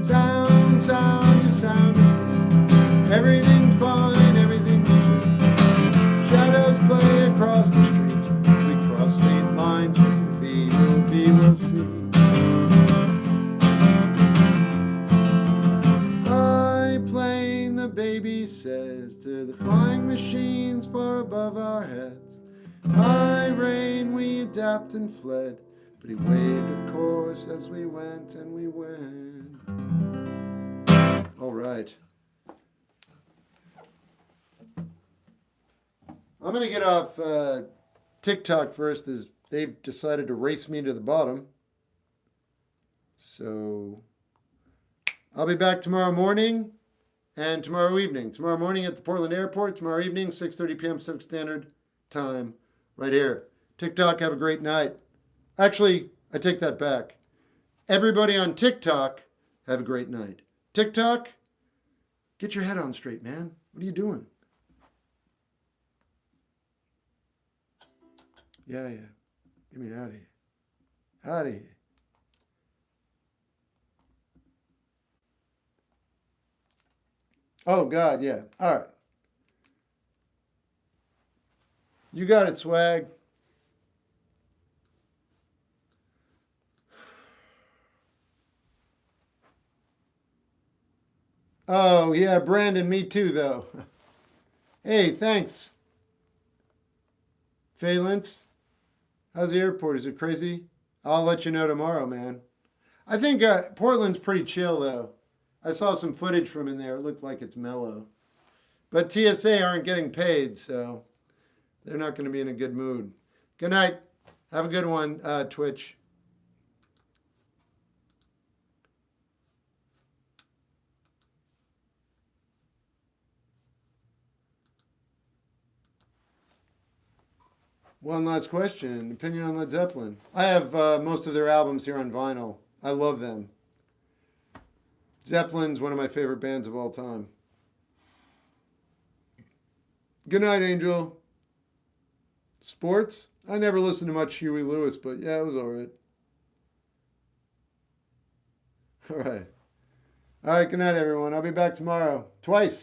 Sound, you sound asleep. Everything's fine, everything's sweet. Shadows play across the streets. We cross state lines. We'll see. Biplane, the baby says to the flying machines far above our heads. High rain, we adapt and fled. But he waved, of course, as we went and we went. All right. I'm going to get off TikTok first, as they've decided to race me to the bottom. So I'll be back tomorrow morning and tomorrow evening. Tomorrow morning at the Portland Airport. Tomorrow evening, 6:30 p.m. Pacific Standard Time, right here. TikTok, have a great night. Actually, I take that back. Everybody on TikTok, have a great night. TikTok, get your head on straight, man. What are you doing? Yeah. Get me out of here. Out of here. Oh, God, yeah. All right. You got it, swag. Oh, yeah, Brandon, me too, though. Hey, thanks. Phalanx, how's the airport? Is it crazy? I'll let you know tomorrow, man. I think Portland's pretty chill, though. I saw some footage from in there. It looked like it's mellow. But TSA aren't getting paid, so they're not going to be in a good mood. Good night. Have a good one, Twitch. One last question. Opinion on Led Zeppelin. I have most of their albums here on vinyl. I love them. Zeppelin's one of my favorite bands of all time. Good night, Angel. Sports? I never listened to much Huey Lewis, but yeah, it was all right. All right. All right, good night, everyone. I'll be back tomorrow. Twice.